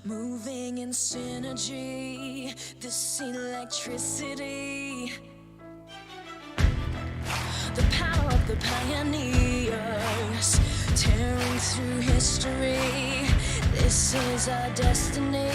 moving in synergy, this electricity, the power of the pioneers, tearing through history, this is our destiny.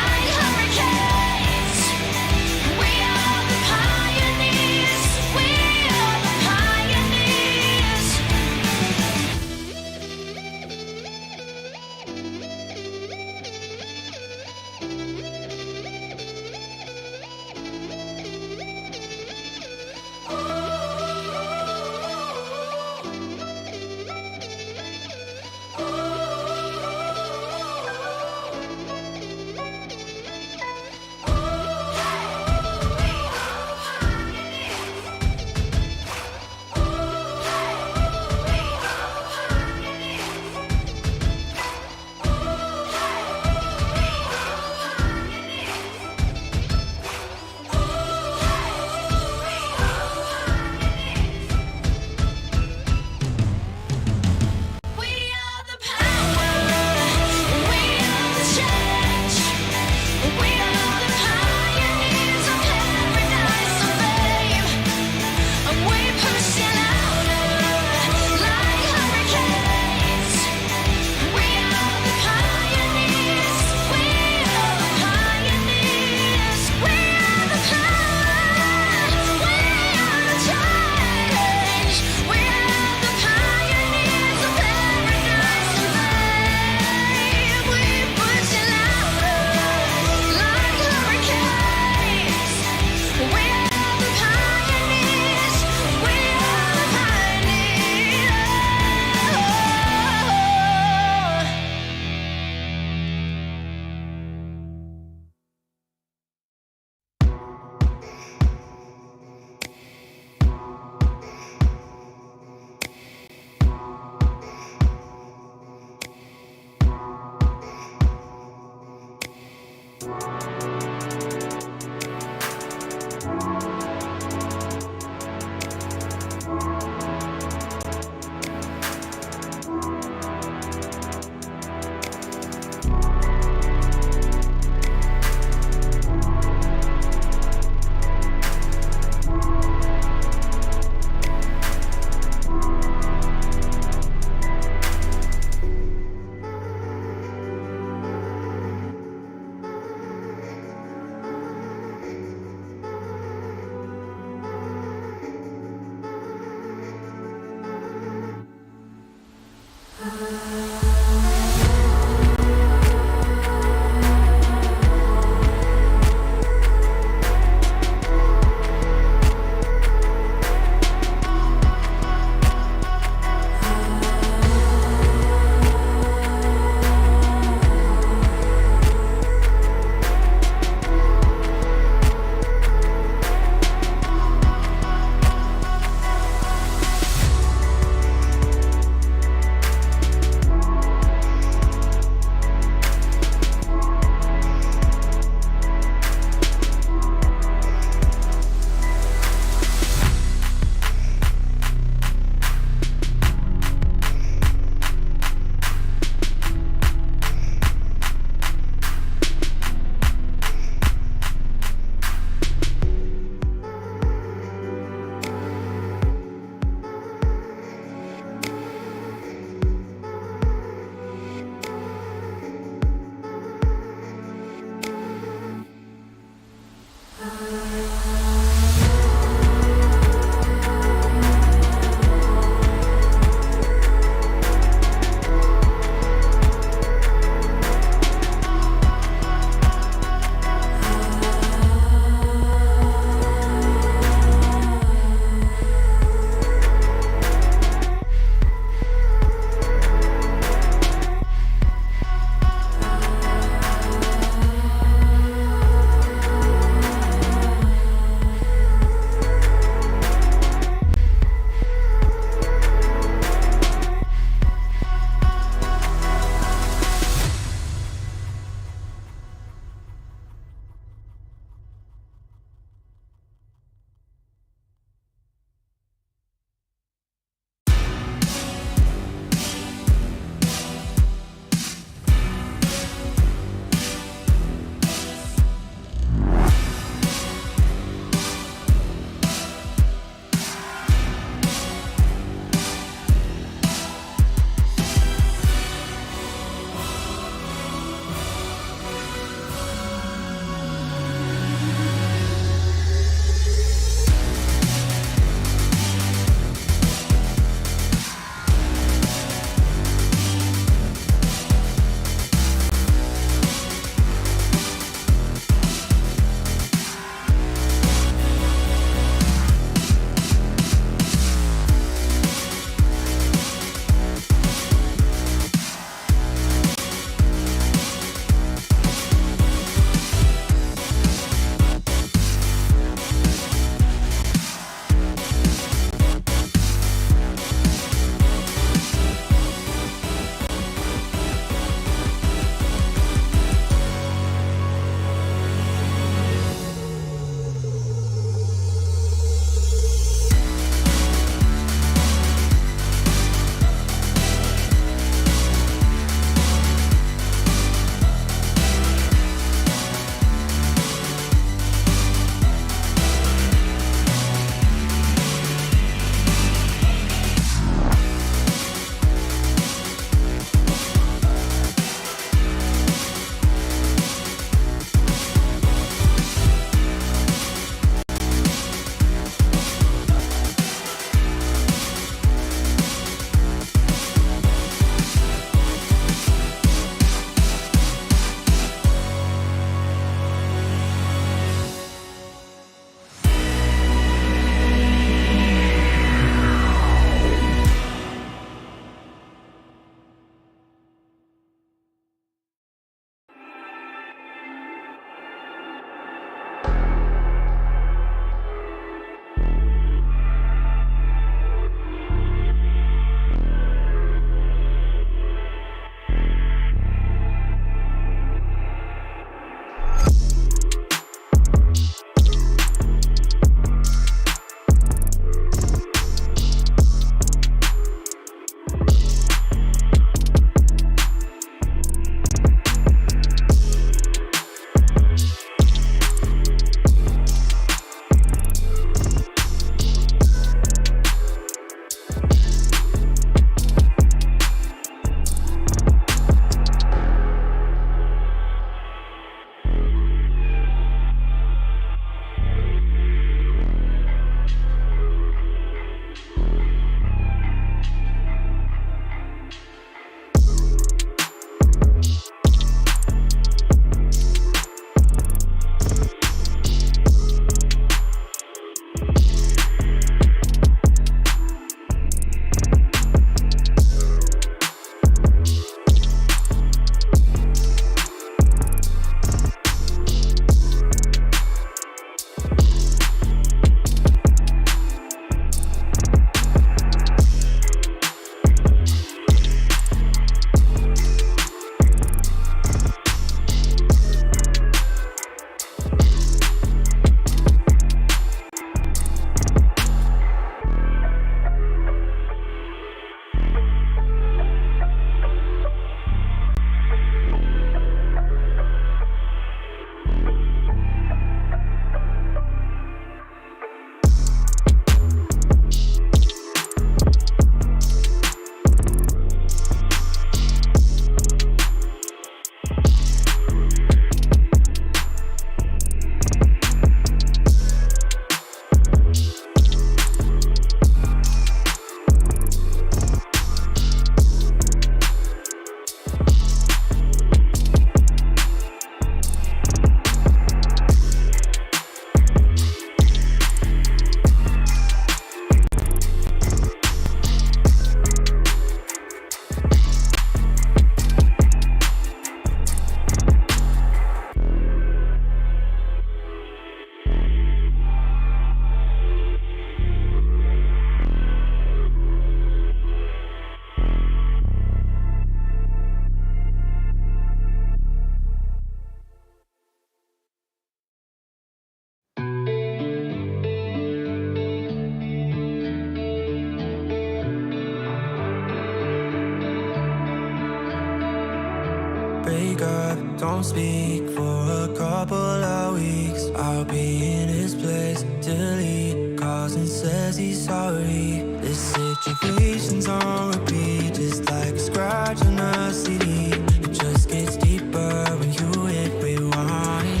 break up, don't speak for a couple of weeks. I'll be in his place till he calls and says he's sorry. This situation's on repeat, just like a scratch on a CD. It just gets deeper when you hit rewind.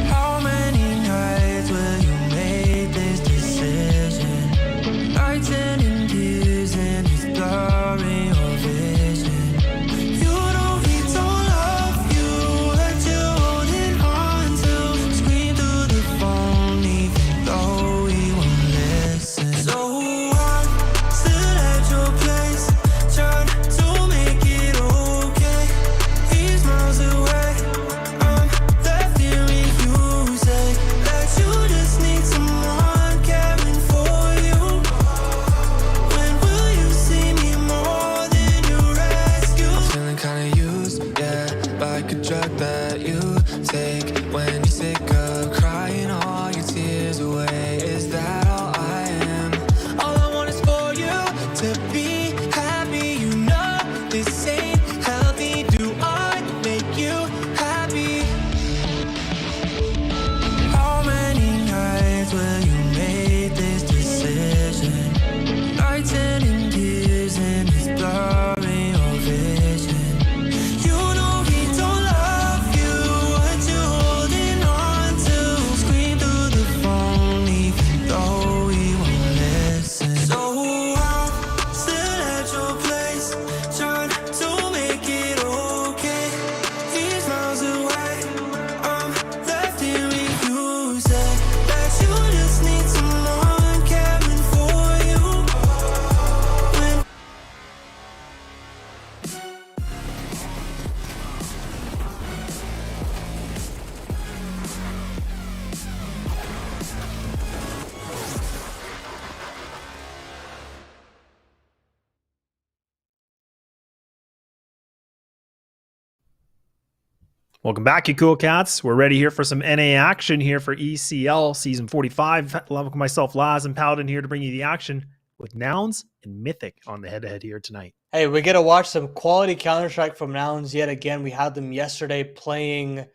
How many nights will you make this decision? Nights ending tears and he's blurring your vision. You know he don't love you, what you holding on to. Scream through the phone even though he won't listen. So I'm still at your place, trying to make it okay. He's miles away, I'm left here with you. Say that you just need someone caring for you. When will you see me more than you rescue? I'm feeling kinda used, yeah, like a drug that you take when you're sick of crying all your tears away. Is that all I am? All I want is for you to be happy. You know this ain't healthy. Do I make you happy? How many nights will you make this decision? Nights ending tears and he's blurring your vision. You know he don't love you, what you holding on to. Scream through the phone even though he won't listen. So I'm still at your place, trying to make it okay. He's miles away, I'm left here with you. Say that you just need someone caring for you. When Welcome back, you cool cats. We're ready here for some NA action here for ECL Season 45. Welcome myself, Laz, and Paladin here to bring you the action with Nouns and Mythic on the head-to-head here tonight. Hey, we get to watch some quality Counter-Strike from Nouns yet again. We had them yesterday playing,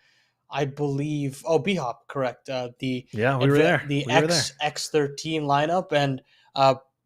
I believe, B-Hop, correct. We were there. The We were there. X13 lineup, and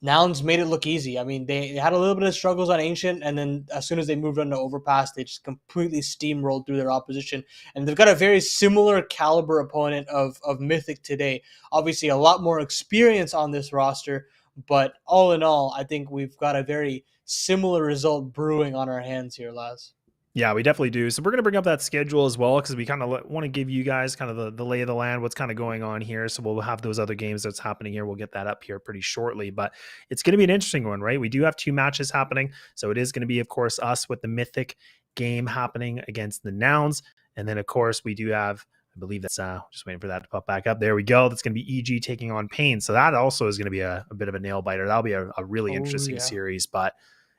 Nouns made it look easy. I mean, they had a little bit of struggles on Ancient, and then as soon as they moved on to Overpass, they just completely steamrolled through their opposition. And they've got a very similar caliber opponent of Mythic today. Obviously, a lot more experience on this roster, but all in all, I think we've got a very similar result brewing on our hands here, Laz. Yeah, we definitely do. So we're going to bring up that schedule as well because we kind of want to give you guys kind of the lay of the land, what's kind of going on here. So we'll have those other games that's happening here. We'll get that up here pretty shortly, but it's going to be an interesting one, right? We do have 2 matches happening. So it is going to be, of course, us with the Mythic game happening against the Nouns. And then, of course, we do have, I believe that's just waiting for that to pop back up. There we go. That's going to be EG taking on Pain. So that also is going to be a bit of a nail biter. That'll be a really interesting series. But,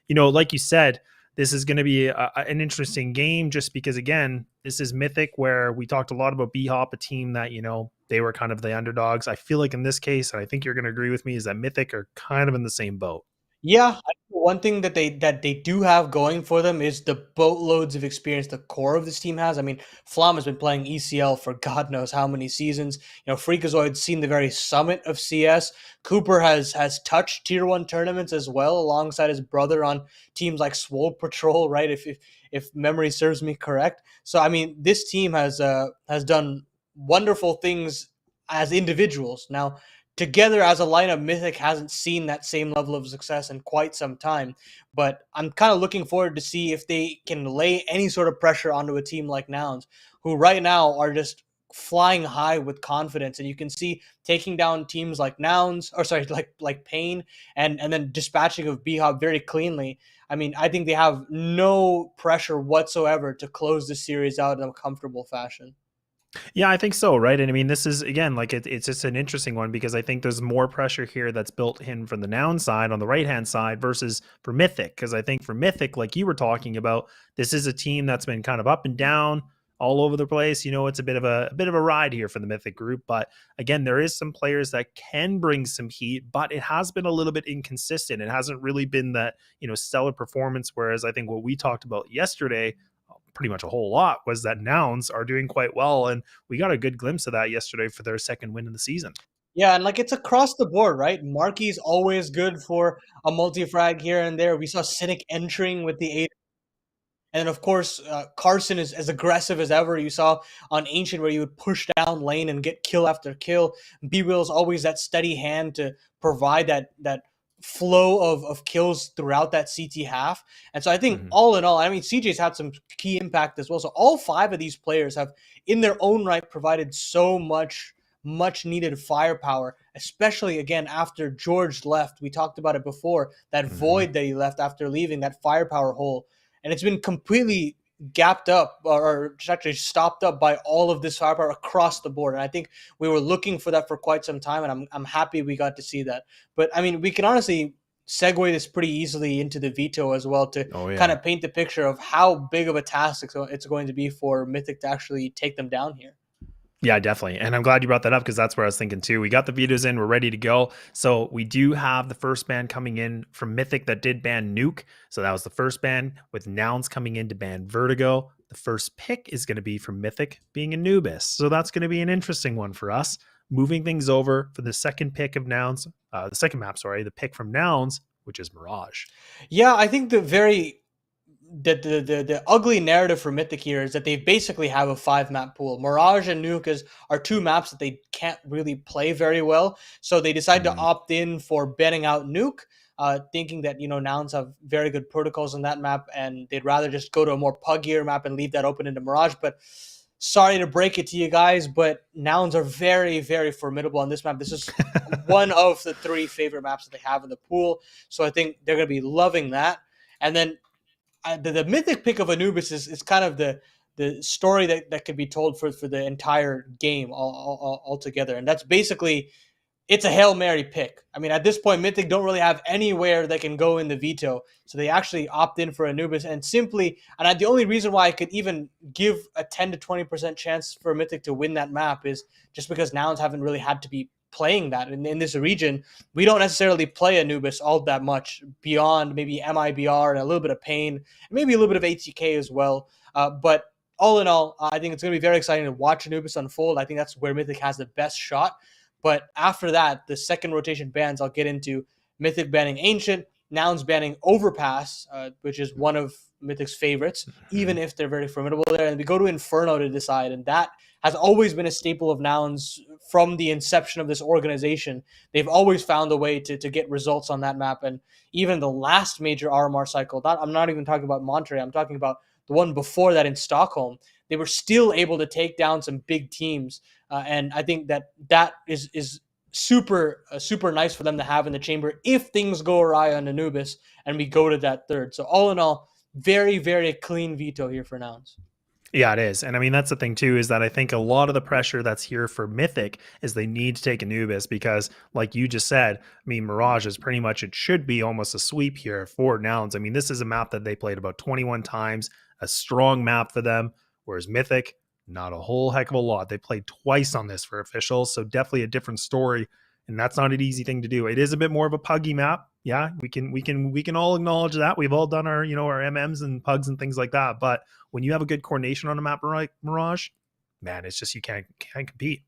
you know, like you said, this is going to be an interesting game just because, again, this is Mythic where we talked a lot about B-Hop, a team that, you know, they were kind of the underdogs. I feel like in this case, and I think you're going to agree with me, is that Mythic are kind of in the same boat. Yeah, I think one thing that they do have going for them is the boatloads of experience the core of this team has. I mean, Flam has been playing ECL for God knows how many seasons. You know, Freakazoid's seen the very summit of CS. Cooper has touched Tier 1 tournaments as well, alongside his brother on teams like Swole Patrol, right? If memory serves me correct. So I mean, this team has done wonderful things as individuals. Now, together as a lineup, Mythic hasn't seen that same level of success in quite some time. But I'm kind of looking forward to see if they can lay any sort of pressure onto a team like Nouns, who right now are just flying high with confidence. And you can see taking down teams like Nouns, or sorry, like Pain, and then dispatching of B-Hop very cleanly. I mean, I think they have no pressure whatsoever to close the series out in a comfortable fashion. Yeah, I think so, right? And I mean, this is, again, like it's just an interesting one because I think there's more pressure here that's built in from the Noun side on the right-hand side versus for Mythic. Because I think for Mythic, like you were talking about, this is a team that's been kind of up and down, all over the place. It's a bit of a ride here for the Mythic group, but again, there is some players that can bring some heat, but it has been a little bit inconsistent. It hasn't really been that, stellar performance. Whereas I think what we talked about yesterday, pretty much a whole lot, was that Nouns are doing quite well. And we got a good glimpse of that yesterday for their second win of the season. Yeah, and like it's across the board, right? Marky's always good for a multi-frag here and there. We saw Cynic entering with the 8. And then, of course, Carson is as aggressive as ever. You saw on Ancient where you would push down lane and get kill after kill. B-Will's always that steady hand to provide that flow of kills throughout that CT half. And so I think all in all, I mean, CJ's had some key impact as well. So all 5 of these players have, in their own right, provided so much needed firepower, especially again after George left. We talked about it before, that void that he left after leaving, that firepower hole. And it's been completely gapped up or actually stopped up by all of this firepower across the board. And I think we were looking for that for quite some time, and I'm happy we got to see that. But I mean, we can honestly segue this pretty easily into the veto as well to kind of paint the picture of how big of a task it's going to be for Mythic to actually take them down here. Yeah, definitely. And I'm glad you brought that up because that's where I was thinking too. We got the vetoes in, we're ready to go. So we do have the first ban coming in from Mythic that did ban Nuke. So that was the first ban, with Nouns coming in to ban Vertigo. The first pick is going to be from Mythic being Anubis. So that's going to be an interesting one for us. Moving things over for the second pick of Nouns, the second map, sorry, the pick from Nouns, which is Mirage. Yeah, I think the ugly narrative for Mythic here is that they basically have a 5-map pool. Mirage and Nuke are 2 maps that they can't really play very well. So they decide to opt in for banning out Nuke, thinking that, Nouns have very good protocols on that map, and they'd rather just go to a more puggier map and leave that open into Mirage. But sorry to break it to you guys, but Nouns are very, very formidable on this map. This is one of the 3 favorite maps that they have in the pool. So I think they're going to be loving that. And then the Mythic pick of Anubis is kind of the story that could be told for the entire game altogether. And that's basically, it's a Hail Mary pick. I mean, at this point, Mythic don't really have anywhere they can go in the veto. So they actually opt in for Anubis. And the only reason why I could even give a 10 to 20% chance for Mythic to win that map is just because Nouns haven't really had to be playing that. In this region, we don't necessarily play Anubis all that much beyond maybe MIBR and a little bit of Pain, and maybe a little bit of ATK as well. But all in all, I think it's going to be very exciting to watch Anubis unfold. I think that's where Mythic has the best shot. But after that, the second rotation bans I'll get into: Mythic banning Ancient, Nouns banning Overpass, which is one of Mythic's favorites, even if they're very formidable there. And we go to Inferno to decide, and that has always been a staple of Nouns from the inception of this organization. They've always found a way to get results on that map. And even the last major RMR cycle, I'm not even talking about Monterey, I'm talking about the one before that in Stockholm, they were still able to take down some big teams. And I think that is super nice for them to have in the chamber if things go awry on Anubis and we go to that third. So all in all, very, very clean veto here for Nouns. Yeah, it is. And I mean, that's the thing too, is that I think a lot of the pressure that's here for Mythic is they need to take Anubis because, like you just said, I mean, Mirage is pretty much, it should be almost a sweep here for Nouns. I mean, this is a map that they played about 21 times, a strong map for them, whereas Mythic, not a whole heck of a lot. They played twice on this for officials, so definitely a different story. And that's not an easy thing to do. It is a bit more of a puggy map. Yeah, we can all acknowledge that. We've all done our, our MMs and pugs and things like that. But when you have a good coordination on a map like Mirage, man, it's just you can't compete.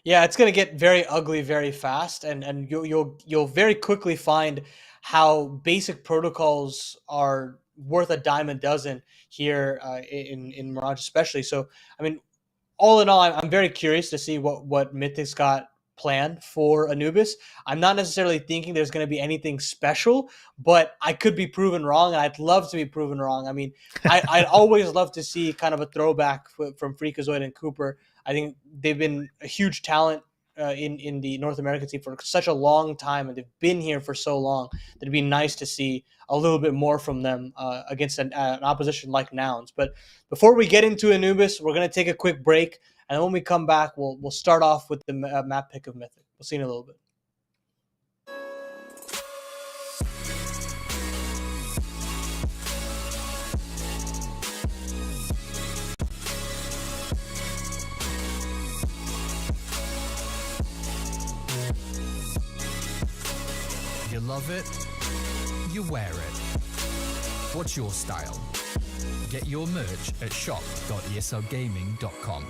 Yeah, it's going to get very ugly very fast, and you'll very quickly find how basic protocols are worth a dime a dozen here in Mirage, especially. So, I mean, all in all, I'm very curious to see what Mythic's got planned for Anubis. I'm not necessarily thinking there's going to be anything special, but I could be proven wrong, and I'd love to be proven wrong. I mean, I'd always love to see kind of a throwback from Freakazoid and Cooper. I think they've been a huge talent in the North American scene for such a long time, and they've been here for so long that it'd be nice to see a little bit more from them against an opposition like Nouns. But before we get into Anubis, we're going to take a quick break. And then when we come back, we'll start off with the map pick of Mythic. We'll see you in a little bit. love it, you wear it. What's your style? Get your merch at shop.eslgaming.com.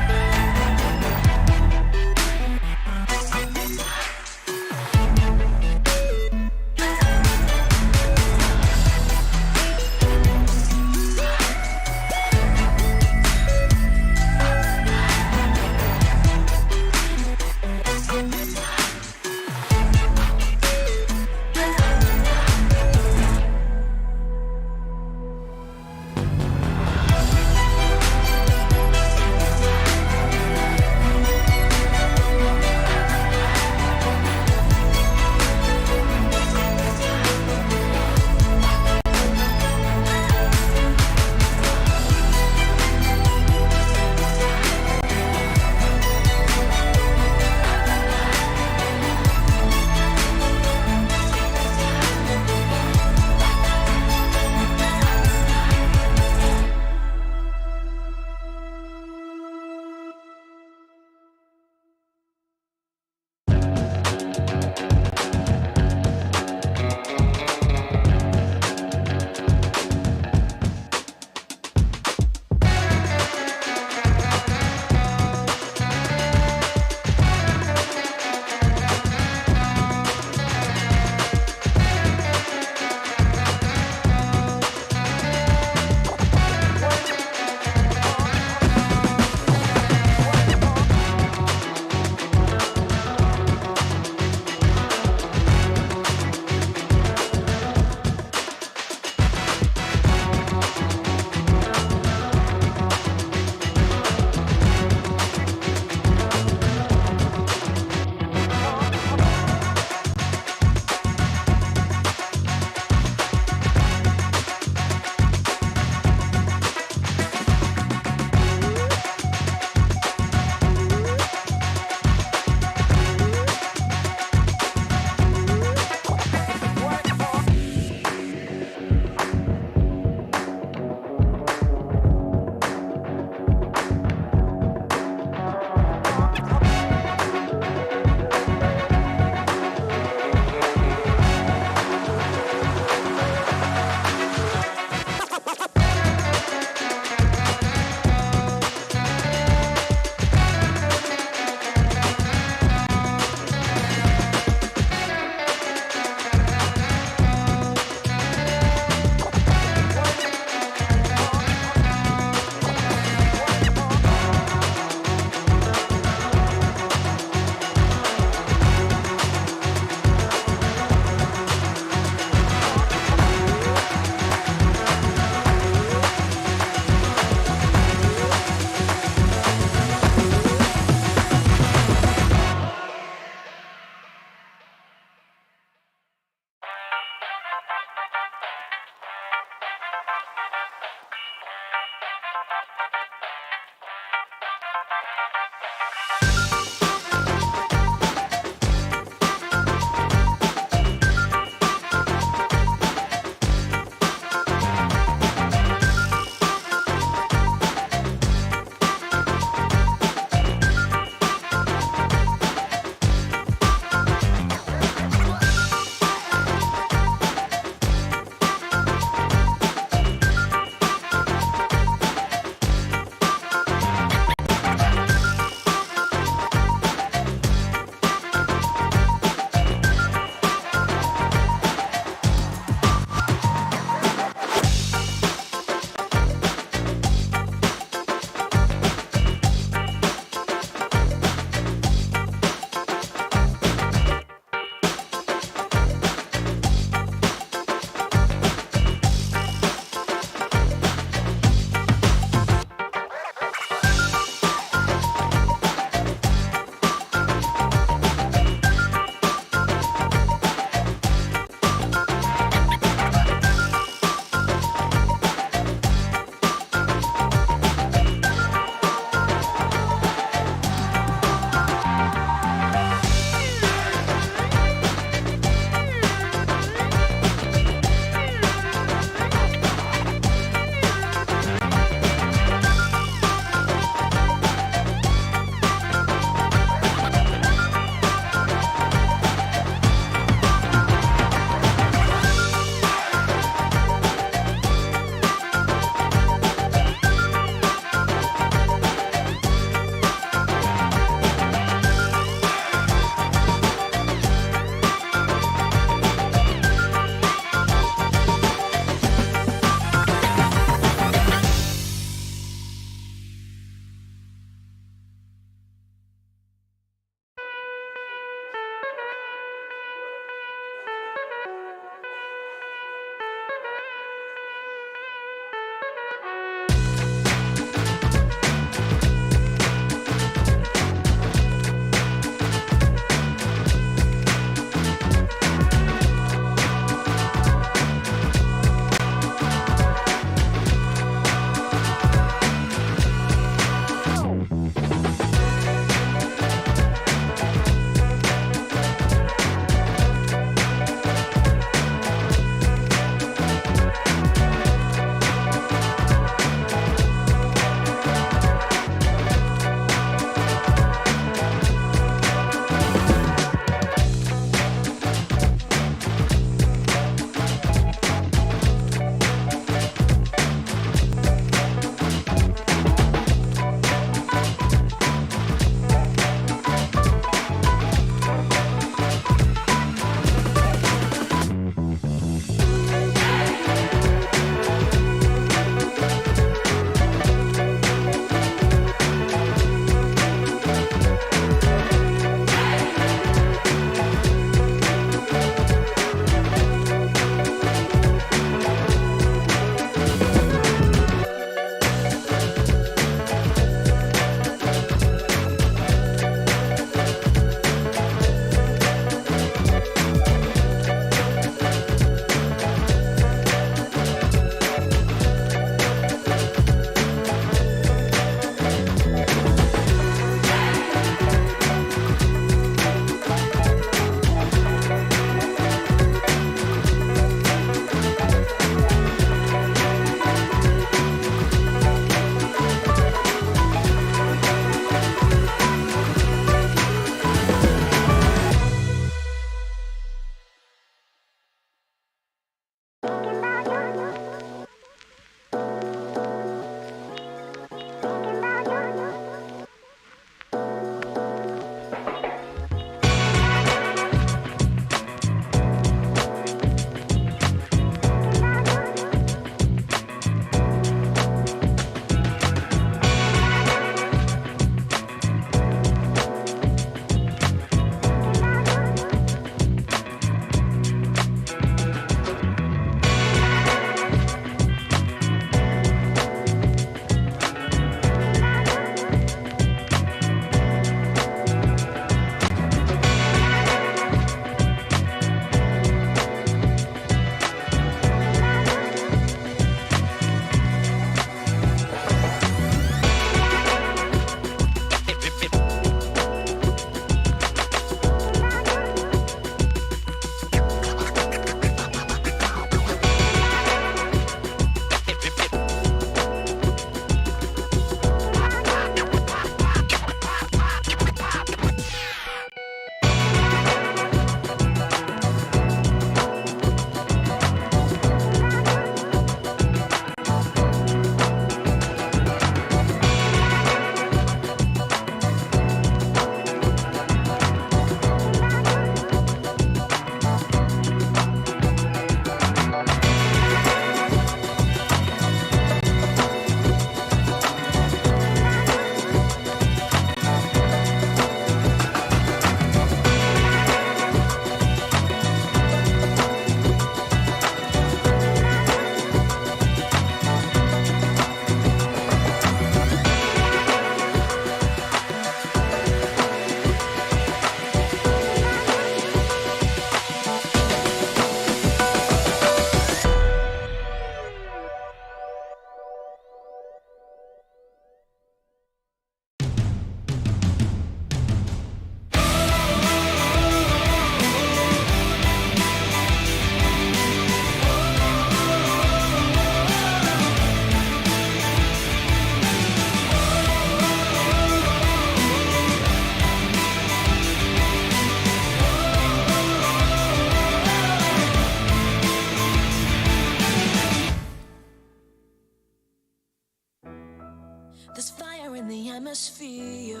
There's fire in the atmosphere,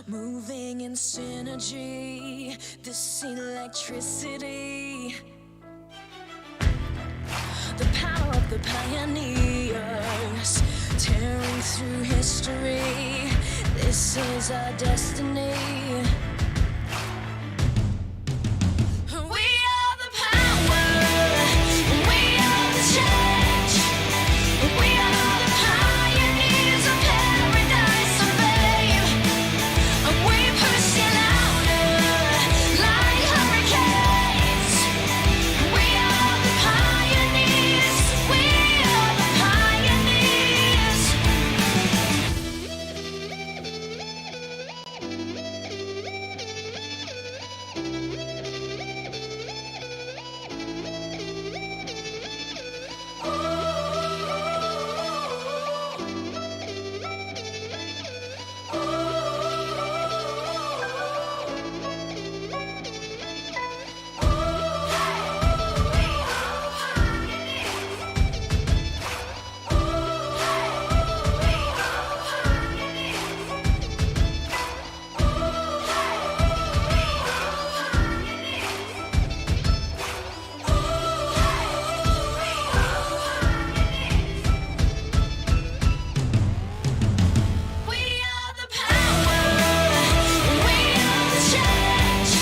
moving in synergy. This electricity, the power of the pioneers, tearing through history. This is our destiny. We are the power, we are the change. We are the pioneers of paradise and fame. We push it louder like hurricanes. We are the pioneers. We are the pioneers. We are the power, we are the change.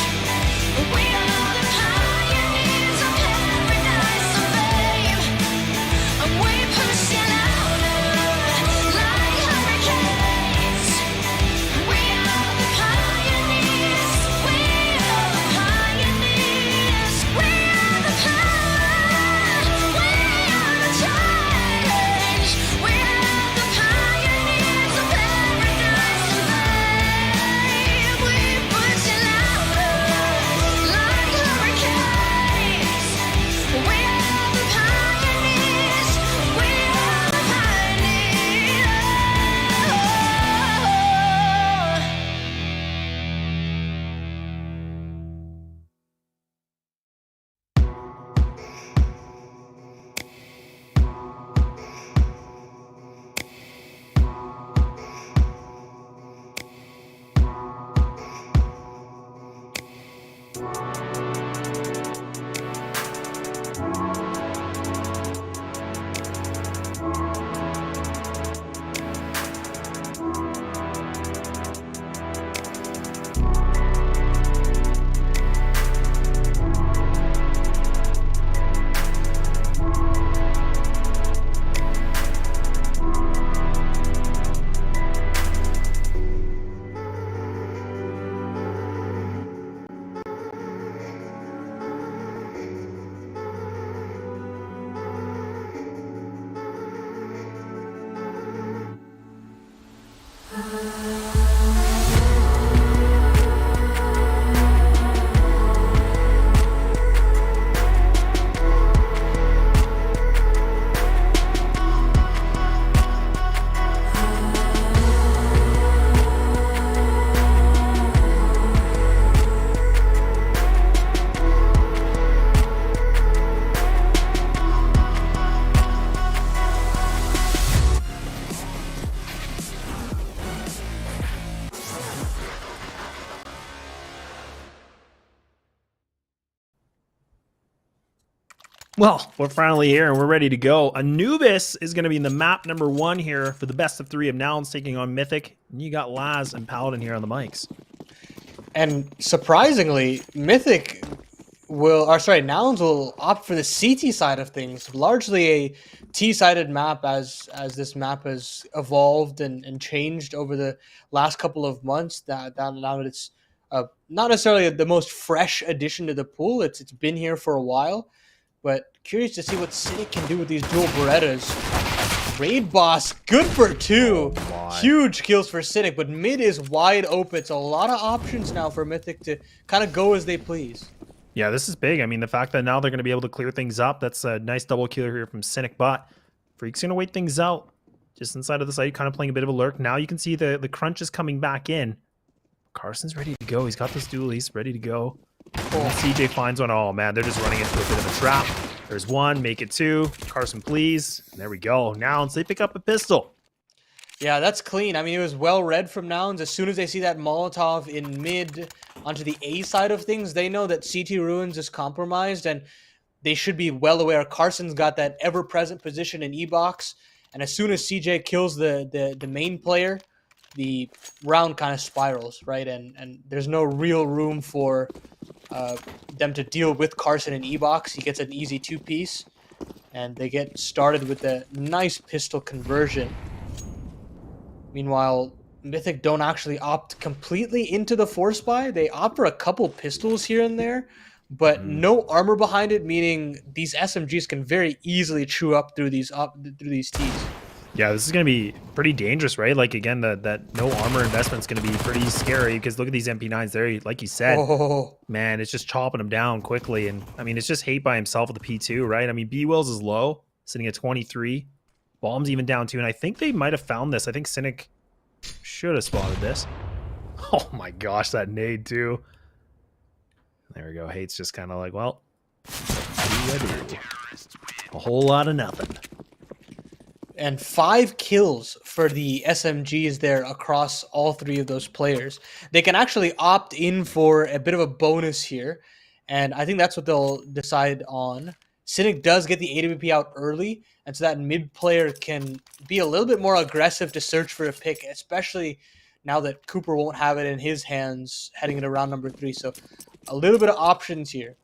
We are the pioneers of paradise and fame. We push it louder like hurricanes. We are the pioneers. We are the pioneers. We are the power. We are the change. We are the pioneers of paradise and fame. We push it louder like hurricanes. We are the pioneers. We are the pioneers. Well, we're finally here and we're ready to go. Anubis is going to be in the map number 1 here for the best of 3 of Nouns taking on Mythic. And you got Laz and Paladin here on the mics. And surprisingly, Mythic Nouns will opt for the CT side of things, largely a T-sided map as this map has evolved and changed over the last couple of months. Now that it's not necessarily the most fresh addition to the pool. It's been here for a while, but curious to see what Cynic can do with these dual Berettas. Raid boss, good for 2. Huge kills for Cynic, but mid is wide open. It's a lot of options now for Mythic to kind of go as they please. Yeah, this is big. I mean, the fact that now they're going to be able to clear things up, that's a nice double kill here from Cynic, but Freak's going to wait things out just inside of the site, kind of playing a bit of a lurk. Now you can see the crunch is coming back in. Carson's ready to go. He's got this dualies ready to go. And CJ finds one. Oh, man, they're just running into a bit of a trap. There's one. Make it 2. Carson, please. And there we go. Nouns, they pick up a pistol. Yeah, that's clean. I mean, it was well read from Nouns. As soon as they see that Molotov in mid onto the A side of things, they know that CT Ruins is compromised, and they should be well aware. Carson's got that ever-present position in E-box, and as soon as CJ kills the main player, the round kind of spirals, right? And there's no real room for them to deal with Carson in E-box. He gets an easy 2-piece, and they get started with a nice pistol conversion. Meanwhile, Mythic don't actually opt completely into the force buy. They opt for a couple pistols here and there, but no armor behind it, meaning these SMGs can very easily chew up through these Ts. Yeah, this is going to be pretty dangerous, right? Like, again, that no armor investment is going to be pretty scary because look at these MP9s there. Like you said, man, it's just chopping them down quickly. And, I mean, it's just Hate by himself with the P2, right? I mean, B-Wills is low, sitting at 23. Bomb's even down 2. And I think they might have found this. I think Cynic should have spotted this. Oh, my gosh, that nade, too. There we go. Hate's just kind of like, well, what do I do? A whole lot of nothing. And 5 kills for the SMGs there across all 3 of those players. They can actually opt in for a bit of a bonus here, and I think that's what they'll decide on. Cynic does get the AWP out early, and so that mid player can be a little bit more aggressive to search for a pick, especially now that Cooper won't have it in his hands heading into round number 3. So a little bit of options here.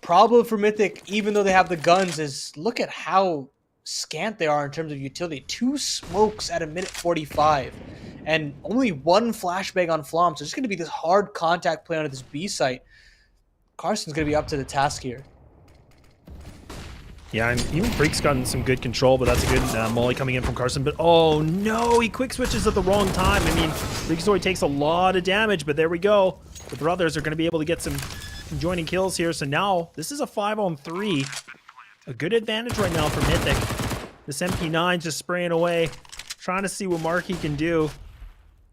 Problem for Mythic, even though they have the guns, is look at how scant they are in terms of utility. 2 smokes at a minute 45 and only 1 flashbang on Flom. So it's going to be this hard contact play on this B site. Carson's going to be up to the task here. Yeah, and even Freak's gotten some good control, but that's a good molly coming in from Carson. But oh no, he quick switches at the wrong time. I mean, Freakazoid takes a lot of damage, but there we go. The brothers are going to be able to get some joining kills here. So now this is a 5-on-3. A good advantage right now for Mythic. This MP9 just spraying away, trying to see what Marky can do.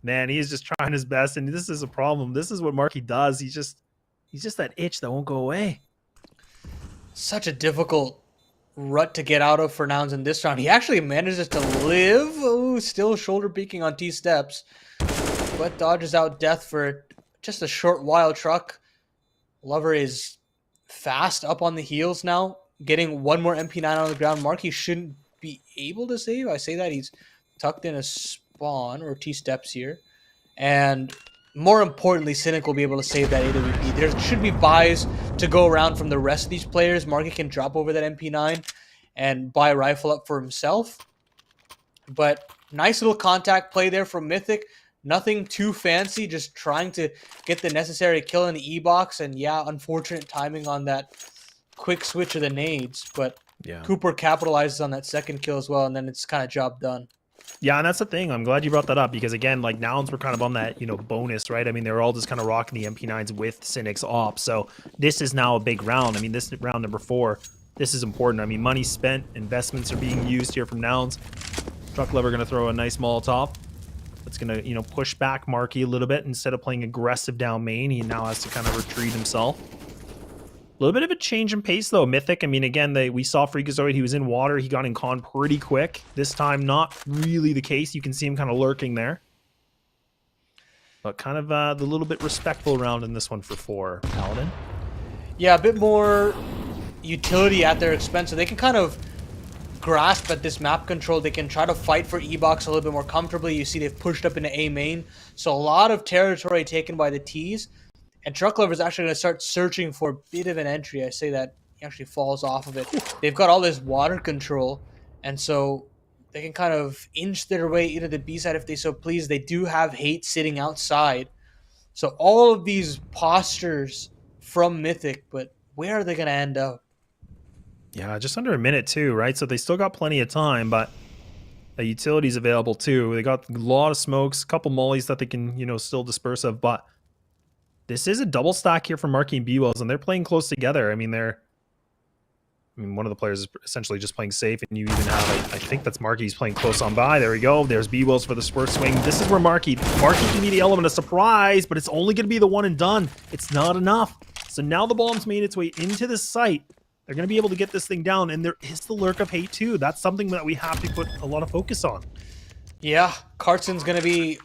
Man, he's just trying his best, and this is a problem. This is what Marky does. He's just that itch that won't go away. Such a difficult rut to get out of for Nouns in this round. He actually manages to live. Ooh, still shoulder peeking on T steps, but dodges out death for just a short while. Truck Lover is fast up on the heels now, getting 1 more MP9 on the ground. Marky shouldn't be able to save. I say that he's tucked in a spawn or T steps here, and more importantly, Cynic will be able to save that AWP. There should be buys to go around from the rest of these players. Marky can drop over that MP9 and buy a rifle up for himself. But nice little contact play there from Mythic. Nothing too fancy, just trying to get the necessary kill in the E-box. And yeah, unfortunate timing on that quick switch of the nades. But yeah, Cooper capitalizes on that second kill as well, and then it's kind of job done. Yeah, and that's the thing. I'm glad you brought that up because, again, like Nouns were kind of on that, bonus, right? I mean, they were all just kind of rocking the MP9s with Cynic's op. So this is now a big round. I mean, this round number 4, this is important. I mean, money spent, investments are being used here from Nouns. Truck Lover going to throw a nice Molotov. It's going to, push back Marky a little bit. Instead of playing aggressive down main, he now has to kind of retreat himself. A little bit of a change in pace, though. Mythic, I mean, again, we saw Freakazoid. He was in water. He got in con pretty quick. This time, not really the case. You can see him kind of lurking there. But kind of the little bit respectful round in this one for 4. Paladin. Yeah, a bit more utility at their expense. So they can kind of grasp at this map control. They can try to fight for E-box a little bit more comfortably. You see they've pushed up into A main. So a lot of territory taken by the Ts. And Truck Lover is actually going to start searching for a bit of an entry. I say that he actually falls off of it. They've got all this water control, and so they can kind of inch their way into the B side if they so please. They do have Hate sitting outside. So all of these postures from Mythic, but where are they going to end up? Yeah, just under a minute too, right? So they still got plenty of time, but the utility's available too. They got a lot of smokes, a couple mollies that they can, still disperse of, but this is a double stack here for Marky and B-Wells, and they're playing close together. I mean, one of the players is essentially just playing safe, and you even have, I think that's Marky's playing close on by. There we go. There's B-Wells for the spur swing. This is where Marky can be the element of surprise, but it's only going to be the one and done. It's not enough. So now the bomb's made its way into the site. They're going to be able to get this thing down, and there is the lurk of Hate too. That's something that we have to put a lot of focus on. Yeah, Cartson's going to be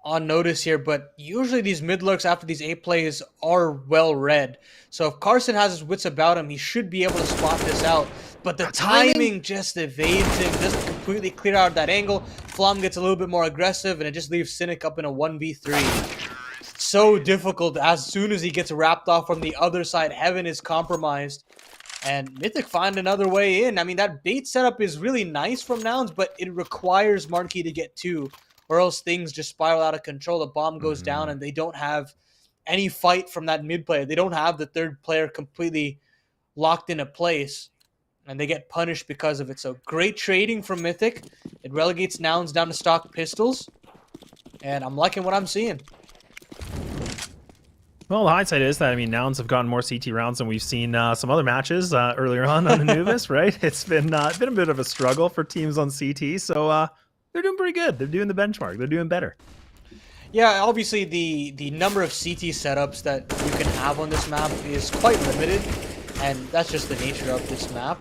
on notice here, but usually these mid lurks after these A plays are well read. So if Carson has his wits about him, he should be able to spot this out. But the timing just evades him, doesn't completely clear out that angle. Flom gets a little bit more aggressive, and it just leaves Cynic up in a 1v3. So difficult as soon as he gets wrapped off from the other side. Heaven is compromised. And Mythic find another way in. I mean, that bait setup is really nice from Nouns, but it requires Marquee to get 2, or else things just spiral out of control. The bomb goes down, and they don't have any fight from that mid player. They don't have the third player completely locked into place, and they get punished because of it. So great trading from Mythic. It relegates Nouns down to stock pistols, and I'm liking what I'm seeing. Well, the hindsight is that, I mean, Nouns have gotten more CT rounds than we've seen some other matches earlier on Anubis, right? It's been a bit of a struggle for teams on CT, so they're doing pretty good. They're doing the benchmark. They're doing better. Yeah, obviously the number of CT setups that you can have on this map is quite limited, and that's just the nature of this map.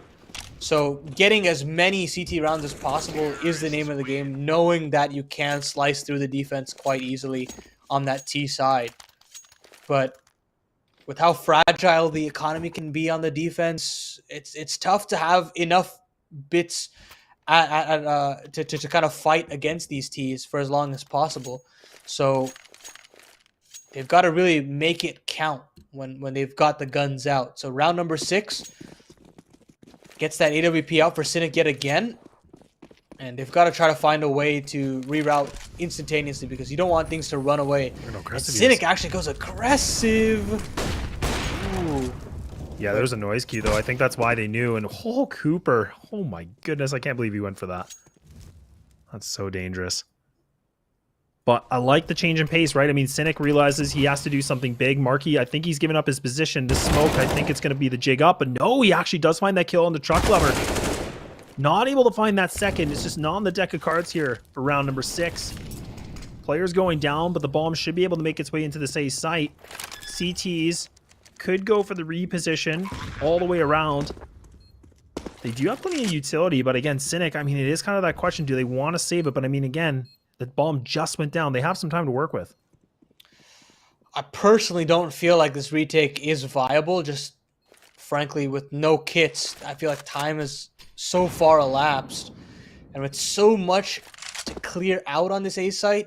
So getting as many CT rounds as possible is the name of the game, knowing that you can slice through the defense quite easily on that T side. But with how fragile the economy can be on the defense, it's tough to have enough bits to kind of fight against these Ts for as long as possible. So they've got to really make it count when they've got the guns out. So round number 6 gets that AWP out for Cynic yet again. And they've got to try to find a way to reroute instantaneously because you don't want things to run away. And Cynic actually goes aggressive. Ooh. Yeah, there's a noise cue, though. I think that's why they knew. And Cooper. Oh, my goodness. I can't believe he went for that. That's so dangerous. But I like the change in pace, right? I mean, Cynic realizes he has to do something big. Markey, I think he's given up his position. The smoke, I think it's going to be the jig up. But no, he actually does find that kill on the truck lover. Not able to find that second. It's just not on the deck of cards here for round number 6. Players going down, but the bomb should be able to make its way into the safe site. CTs could go for the reposition all the way around. They do have plenty of utility, but again, Cynic, I mean, it is kind of that question. Do they want to save it? But I mean, again, the bomb just went down. They have some time to work with. I personally don't feel like this retake is viable. Just frankly, with no kits, I feel like time is so far elapsed, and with so much to clear out on this A site,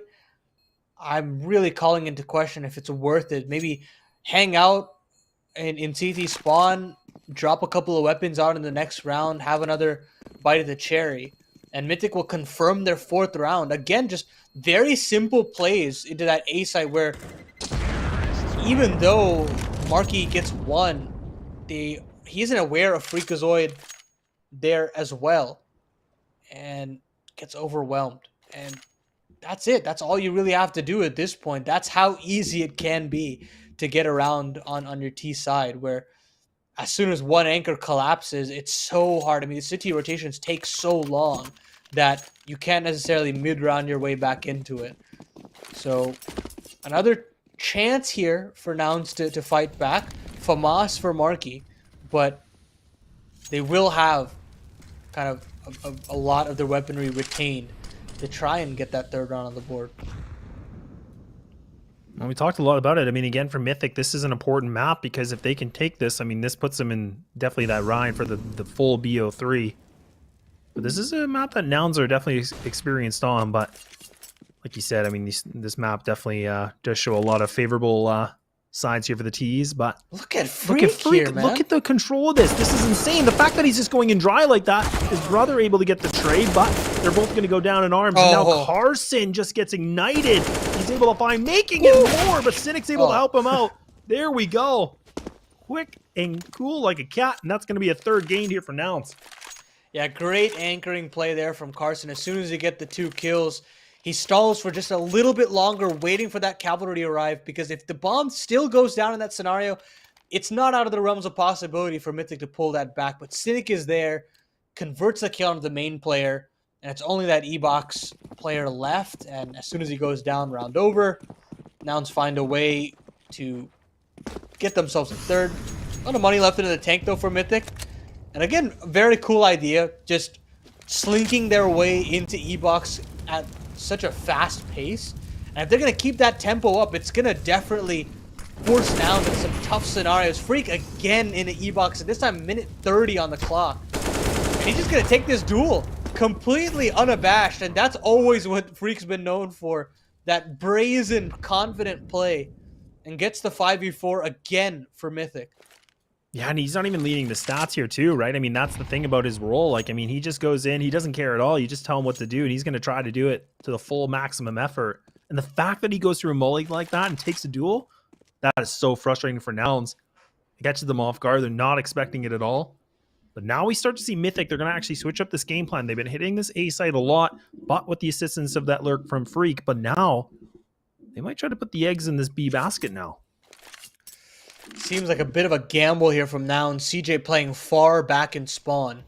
I'm really calling into question if it's worth it. Maybe hang out in CT spawn, drop a couple of weapons out in the next round, have another bite of the cherry, and Mythic will confirm their 4th round. Again, just very simple plays into that A site where even though Markey gets 1, he isn't aware of Freakazoid there as well and gets overwhelmed. And that's it. That's all you really have to do at this point. That's how easy it can be to get around on your T side, where as soon as one anchor collapses, it's so hard. I mean, the city rotations take so long that you can't necessarily mid-round your way back into it. So another chance here for Nouns to fight back. FAMAS for Markey, but they will have kind of a lot of their weaponry retained to try and get that 3rd round on the board. Well, we talked a lot about it. I mean, again, for Mythic, this is an important map because if they can take this, I mean, this puts them in definitely that rhyme for the full BO3. But this is a map that Nouns are definitely experienced on. But like you said, I mean, this map definitely does show a lot of favorable sides here for the T's. But look at Freak here, man. Look at the control of this. This is insane. The fact that he's just going in dry like that, his brother able to get the trade, but they're both going to go down in arms. And now Carson just gets ignited. He's able to find making it more, but Cynic's able to help him out. There we go. Quick and cool like a cat, and that's going to be a 3rd gain here for Nouns. Yeah, great anchoring play there from Carson. As soon as he get the 2 kills, he stalls for just a little bit longer, waiting for that cavalry to arrive, because if the bomb still goes down in that scenario, it's not out of the realms of possibility for Mythic to pull that back. But Cynic is there, converts the kill onto the main player, and it's only that E-Box player left. And as soon as he goes down, round over, Nouns find a way to get themselves a 3rd. A lot of money left into the tank, though, for Mythic. And again, very cool idea, just slinking their way into E-Box at such a fast pace. And if they're going to keep that tempo up, it's going to definitely force down into some tough scenarios. Freak again in the E-box, and this time minute 30 on the clock. And he's just going to take this duel completely unabashed, and that's always what Freak's been known for. That brazen, confident play, and gets the 5v4 again for Mythic. Yeah, and he's not even leading the stats here too, right? I mean, that's the thing about his role. Like, I mean, he just goes in, he doesn't care at all. You just tell him what to do, and he's going to try to do it to the full maximum effort. And the fact that he goes through a mulli like that and takes a duel, that is so frustrating for Nouns. It catches them off guard. They're not expecting it at all. But now we start to see Mythic. They're going to actually switch up this game plan. They've been hitting this A site a lot, but with the assistance of that lurk from Freak. But now they might try to put the eggs in this B basket now. Seems like a bit of a gamble here from Nouns. CJ playing far back in spawn.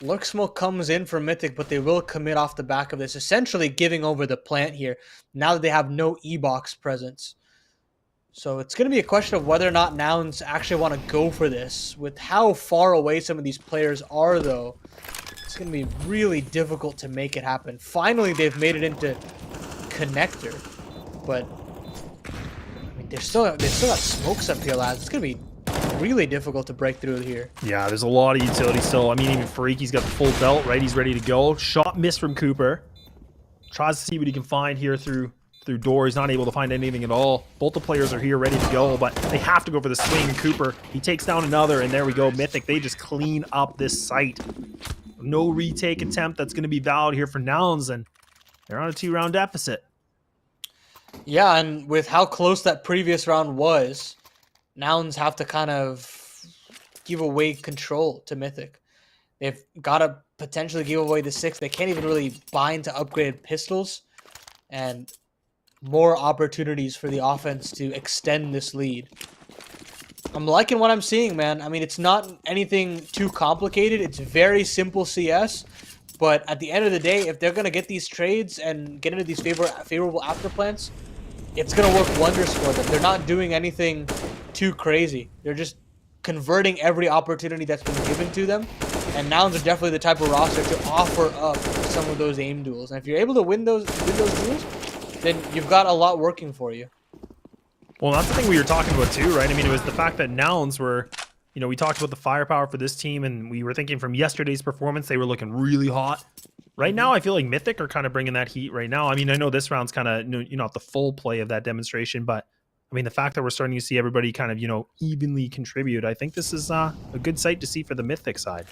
Lurk Smoke comes in for Mythic, but they will commit off the back of this, essentially giving over the plant here now that they have no E-box presence. So it's going to be a question of whether or not Nouns actually want to go for this. With how far away some of these players are, though, it's going to be really difficult to make it happen. Finally, they've made it into Connector, but I mean, they've still got smokes up here, lads. It's going to be really difficult to break through here. Yeah, there's a lot of utility still. I mean, even Freak, he's got the full belt, right? He's ready to go. Shot missed from Cooper. Tries to see what he can find here through door. He's not able to find anything at all. Both the players are here ready to go, but they have to go for the swing. Cooper, he takes down another, and there we go. Mythic, they just clean up this site. No retake attempt that's going to be valid here for Nouns, and they're on a 2-round deficit. Yeah, and with how close that previous round was, Nouns have to kind of give away control to Mythic. They've got to potentially give away the 6. They can't even really buy into upgraded pistols, and more opportunities for the offense to extend this lead. I'm liking what I'm seeing, man. I mean, it's not anything too complicated. It's very simple CS, but at the end of the day, if they're going to get these trades and get into these favorable afterplants, it's going to work wonders for them. They're not doing anything too crazy. They're just converting every opportunity that's been given to them, and Nouns are definitely the type of roster to offer up some of those aim duels. And if you're able to win those duels, then you've got a lot working for you. Well, that's the thing we were talking about too, right? I mean, it was the fact that Nouns were, you know, we talked about the firepower for this team, and we were thinking from yesterday's performance, they were looking really hot. Right now, I feel like Mythic are kind of bringing that heat right now. I mean, I know this round's kind of, you know, not the full play of that demonstration, but I mean, the fact that we're starting to see everybody kind of, you know, evenly contribute, I think this is a good sight to see for the Mythic side.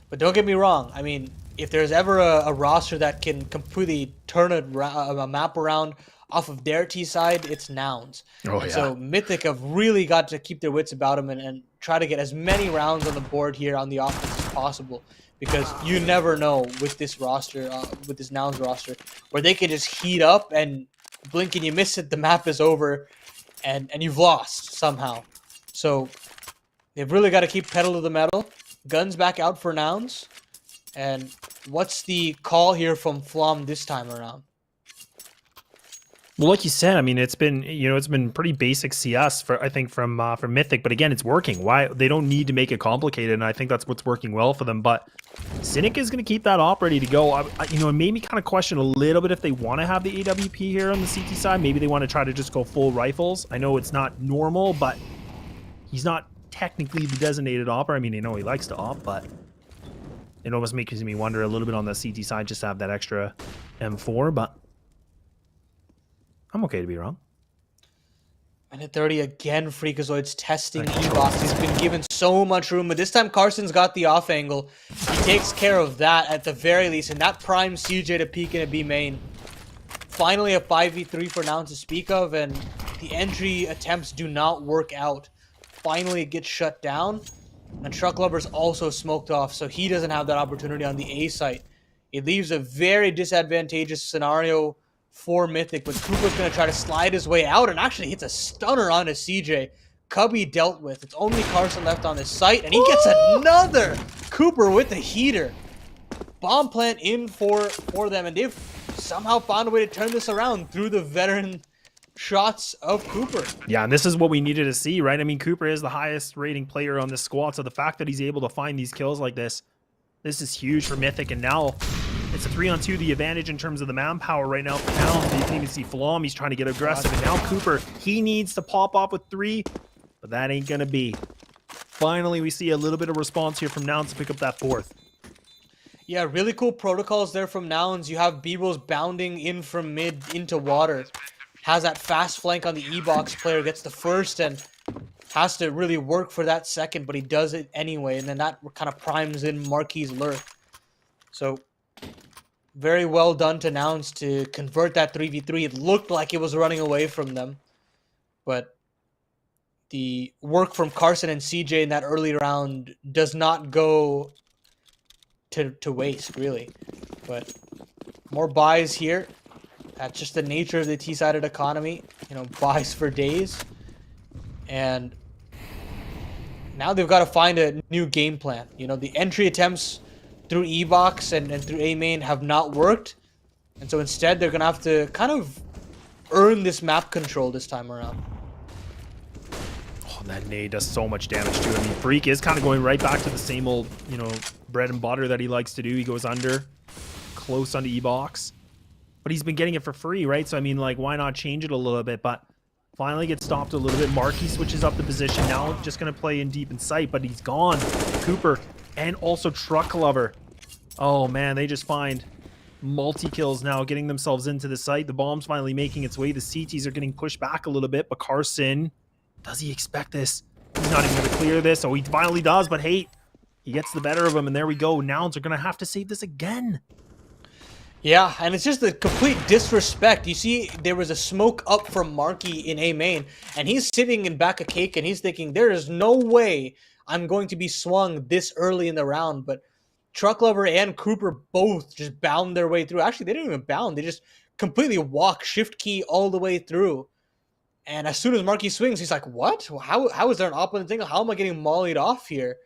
But don't get me wrong. I mean, if there's ever a roster that can completely turn a map around off of their T side, it's Nouns. Oh, yeah. So Mythic have really got to keep their wits about them and try to get as many rounds on the board here on the offense as possible. Because you never know with this roster, with this Nouns roster, where they can just heat up and blink and you miss it, the map is over, and you've lost somehow. So they've really got to keep pedal to the metal. Guns back out for Nouns. And what's the call here from Flom this time around? Well, like you said, I mean, it's been, you know, it's been pretty basic CS for, I think, from Mythic, but again, it's working. Why they don't need to make it complicated, and I think that's what's working well for them. But Cynic is going to keep that op ready to go. You know, it made me kind of question a little bit if they want to have the AWP here on the CT side. Maybe they want to try to just go full rifles. I know it's not normal, but he's not technically the designated opper. I mean, I know he likes to op, but it almost makes me wonder a little bit on the CT side just to have that extra M4, but I'm okay to be wrong. Minute 30 again, Freakazoid's testing E-box. He's been given so much room, but this time Carson's got the off angle. He takes care of that at the very least, and that primes CJ to peek in a B main. Finally a 5v3 for Nouns to speak of, and the entry attempts do not work out. Finally it gets shut down, and Truck Lover's also smoked off, so he doesn't have that opportunity on the A site. It leaves a very disadvantageous scenario for Mythic, but Cooper's going to try to slide his way out and actually hits a stunner onto CJ. Cubby dealt with. It's only Carson left on this site, and he gets another Cooper with the heater. Bomb plant in for them, and they've somehow found a way to turn this around through the veteran shots of Cooper. Yeah, and this is what we needed to see, right? I mean, Cooper is the highest rating player on this squad, so the fact that he's able to find these kills like this is huge for Mythic, and now It's a 3-on-2, the advantage in terms of the manpower right now for Nouns. You can even see Flom, he's trying to get aggressive. And now Cooper, he needs to pop off with 3, but that ain't gonna be. Finally, we see a little bit of response here from Nouns to pick up that 4th. Yeah, really cool protocols there from Nouns. You have B-Rose bounding in from mid into water. Has that fast flank on the E-Box player, gets the first and has to really work for that second, but he does it anyway. And then that kind of primes in Marquis' lurk. So, very well done to Nouns to convert that 3v3. It looked like it was running away from them. But the work from Carson and CJ in that early round does not go to waste, really. But more buys here. That's just the nature of the T-sided economy. You know, buys for days. And now they've got to find a new game plan. You know, the entry attempts through E-Box and through A-Main have not worked. And so instead, they're going to have to kind of earn this map control this time around. Oh, that nade does so much damage to him. I mean, Freak is kind of going right back to the same old, you know, bread and butter that he likes to do. He goes under, close onto E-Box. But he's been getting it for free, right? So, I mean, like, why not change it a little bit? But finally gets stopped a little bit. Marquis switches up the position. Now just going to play in deep in sight, but he's gone. Cooper and also Truck Lover. Oh, man, they just find multi-kills now, getting themselves into the site. The bomb's finally making its way. The CTs are getting pushed back a little bit, but Carson, does he expect this? He's not even going to clear this. Oh, he finally does, but hey, he gets the better of him, and there we go. Nouns are going to have to save this again. Yeah, and it's just a complete disrespect. You see, there was a smoke up from Marquis in A main, and he's sitting in back of cake, and he's thinking, there is no way I'm going to be swung this early in the round. But Truck Lover and Cooper both just bound their way through. Actually, they didn't even bound. They just completely walk shift key all the way through. And as soon as Marquis swings, he's like, what? How is there an opponent thing? How am I getting mollied off here?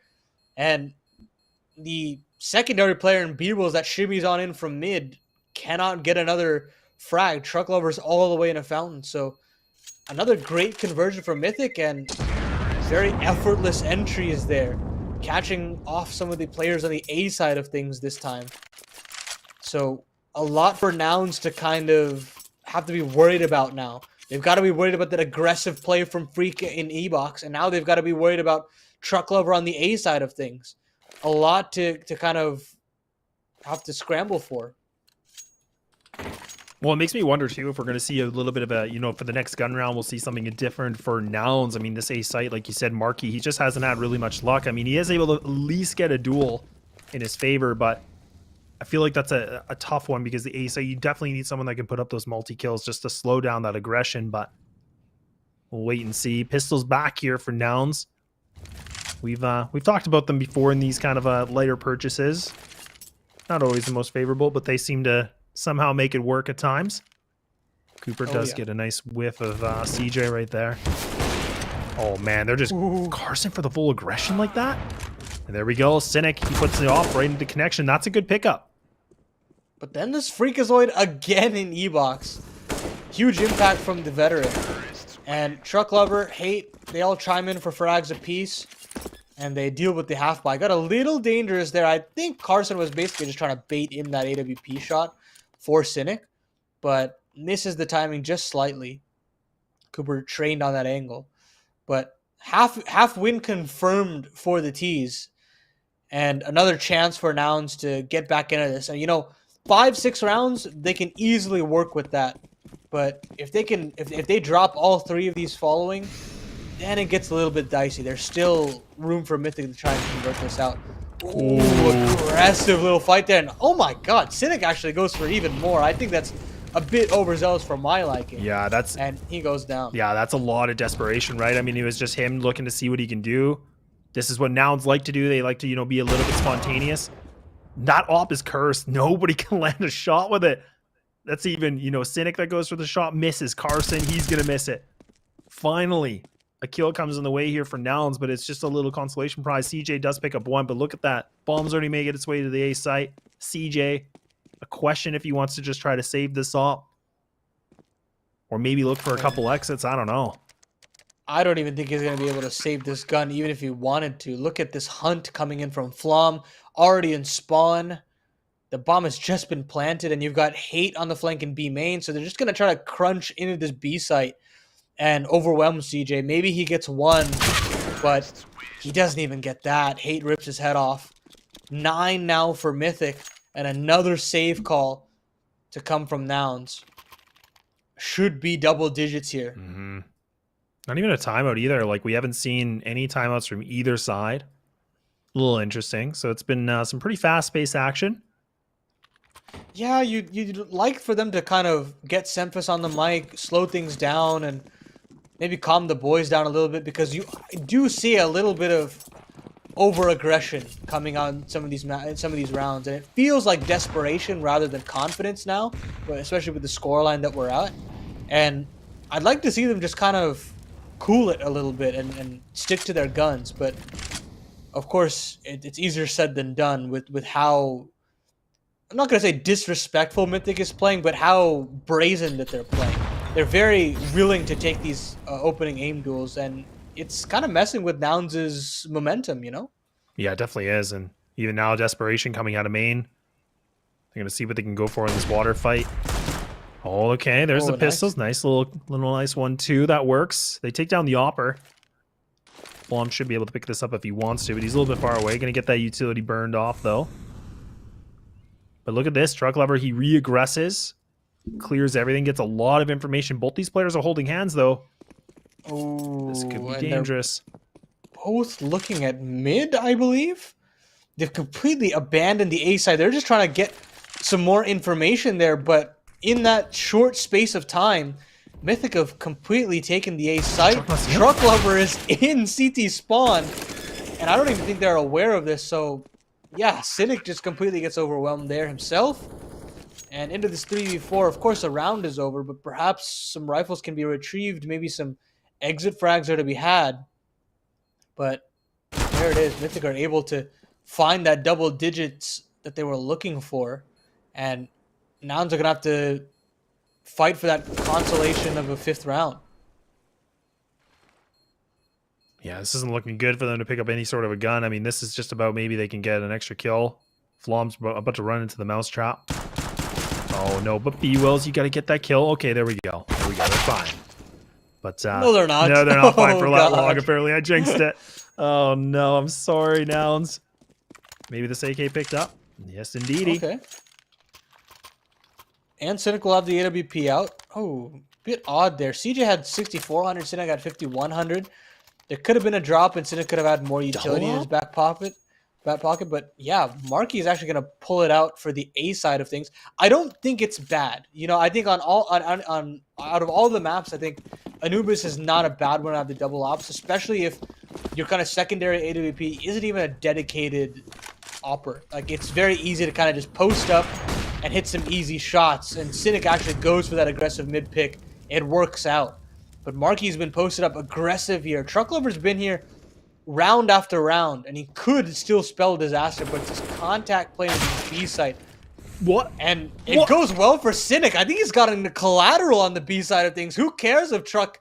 And the secondary player in B-Rolls that shimmies on in from mid cannot get another frag. Truck Lover's all the way in a fountain. So another great conversion for Mythic, and very effortless entry is there, catching off some of the players on the A side of things this time. So a lot for Nouns to kind of have to be worried about now. They've got to be worried about that aggressive play from Freak in E-Box, and now they've got to be worried about Truck Lover on the A side of things. A lot to kind of have to scramble for. Well, it makes me wonder, too, if we're going to see a little bit of a, you know, for the next gun round, we'll see something different for Nouns. I mean, this A site, like you said, Marquis, he just hasn't had really much luck. I mean, he is able to at least get a duel in his favor, but I feel like that's a tough one because the A site, you definitely need someone that can put up those multi-kills just to slow down that aggression, but we'll wait and see. Pistols back here for Nouns. We've talked about them before in these kind of lighter purchases. Not always the most favorable, but they seem to somehow make it work at times. Cooper does get a nice whiff of CJ right there. Oh man, they're just Carson for the full aggression like that. And there we go. Cynic, he puts it off right into connection. That's a good pickup. But then this Freakazoid again in E-Box. Huge impact from the veteran. And Truck Lover, Hate, they all chime in for frags apiece. And they deal with the half buy. Got a little dangerous there. I think Carson was basically just trying to bait in that AWP shot for Cynic, but misses the timing just slightly. Cooper trained on that angle. But half win confirmed for the T's. And another chance for Nouns to get back into this. And you know, 5-6 rounds, they can easily work with that. But if they drop all 3 of these following, then it gets a little bit dicey. There's still room for Mythic to try and convert this out. Ooh, aggressive little fight there. And oh my god, Cynic actually goes for even more. I think that's a bit overzealous for my liking. Yeah, and he goes down. Yeah, that's a lot of desperation, right? I mean, it was just him looking to see what he can do. This is what Nouns like to do. They like to, you know, be a little bit spontaneous. That op is cursed. Nobody can land a shot with it. That's even, you know, Cynic that goes for the shot, misses. Carson, he's going to miss it. Finally, a kill comes in the way here for Nouns, but it's just a little consolation prize. CJ does pick up 1, but look at that. Bomb's already making its way to the A site. CJ, a question if he wants to just try to save this op. Or maybe look for a couple exits. I don't know. I don't even think he's going to be able to save this gun, even if he wanted to. Look at this hunt coming in from Flom. Already in spawn. The bomb has just been planted, and you've got Hate on the flank in B main, so they're just going to try to crunch into this B site and overwhelm CJ. Maybe he gets one, but he doesn't even get that. Hate rips his head off. 9 now for Mythic, and another save call to come from Nouns. Should be double digits here. Not even a timeout either. Like, we haven't seen any timeouts from either side. A little interesting. So it's been some pretty fast-paced action. Yeah, you'd like for them to kind of get Semphis on the mic, slow things down, and maybe calm the boys down a little bit, because you do see a little bit of over-aggression coming on some of these rounds, and it feels like desperation rather than confidence now, but especially with the scoreline that we're at. And I'd like to see them just kind of cool it a little bit and stick to their guns, but of course it's easier said than done with how, I'm not going to say disrespectful Mythic is playing, but how brazen that they're playing. They're very willing to take these opening aim duels, and it's kind of messing with Nouns' momentum, you know? Yeah, it definitely is. And even now, desperation coming out of main. They're going to see what they can go for in this water fight. Oh, okay. There's the pistols. Nice little nice 1-2. That works. They take down the Opper. Flom should be able to pick this up if he wants to, but he's a little bit far away. Going to get that utility burned off, though. But look at this. Truck Lover, he re-aggresses. Clears everything. Gets a lot of information. Both these players are holding hands, though. Oh, this could be dangerous. Both looking at mid, I believe. They've completely abandoned the A side. They're just trying to get some more information there, but in that short space of time, Mythic have completely taken the A site. Truck Lover is in CT spawn, and I don't even think they're aware of this, so yeah, Cynic just completely gets overwhelmed there himself. And into this 3v4, of course, the round is over, but perhaps some rifles can be retrieved, maybe some exit frags are to be had. But there it is. Mythic are able to find that double digits that they were looking for. And Nouns are going to have to fight for that consolation of a 5th round. Yeah, this isn't looking good for them to pick up any sort of a gun. I mean, this is just about maybe they can get an extra kill. Flom's about to run into the mousetrap. Oh, no, but B-Wills, you got to get that kill. Okay, there we go. There we go. They're fine. But no, they're not. No, they're not fine for that God. long. Apparently, I jinxed it. Oh, no. I'm sorry, Nouns. Maybe this AK picked up. Yes, indeedy. Okay. And Cynic will have the AWP out. Oh, bit odd there. CJ had 6,400. Cynic got 5,100. There could have been a drop, and Cynic could have had more utility in his back pocket. But yeah, Marky is actually going to pull it out for the A side of things. I don't think it's bad. You know, I think out of all the maps, I think Anubis is not a bad one to have the double ops, especially if your kind of secondary AWP isn't even a dedicated opper. Like, it's very easy to kind of just post up and hit some easy shots, and Cynic actually goes for that aggressive mid pick. It works out. But Marky's been posted up aggressive here. Truck Lover's been here round after round, and he could still spell disaster, but it's his contact play on the B side. What? And it goes well for Cynic. I think he's gotten the collateral on the B side of things. Who cares if Truck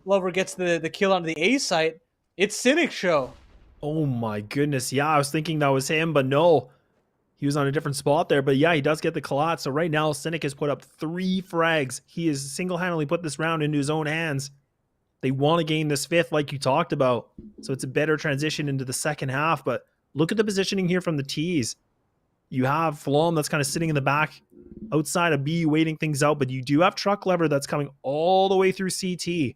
Lover gets the kill on the A site? It's Cynic's show. Oh my goodness. Yeah, I was thinking that was him, but no. He was on a different spot there. But yeah, he does get the collat. So right now, Cynic has put up 3 frags. He has single-handedly put this round into his own hands. They want to gain this 5th like you talked about. So it's a better transition into the second half. But look at the positioning here from the T's. You have Flom that's kind of sitting in the back outside of B waiting things out. But you do have Truck Lever that's coming all the way through CT.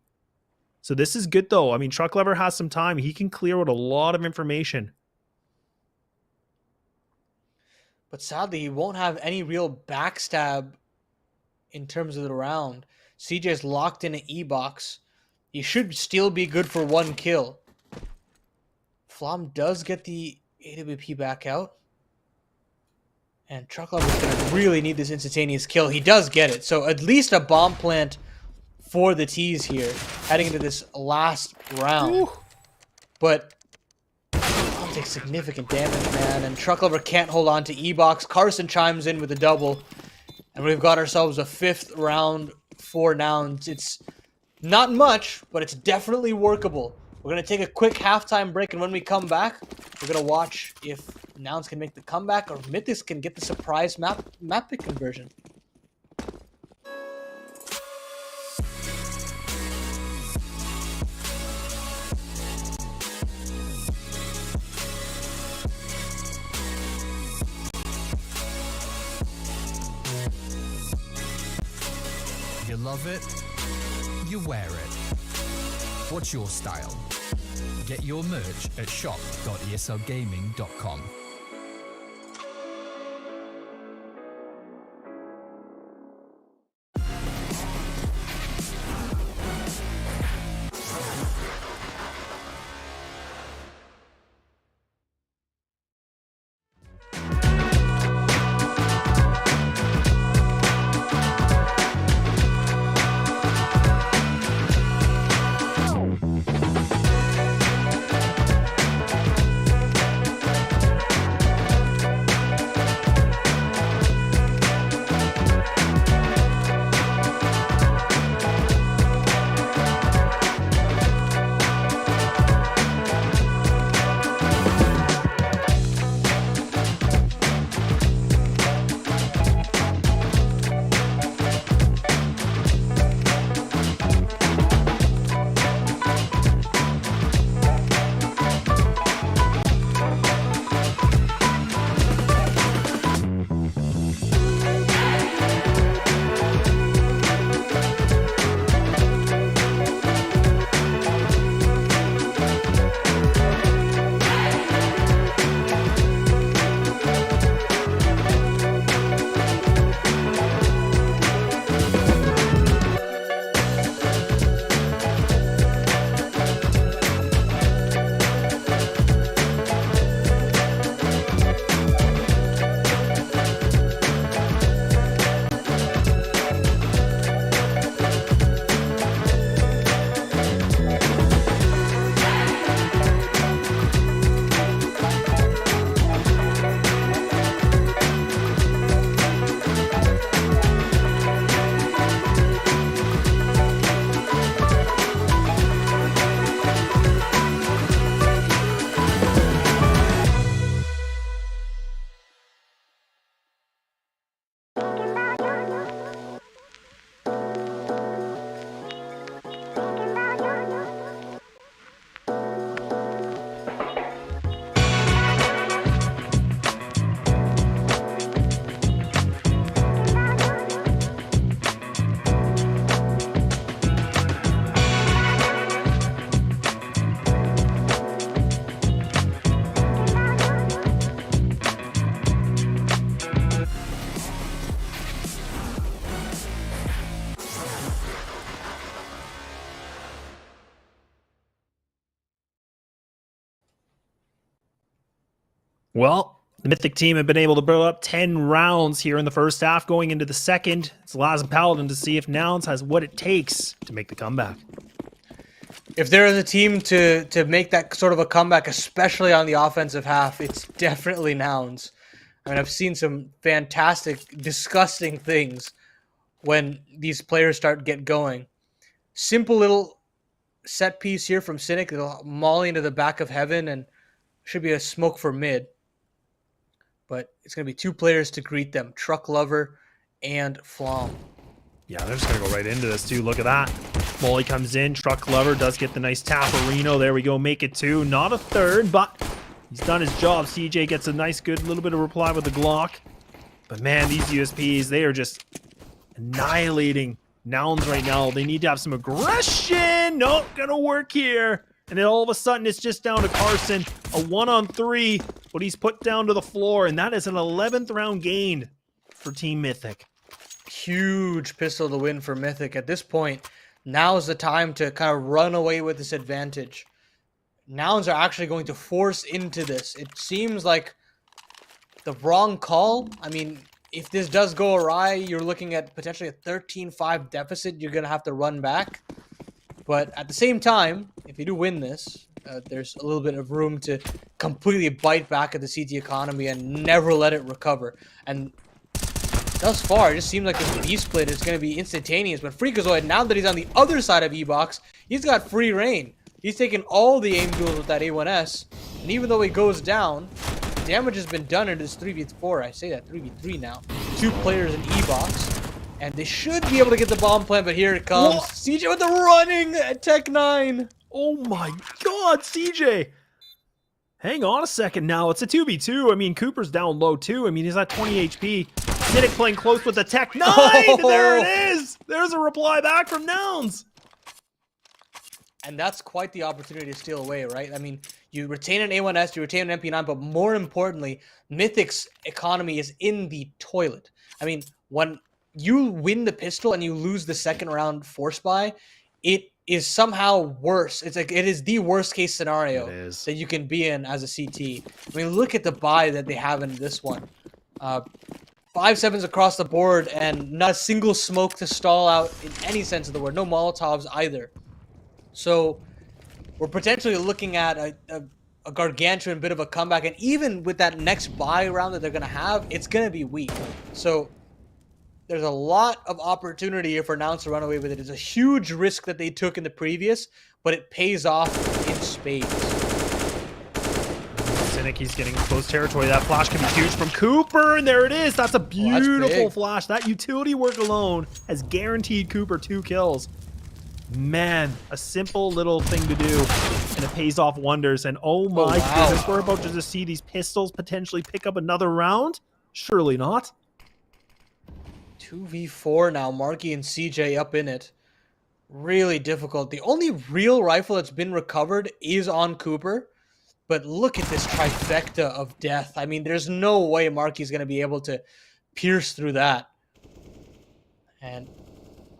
So this is good though. I mean, Truck Lever has some time. He can clear out a lot of information. But sadly, he won't have any real backstab in terms of the round. CJ's locked in an E-box. He should still be good for 1 kill. Flom does get the AWP back out. And Truck Lover's going to really need this instantaneous kill. He does get it. So at least a bomb plant for the T's here, heading into this last round. Ooh. But Flom takes significant damage, man. And Truck Lover can't hold on to E-box. Carson chimes in with a double. And we've got ourselves a 5th round for Nouns. It's not much, but it's definitely workable. We're going to take a quick halftime break, and when we come back, we're going to watch if Nouns can make the comeback, or Mythic can get the surprise map pick conversion. You love it, you wear it. What's your style? Get your merch at shop.eslgaming.com. Well, the Mythic team have been able to build up 10 rounds here in the first half. Going into the second, it's Laz and Paladin to see if Nouns has what it takes to make the comeback. If there is a team to make that sort of a comeback, especially on the offensive half, it's definitely Nouns. I mean, I've seen some fantastic, disgusting things when these players get going. Simple little set piece here from Cynic. It'll molly into the back of heaven and should be a smoke for mid. But it's going to be two players to greet them, Truck Lover and Flom. Yeah, they're just going to go right into this, too. Look at that. Molly comes in. Truck Lover does get the nice Taparino. There we go. Make it two. Not a third, but he's done his job. CJ gets a nice, good little bit of reply with the Glock. But, man, these USPs, they are just annihilating Nouns right now. They need to have some aggression. Not going to work here. And then all of a sudden, it's just down to Carson. A 1-on-3, but he's put down to the floor. And that is an 11th round gain for Team Mythic. Huge pistol to win for Mythic. At this point, now is the time to kind of run away with this advantage. Nouns are actually going to force into this. It seems like the wrong call. I mean, if this does go awry, you're looking at potentially a 13-5 deficit. You're going to have to run back. But at the same time, if you do win this, there's a little bit of room to completely bite back at the CT economy and never let it recover. And thus far, it just seems like this B-split is going to be instantaneous. But Freakazoid, now that he's on the other side of E-Box, he's got free reign. He's taking all the aim duels with that A1S. And even though he goes down, damage has been done in this 3v4. I say that 3v3 now. 2 players in E-box. And they should be able to get the bomb plant, but here it comes. What? CJ with the running at Tech 9. Oh my god, CJ! Hang on a second now. It's a 2v2. I mean, Cooper's down low too. I mean, he's at 20 HP. Mythic playing close with the Tech 9! There it is! There's a reply back from Nouns. And that's quite the opportunity to steal away, right? I mean, you retain an A1S, you retain an MP9, but more importantly, Mythic's economy is in the toilet. I mean, when you win the pistol and you lose the second round force buy, it is somehow worse. It's like it is the worst case scenario that you can be in as a CT. I mean, look at the buy that they have in this one. 5-7s across the board and not a single smoke to stall out in any sense of the word. No Molotovs either. So we're potentially looking at a gargantuan bit of a comeback. And even with that next buy round that they're going to have, it's going to be weak. So there's a lot of opportunity here for Nouns to run away with it. It's a huge risk that they took in the previous, but it pays off in spades. Cynic, he's getting close territory. That flash can be huge from Cooper, and there it is. That's a beautiful flash. That utility work alone has guaranteed Cooper 2 kills. Man, a simple little thing to do, and it pays off wonders. And oh my goodness, we're about to just see these pistols potentially pick up another round? Surely not. 2v4 now, Marky and CJ up in it. Really difficult. The only real rifle that's been recovered is on Cooper. But look at this trifecta of death. I mean, there's no way Marky's going to be able to pierce through that. And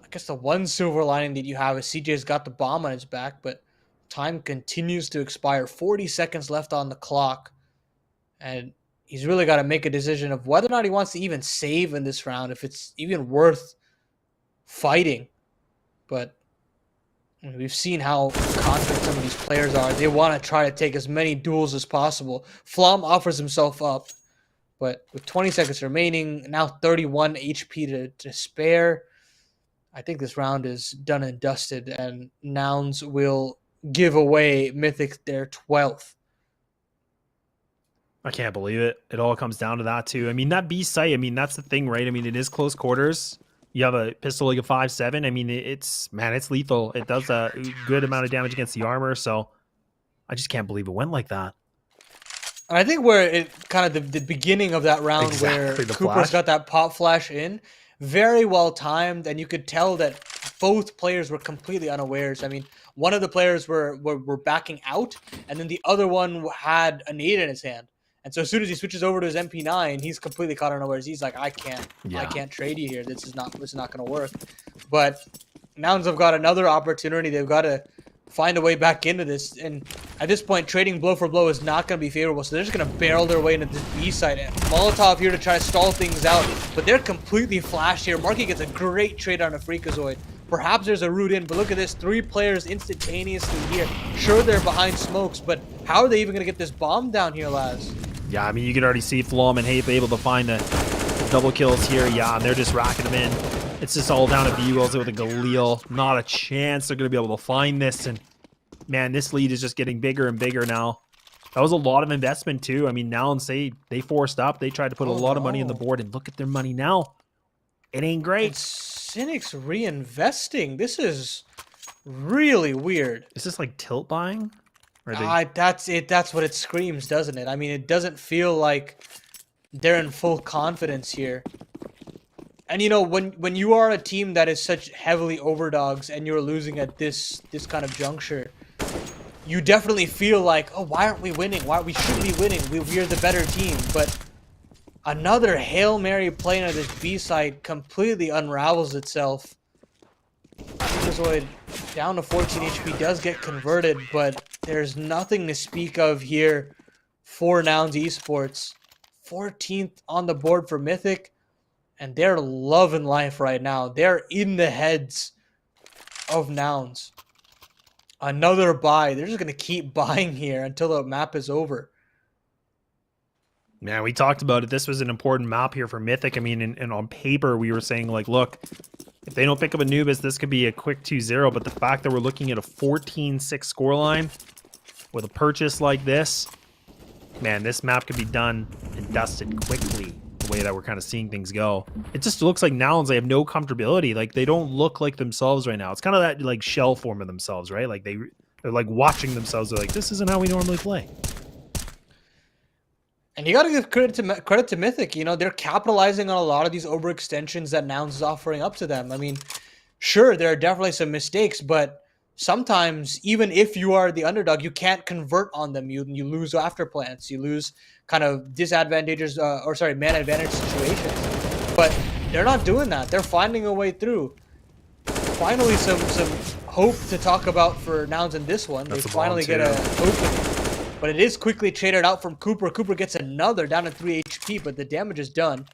I guess the one silver lining that you have is CJ's got the bomb on his back, but time continues to expire. 40 seconds left on the clock. And he's really got to make a decision of whether or not he wants to even save in this round, if it's even worth fighting. But we've seen how confident some of these players are. They want to try to take as many duels as possible. Flom offers himself up, but with 20 seconds remaining, now 31 HP to spare, I think this round is done and dusted, and Nouns will give away Mythic their 12th. I can't believe it. It all comes down to that too. I mean, that B site, I mean, that's the thing, right? I mean, it is close quarters. You have a pistol like a 5.7. I mean, it's lethal. It does a good amount of damage against the armor. So I just can't believe it went like that. And I think where it kind of the beginning of that round where Cooper's got that pop flash in, very well timed. And you could tell that both players were completely unawares. I mean, one of the players were backing out, and then the other one had a nade in his hand. And so as soon as he switches over to his MP9, he's completely caught unawares. He's like, I can't trade you here. This is not going to work. But Nouns have got another opportunity. They've got to find a way back into this. And at this point, trading blow for blow is not going to be favorable. So they're just going to barrel their way into this B side. And Molotov here to try to stall things out. But they're completely flashed here. Marky gets a great trade on a Freakazoid. Perhaps there's a route in, but look at this. 3 players instantaneously here. Sure, they're behind smokes, but how are they even going to get this bomb down here, Laz? Yeah, I mean, you can already see Flom and Hape able to find the double kills here. Yeah, and they're just racking them in. It's just all down to B-Wells with a Galil. Not a chance they're going to be able to find this. And, man, this lead is just getting bigger and bigger now. That was a lot of investment, too. I mean, Nouns, they forced up. They tried to put a lot of money on the board, and look at their money now. It ain't great. And Cynic's reinvesting. This is really weird. Is this like tilt buying? That's it. That's what it screams, doesn't it? I mean, it doesn't feel like they're in full confidence here. And you know, when you are a team that is such heavily overdogs and you're losing at this kind of juncture, you definitely feel like, oh, why aren't we winning? We should be winning. We're the better team. But another Hail Mary play into this B side completely unravels itself. Freakazoid down to 14 HP does get converted, but there's nothing to speak of here for Nouns Esports. 14th on the board for Mythic, and they're loving life right now. They're in the heads of Nouns. Another buy. They're just going to keep buying here until the map is over. Man, we talked about it. This was an important map here for Mythic. I mean, and on paper, we were saying, like, look, if they don't pick up Anubis, this could be a quick 2-0. But the fact that we're looking at a 14-6 scoreline with a purchase like this, Man, this map could be done and dusted quickly, the way that we're kind of seeing things go. It just looks like Nouns, they have no comfortability. Like, they don't look like themselves right now. It's kind of that, like, shell form of themselves, right? Like, they're like watching themselves. They're like, this isn't how we normally play. And you got to give credit to Mythic. You know, they're capitalizing on a lot of these overextensions that Nouns is offering up to them. I mean, sure, there are definitely some mistakes, but sometimes even if you are the underdog, you can't convert on them. You lose after plants. You lose kind of disadvantages, man advantage situations. But they're not doing that. They're finding a way through. Finally, some hope to talk about for Nouns in this one. They finally get a opening. But it is quickly traded out from Cooper. Cooper gets another down to 3 HP, but the damage is done.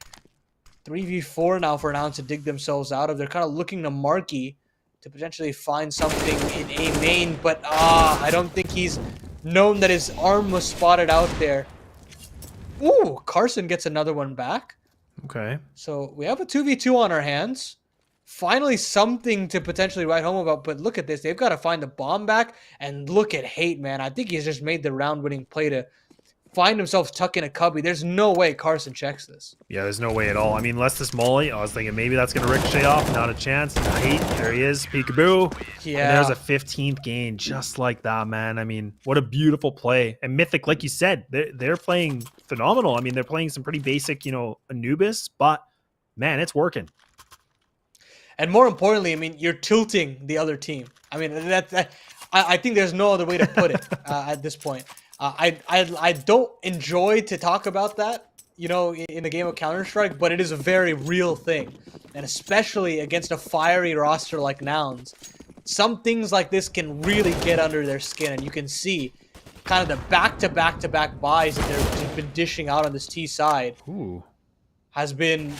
3v4 now for Nouns to dig themselves out of. They're kind of looking to Marky to potentially find something in A main, but I don't think he's known that his arm was spotted out there. Ooh, Carson gets another one back. Okay. So we have a 2v2 on our hands. Finally something to potentially write home about, but look at this. They've got to find the bomb back, and look at Hate, man. I think he's just made the round-winning play to find himself tucked in a cubby. There's no way Carson checks this. Yeah, there's no way at all. I mean, unless this molly, I was thinking maybe that's going to ricochet off. Not a chance. Hate, there he is. Peekaboo. Yeah. And there's a 15th gain just like that, man. I mean, what a beautiful play. And Mythic, like you said, they're playing phenomenal. I mean, they're playing some pretty basic, Anubis, but, man, it's working. And more importantly, I mean, you're tilting the other team. I mean, I think there's no other way to put it at this point. I don't enjoy to talk about that, in the game of Counter-Strike, but it is a very real thing. And especially against a fiery roster like Nouns, some things like this can really get under their skin. And you can see kind of the back-to-back-to-back buys that they've been dishing out on this T side. Ooh. Has been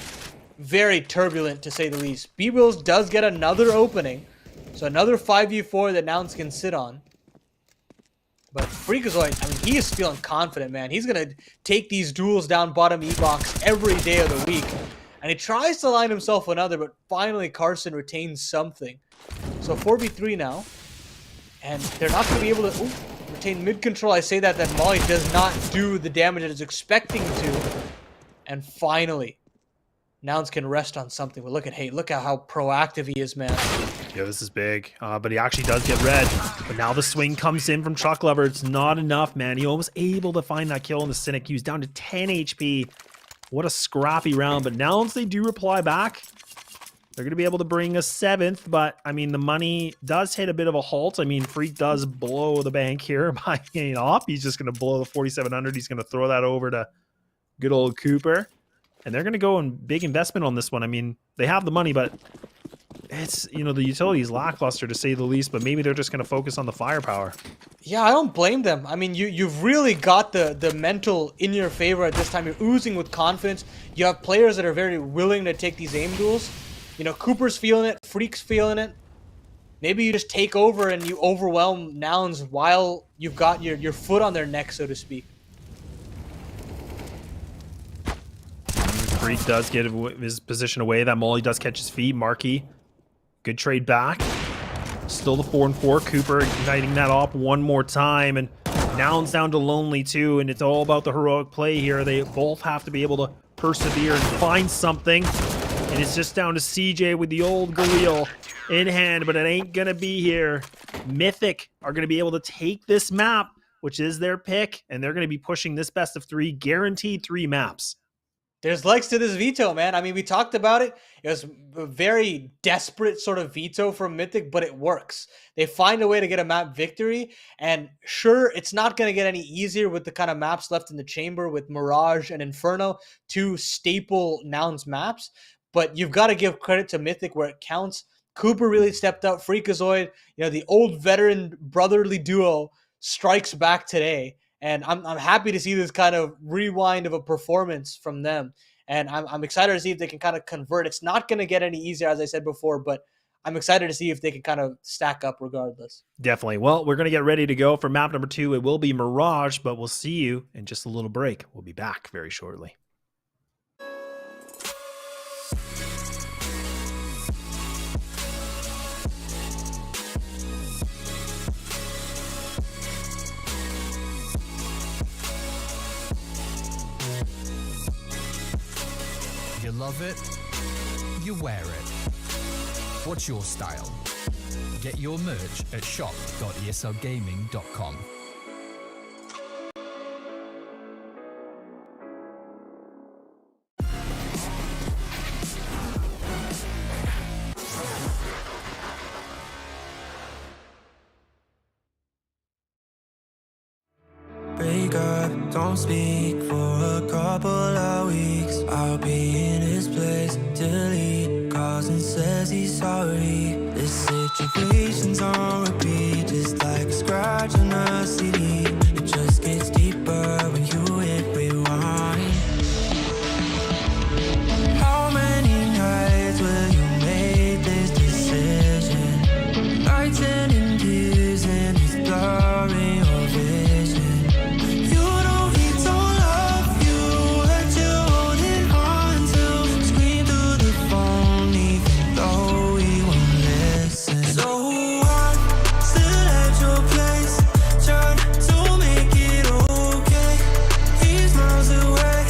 very turbulent, to say the least. B-Wills does get another opening. So another 5v4 that Nouns can sit on. But Freakazoid, I mean, he is feeling confident, man. He's going to take these duels down bottom E-box every day of the week. And he tries to line himself another, but finally Carson retains something. So 4v3 now. And they're not going to be able to retain mid-control. I say that Molly does not do the damage it is expecting to. And finally, Nouns can rest on something. But look at Hate. Look at how proactive he is, man. Yeah, this is big. But he actually does get red. But now the swing comes in from Truck Lover. It's not enough, man. He almost able to find that kill in the Cynic. He was down to 10 HP. What a scrappy round. But Nouns, they do reply back. They're going to be able to bring a 7th. But, I mean, the money does hit a bit of a halt. I mean, Freak does blow the bank here by getting off. He's just going to blow the 4,700. He's going to throw that over to good old Cooper. And they're going to go in big investment on this one. I mean, they have the money, but it's, the utility is lackluster to say the least, but maybe they're just going to focus on the firepower. Yeah, I don't blame them. I mean, you've really got the mental in your favor at this time. You're oozing with confidence. You have players that are very willing to take these aim duels. Cooper's feeling it. Freak's feeling it. Maybe you just take over and you overwhelm Nouns while you've got your foot on their neck, so to speak. Freak does get his position away. That Molly does catch his feet. Marky, good trade back. Still the 4-4. Cooper igniting that up one more time. And Nouns down to Lonely too. And it's all about the heroic play here. They both have to be able to persevere and find something. And it's just down to CJ with the old Galil in hand. But it ain't going to be here. Mythic are going to be able to take this map, which is their pick. And they're going to be pushing this best of 3. Guaranteed 3 maps. There's legs to this veto, man. I mean, we talked about it. It was a very desperate sort of veto from Mythic, but it works. They find a way to get a map victory. And sure, it's not going to get any easier with the kind of maps left in the chamber with Mirage and Inferno, 2 staple Nouns maps. But you've got to give credit to Mythic where it counts. Cooper really stepped up. Freakazoid, the old veteran brotherly duo strikes back today. And I'm happy to see this kind of rewind of a performance from them. And I'm excited to see if they can kind of convert. It's not going to get any easier, as I said before, but I'm excited to see if they can kind of stack up regardless. Definitely. Well, we're going to get ready to go for map number 2. It will be Mirage, but we'll see you in just a little break. We'll be back very shortly. love it, you wear it. What's your style? Get your merch at shop.eslgaming.com. Break up, don't speak for a couple of weeks. I'll be in his place till he calls and says he's sorry. This situation's on repeat, just like a scratch on a CD. It just gets deeper when you hit rewind. How many nights will you make this decision? Nights ending tears and it's blurring your vision. You know he don't love you, that you're holding on to. Scream through the phone even though he won't listen. So I'm still at your place, trying to make it okay. He's miles away,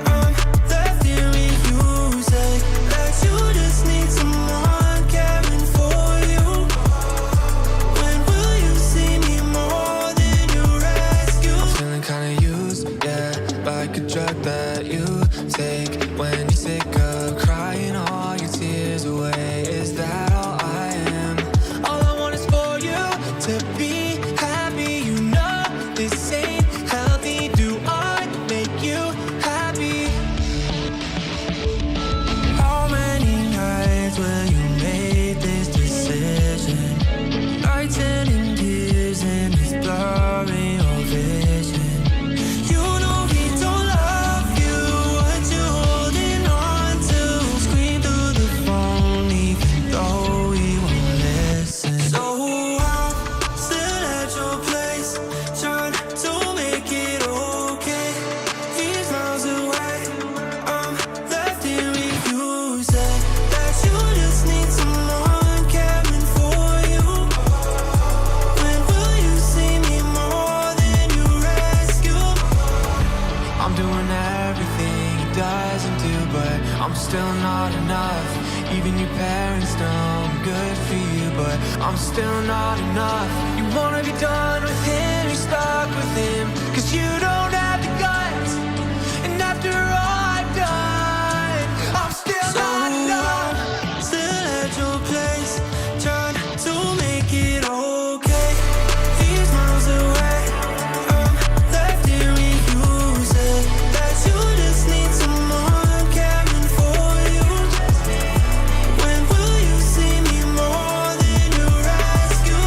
I'm left here with you. Say that you just need someone caring for you. When will you see me more than your rescue? I'm feeling kinda used, yeah, like a drug that you take when you're sick of crying all your tears away. Is that all I am? All I want is for you to be happy. You know this ain't healthy. Do I make you happy? How many nights will you make this decision? Nights ending tears and it's blurring your vision. You know he don't love you, what you holding on to. Scream through the phone even though he won't listen. So I'm still at your place, trying to make it okay. He's miles away, I'm left here with you. Say that you just need someone caring for you. When will you see me more than you rescue? I'm doing everything he doesn't do, but I'm still not enough. Even your parents know I'm good for you, but I'm still not enough. You wanna be done with him, you're stuck with him, 'cause you don't have the guts. And after all I've done, I'm still not enough. Still at your place, trying to make it okay. He's miles away, I'm left here with you. Say that you just need someone caring for you. When will you see me more than you rescue?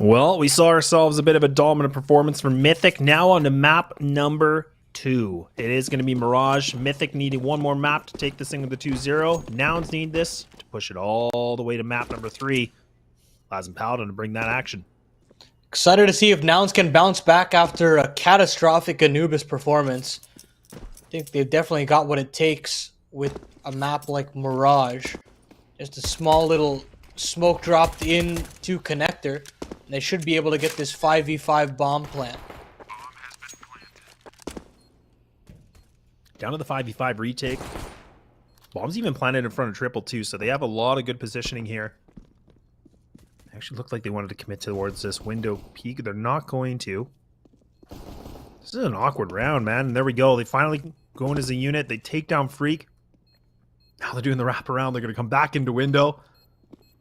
Well, we saw ourselves a bit of a dominant performance from Mythic. Now on to map number 2. It is going to be Mirage. Mythic needing one more map to take this thing with the 2-0. Nouns need this to push it all the way to map number 3. Laz and Paladin to bring that action. Excited to see if Nouns can bounce back after a catastrophic Anubis performance. I think they've definitely got what it takes with a map like Mirage. Just a small little smoke dropped into connector. And they should be able to get this 5v5 bomb plant. Down to the 5v5 retake. Bomb's even planted in front of triple too, so they have a lot of good positioning here. They actually looked like they wanted to commit towards this window peak. They're not going to. This is an awkward round, man. And there we go. They finally go in as a unit. They take down Freak. Now they're doing the wraparound. They're going to come back into window.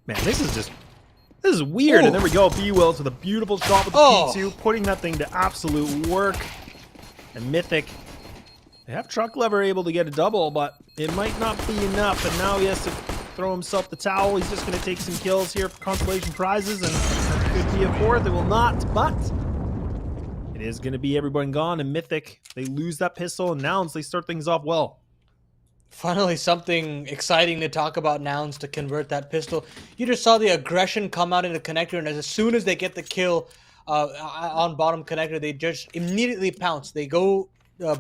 Man, this is weird. Ooh. And there we go. B-Wills with a beautiful shot with the P2, putting that thing to absolute work. And Mythic, they have Truck Lever able to get a double, but it might not be enough. And now he has to throw himself the towel. He's just going to take some kills here for consolation prizes, and it could be a fourth. It will not, but it is going to be everyone gone. And Mythic, they lose that pistol, and Nouns, they start things off well. Finally, something exciting to talk about Nouns to convert that pistol. You just saw the aggression come out in the connector, and as soon as they get the kill on bottom connector, they just immediately pounce. They go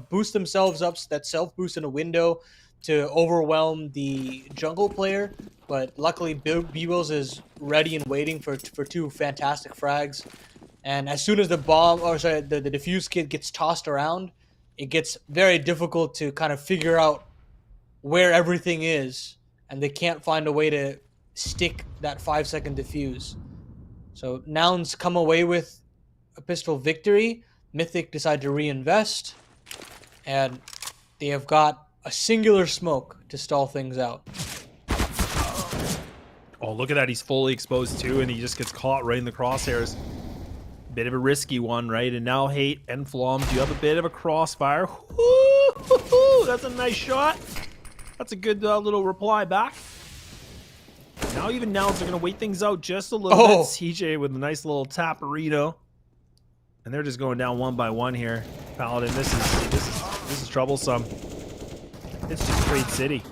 boost themselves up, that self-boost in a window to overwhelm the jungle player. But luckily, B-Wills is ready and waiting for 2 fantastic frags. And as soon as the the defuse kit gets tossed around, it gets very difficult to kind of figure out where everything is, and they can't find a way to stick that 5-second defuse. So Nouns come away with a pistol victory. Mythic decide to reinvest, and they have got a singular smoke to stall things out. Oh, look at that. He's fully exposed too, and he just gets caught right in the crosshairs. Bit of a risky one, right? And now Hate and Flom do have a bit of a crossfire. Woo-hoo-hoo! That's a nice shot. That's a good little reply back. Now even Nouns are going to wait things out just a little bit. CJ with a nice little taparito. And they're just going down one by one here. Paladin, this is troublesome. It's just Trade City.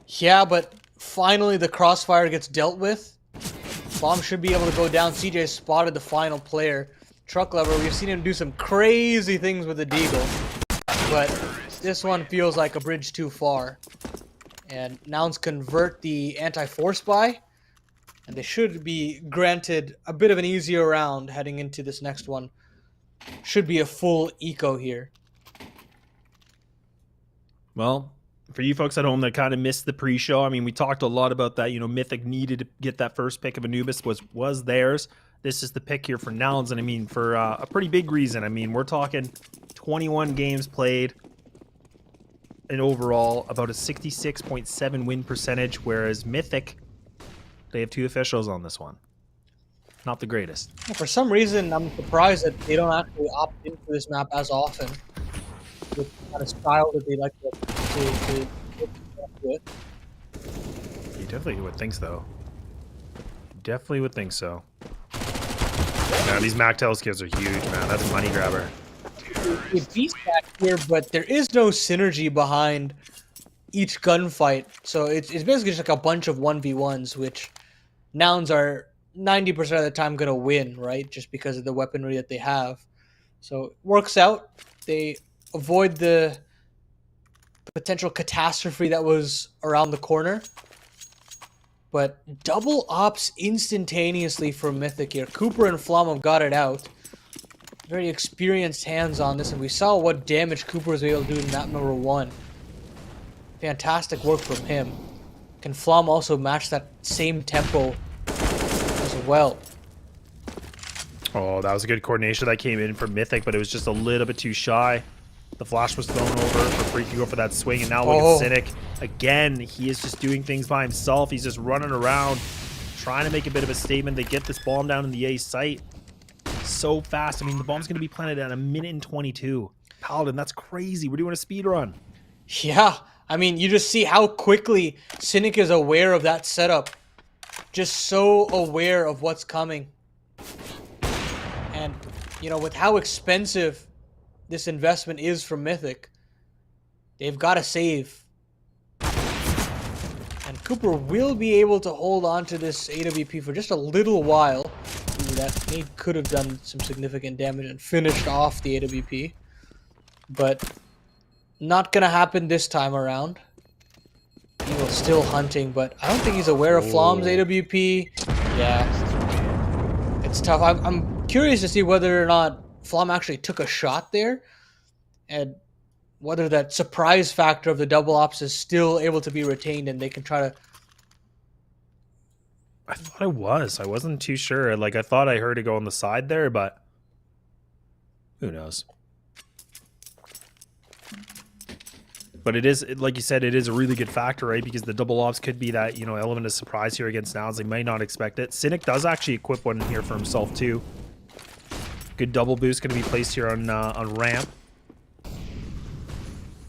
Yeah, but finally the crossfire gets dealt with. Bomb should be able to go down. CJ spotted the final player. Truck Lever, we've seen him do some crazy things with the Deagle. But this one feels like a bridge too far. And Nouns convert the anti-force buy, and they should be granted a bit of an easier round heading into this next one. Should be a full eco here. Well, for you folks at home that kind of missed the pre-show, I mean, we talked a lot about that. You know, Mythic needed to get that first pick of Anubis, was theirs. This is the pick here for Nouns, and I mean, for a pretty big reason. I mean, we're talking 21 games played, and overall about a 66.7 win percentage, whereas Mythic, they have 2 officials on this one. Not the greatest. For some reason, I'm surprised that they don't actually opt into this map as often. With the kind of style that they like to with. You definitely would think so. Definitely would think so. Now these MacTel skills are huge, man. That's a money grabber. It beats back here, but there is no synergy behind each gunfight. So it's basically just like a bunch of 1v1s, which Nouns are 90% of the time going to win, right? Just because of the weaponry that they have. So it works out. They avoid the potential catastrophe that was around the corner. But double ops instantaneously for Mythic here. Cooper and Flom have got it out. Very experienced hands on this, and we saw what damage Cooper was able to do in map number 1. Fantastic work from him. Can Flom also match that same tempo as well? Oh, that was a good coordination that came in from Mythic, but it was just a little bit too shy. The flash was thrown over for Freak to go for that swing, and now look at Cynic. Again, he is just doing things by himself. He's just running around, trying to make a bit of a statement. They get this bomb down in the A site so fast. I mean, the bomb's going to be planted at 1:22. Paladin, that's crazy. We're doing a speed run. Yeah, I mean, you just see how quickly Cynic is aware of that setup. Just so aware of what's coming. you know, with how expensive this investment is from Mythic, they've got to save. And Cooper will be able to hold on to this AWP for just a little while. Ooh, that nade could have done some significant damage and finished off the AWP. But not going to happen this time around. Eagle's still hunting, but I don't think he's aware of Flom's AWP. Yeah. It's tough. I'm curious to see whether or not Flom actually took a shot there. And whether that surprise factor of the double ops is still able to be retained and they can try to... I thought it was. I wasn't too sure. Like, I thought I heard it go on the side there, but who knows? But it is, like you said, it is a really good factor, right? Because the double ops could be that, you know, element of surprise here against Nouns. They may not expect it. Cynic does actually equip one here for himself, too. Good double boost going to be placed here on ramp.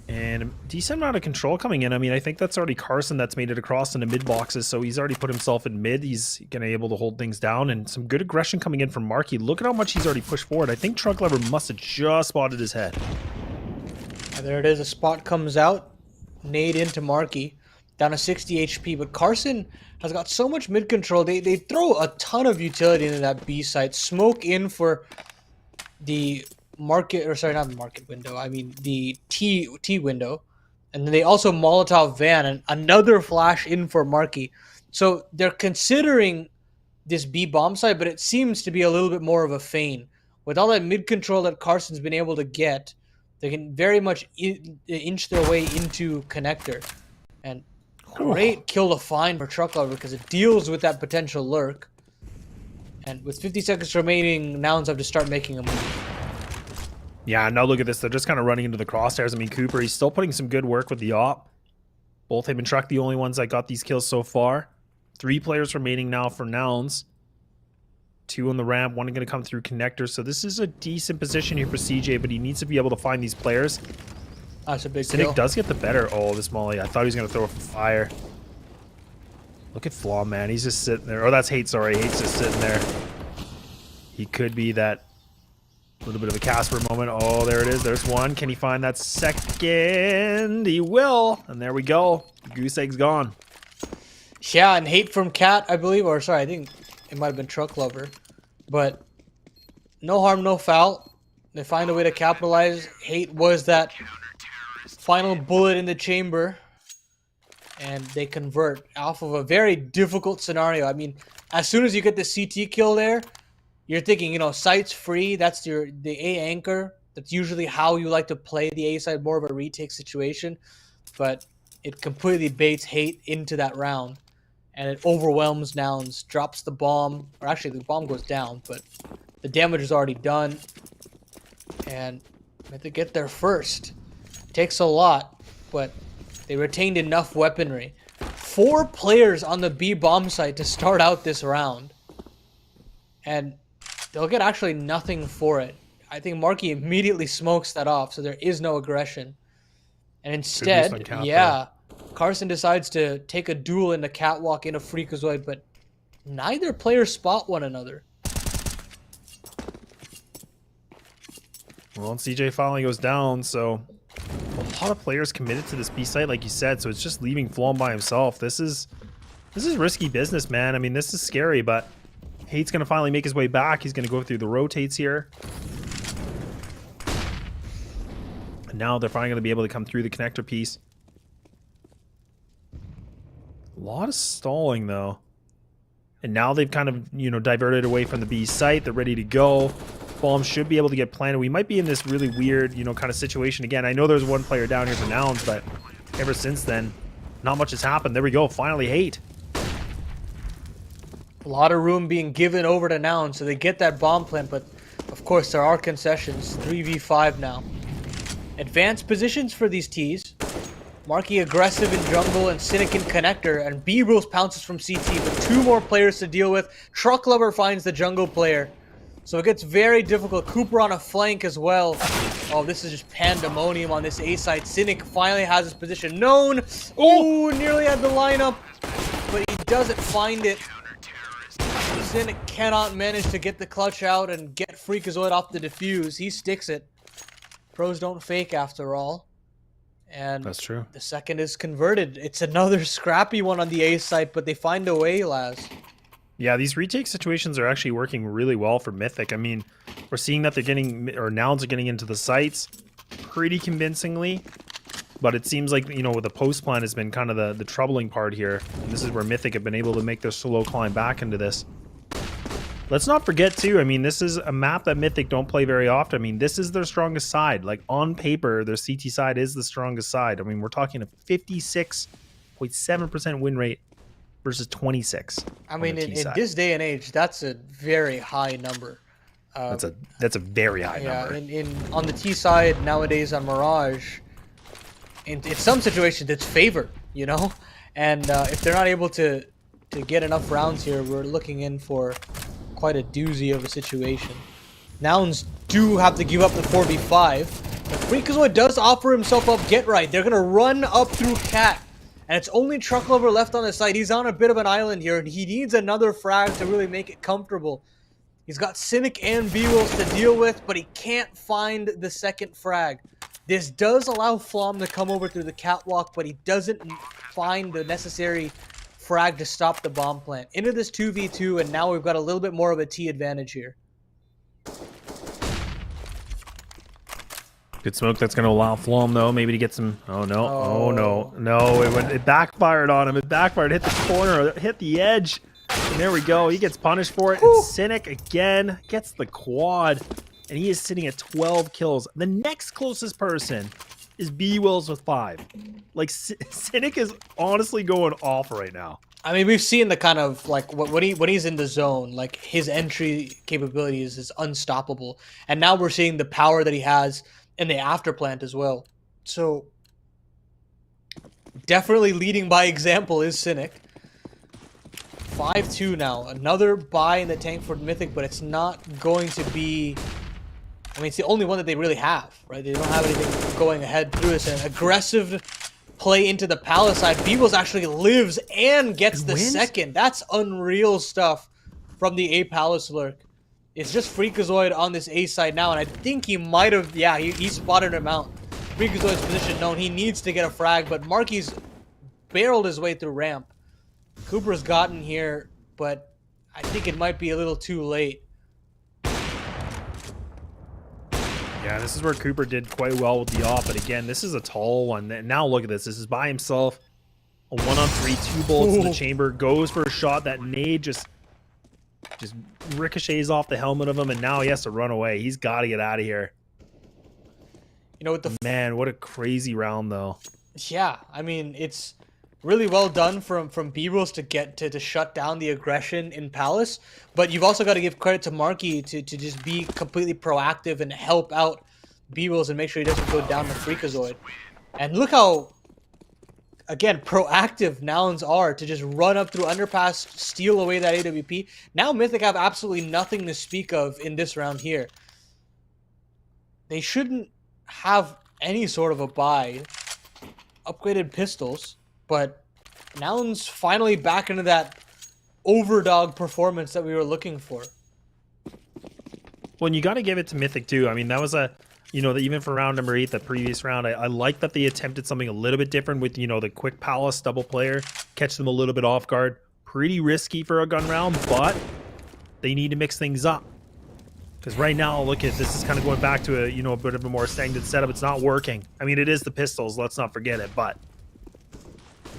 And a decent amount of control coming in. I mean, I think that's already Carson that's made it across into mid boxes, so he's already put himself in mid. He's going to be able to hold things down, and some good aggression coming in from Marky. Look at how much he's already pushed forward. I think Truck Lever must have just spotted his head. And there it is. A spot comes out. Nade into Marky. Down to 60 HP. But Carson has got so much mid control. They throw a ton of utility into that B site. Smoke in for the market, or sorry, not the market window. I mean the T window. And then they also Molotov Van and another flash in for Marky. So they're considering this B bomb site, but it seems to be a little bit more of a feint. With all that mid control that Carson's been able to get, they can very much inch their way into connector. And great kill to find for Truck Lover because it deals with that potential lurk. And with 50 seconds remaining, Nouns have to start making a move. Yeah, now look at this. They're just kind of running into the crosshairs. I mean, Cooper, he's still putting some good work with the op. Both him and Truck the only ones that got these kills so far. 3 players remaining now for Nouns. 2 on the ramp, 1 going to come through connector. So this is a decent position here for CJ, but he needs to be able to find these players. That's a big Cynic kill. does get the better. Oh, this Molly. I thought he was going to throw it for fire. Look at Flaw, man. He's just sitting there. Oh, that's Hate, sorry. Hate's just sitting there. He could be that little bit of a Casper moment. Oh, there it is. There's one. Can he find that second? He will. And there we go. Goose egg's gone. Yeah, and Hate from Cat, I believe. Or sorry, I think it might have been Truck Lover. But no harm, no foul. They find a way to capitalize. Hate was that final bullet in the chamber. And they convert off of a very difficult scenario. I mean, as soon as you get the CT kill there, you're thinking, you know, site's free. That's the A anchor. That's usually how you like to play the A side, more of a retake situation. But it completely baits Hate into that round. And it overwhelms Nouns, drops the bomb. Or actually, the bomb goes down, but the damage is already done. And they have to get there first. Takes a lot, but they retained enough weaponry. 4 players on the B bomb site to start out this round. And they'll get actually nothing for it. I think Marky immediately smokes that off, so there is no aggression. And instead, yeah, Carson decides to take a duel in the catwalk in a Freakazoid, but neither player spot one another. Well, and CJ finally goes down, so a lot of players committed to this B site, like you said, so it's just leaving Flom by himself. This is risky business, man. I mean, this is scary, but Hate's going to finally make his way back. He's going to go through the rotates here. And now they're finally going to be able to come through the connector piece. A lot of stalling, though. And now they've kind of, you know, diverted away from the B site. They're ready to go. Bomb should be able to get planted. We might be in this really weird, you know, kind of situation again. I know there's 1 player down here for Nouns, but ever since then, not much has happened. There we go. Finally, Hate. A lot of room being given over to Nouns, so they get that bomb plant, but of course there are concessions. 3v5 now. Advanced positions for these Ts. Marky aggressive in jungle and Cynic in connector, and B-Rules pounces from CT with 2 more players to deal with. Truck Lover finds the jungle player. So it gets very difficult. Cooper on a flank as well. Oh, this is just pandemonium on this A side. Cynic finally has his position known. Oh, nearly had the lineup, but he doesn't find it. Cynic cannot manage to get the clutch out and get Freakazoid off the defuse. He sticks it. Pros don't fake after all. And That's true. the second is converted. It's another scrappy one on the A site, but they find a way, Laz. Yeah, these retake situations are actually working really well for Mythic. I mean, we're seeing that they're getting, or Nouns are getting into the sites pretty convincingly. But it seems like, you know, the post plan has been kind of the troubling part here. And this is where Mythic have been able to make their slow climb back into this. Let's not forget, too, I mean, this is a map that Mythic don't play very often. I mean, this is their strongest side. Like, on paper, their CT side is the strongest side. I mean, we're talking a 56.7% win rate versus 26. I mean, in this day and age, that's a very high number. That's a very high number. Yeah, on the T side nowadays on Mirage, in some situations it's favored, you know, and if they're not able to get enough rounds here, we're looking in for quite a doozy of a situation. Nouns do have to give up the 4v5, but Freakazoid does offer himself up get right. They're gonna run up through Cat, and it's only Trucklover left on the side. He's on a bit of an island here, and he needs another frag to really make it comfortable. He's got Cynic and B-Wills to deal with, but he can't find the second frag. This does allow Flom to come over through the catwalk, but he doesn't find the necessary frag to stop the bomb plant. Into this 2v2, and now we've got a little bit more of a T advantage here. Good smoke that's going to allow Flom, though, maybe to get some... Oh, no. Oh, no. No, it backfired on him. It backfired, hit the corner, hit the edge. And there we go. He gets punished for it. And Cynic, again, gets the quad. And he is sitting at 12 kills. The next closest person is B-Wills with 5. Like, Cynic is honestly going off right now. I mean, we've seen the kind of, like, when he's in the zone, like, his entry capabilities is unstoppable. And now we're seeing the power that he has in the afterplant as well. So, definitely leading by example is Cynic. 5-2 now. Another buy in the tank for Mythic, but it's not going to be... I mean, it's the only one that they really have, right? They don't have anything going ahead through this. An aggressive play into the Palace side. B-Wills actually lives and gets the second. That's unreal stuff from the A Palace lurk. It's just Freakazoid on this A side now, and I think he might have... Yeah, he spotted him out. Freakazoid's position known. He needs to get a frag, but Marky's barreled his way through ramp. Cooper's gotten here, but I think it might be a little too late. Yeah, this is where Cooper did quite well with the off, but again, this is a tall one. Now look at this. This is by himself. A 1-on-3, 2 bullets in the chamber. Goes for a shot. That nade just ricochets off the helmet of him, and now he has to run away. He's got to get out of here. You know what Man, what a crazy round, though. Yeah, I mean, it's really well done from B-Wills to get to shut down the aggression in Palace, but you've also got to give credit to Marky to just be completely proactive and help out B-Wills and make sure he doesn't go down to Freakazoid. And look how, again, proactive Nouns are to just run up through underpass, steal away that AWP. Now Mythic have absolutely nothing to speak of in this round here. They shouldn't have any sort of a buy. Upgraded pistols. But Nouns finally back into that overdog performance that we were looking for. Well, and you got to give it to Mythic, too. I mean, that was even for round number 8, the previous round, I like that they attempted something a little bit different with, the quick Palace double player, catch them a little bit off guard. Pretty risky for a gun round, but they need to mix things up. Because right now, look at this is kind of going back to a bit of a more stagnant setup. It's not working. I mean, it is the pistols. Let's not forget it, but...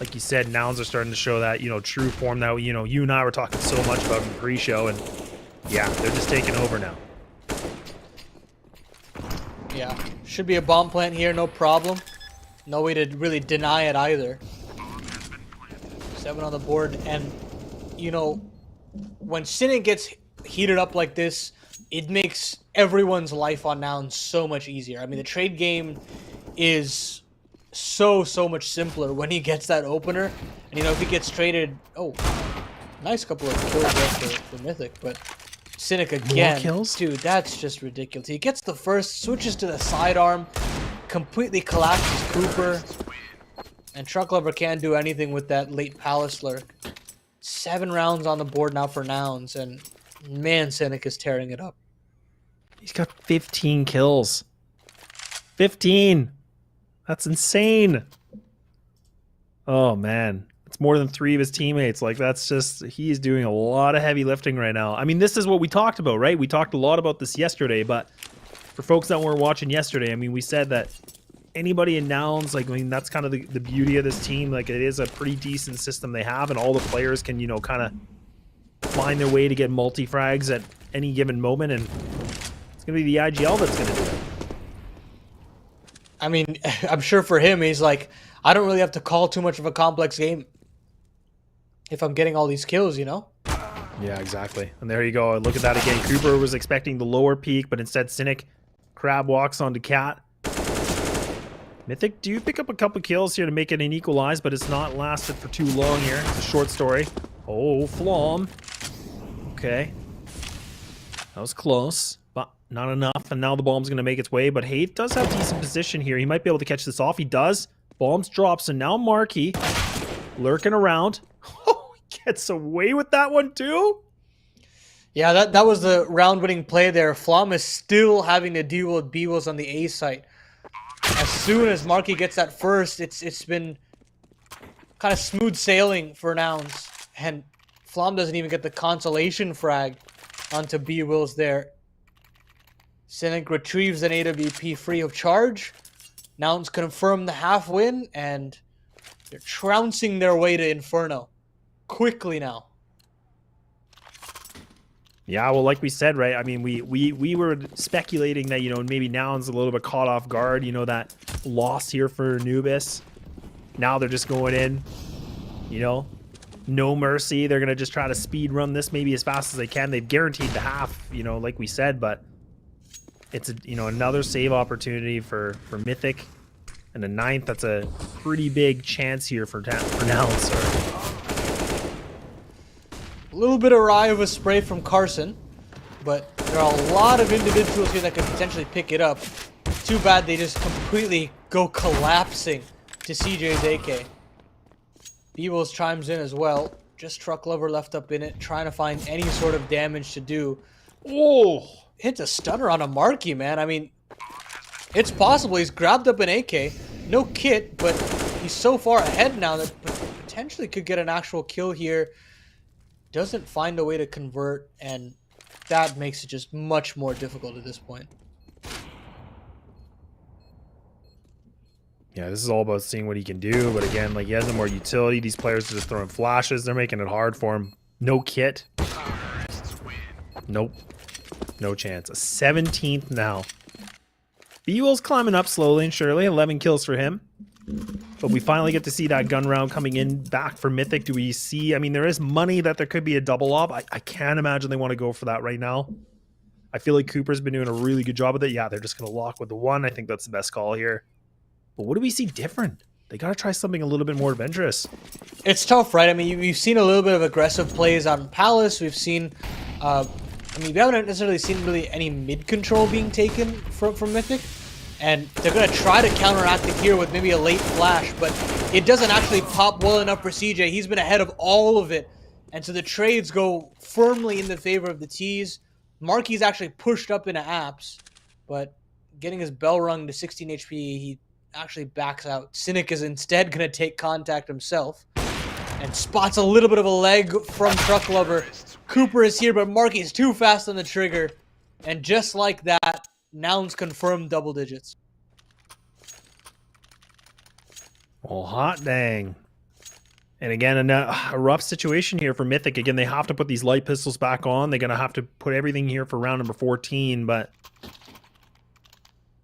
Like you said, Nouns are starting to show that, true form that, you and I were talking so much about in the pre-show, and yeah, they're just taking over now. Yeah, should be a bomb plant here, no problem. No way to really deny it either. 7 on the board, and, when Cynic gets heated up like this, it makes everyone's life on Nouns so much easier. I mean, the trade game is... so much simpler when he gets that opener, and if he gets traded, nice couple of kills there for Mythic, but Cynic again, dude, that's just ridiculous. He gets the first, switches to the sidearm, completely collapses Cooper, and Trucklover can't do anything with that late Palace lurk. 7 rounds on the board now for Nouns, and man, Cynic is tearing it up. He's got 15 kills. 15. That's insane. Oh, man. It's more than 3 of his teammates. Like, that's just, he's doing a lot of heavy lifting right now. I mean, this is what we talked about, right? We talked a lot about this yesterday, but for folks that weren't watching yesterday, I mean, we said that anybody in Nouns, like, I mean, that's kind of the beauty of this team. Like, it is a pretty decent system they have, and all the players can, you know, kind of find their way to get multi-frags at any given moment, and it's going to be the IGL that's going to do it. I mean, I'm sure for him, he's like, I don't really have to call too much of a complex game if I'm getting all these kills, you know? Yeah, exactly. And there you go. Look at that again. Cooper was expecting the lower peak, but instead Cynic crab walks onto Cat. Mythic, do you pick up a couple kills here to make it an equalize, but it's not lasted for too long here. It's a short story. Oh, Flom. Okay. That was close, but not enough. And now the bomb's going to make its way, but Hayth does have decent position here. He might be able to catch this off. He does. Bombs drops, and now Marky lurking around. Oh, he gets away with that one too? Yeah, that was the round-winning play there. Flom is still having to deal with B-Wills on the A site. As soon as Marky gets that first, it's been kind of smooth sailing for Nouns. And Flom doesn't even get the consolation frag onto B-Wills there. Cynic retrieves an AWP free of charge. Nouns confirm the half win, and they're trouncing their way to Inferno. Quickly now. Yeah, well, like we said, right? I mean, we were speculating that, you know, maybe Nouns a little bit caught off guard, you know, that loss here for Anubis. Now they're just going in, you know, no mercy. They're going to just try to speed run this maybe as fast as they can. They've guaranteed the half, you know, like we said, but it's, a, you know, another save opportunity for Mythic. And the 9th, that's a pretty big chance here for Nouns. A little bit awry of a spray from Carson, but there are a lot of individuals here that could potentially pick it up. Too bad they just completely go collapsing to CJ's AK. B-Wills chimes in as well. Just Truck Lover left up in it, trying to find any sort of damage to do. Oh, hits a stunner on a Marky, man. I mean, it's possible he's grabbed up an AK. No kit, but he's so far ahead now that potentially could get an actual kill here. Doesn't find a way to convert, and that makes it just much more difficult at this point. Yeah, this is all about seeing what he can do, but again, like, he has no more utility. These players are just throwing flashes. They're making it hard for him. No kit. Nope. No chance. A 17th now. B-Will's climbing up slowly and surely. 11 kills for him. But we finally get to see that gun round coming in back for Mythic. Do we see... I mean, there is money that there could be a double op. I can't imagine they want to go for that right now. I feel like Cooper's been doing a really good job with it. Yeah, they're just going to lock with the 1. I think that's the best call here. But what do we see different? They got to try something a little bit more adventurous. It's tough, right? I mean, we've seen a little bit of aggressive plays out in Palace. We've seen... I mean, we haven't necessarily seen really any mid-control being taken from Mythic. And they're going to try to counteract it here with maybe a late flash, but it doesn't actually pop well enough for CJ. He's been ahead of all of it. And so the trades go firmly in the favor of the T's. Marky's actually pushed up into apps, but getting his bell rung to 16 HP, he actually backs out. Cynic is instead going to take contact himself and spots a little bit of a leg from Truck Lover. Cooper is here, but Marky's too fast on the trigger. And just like that, Nouns confirmed double digits. Oh, hot dang. And again, a rough situation here for Mythic. Again, they have to put these light pistols back on. They're going to have to put everything here for round number 14. But,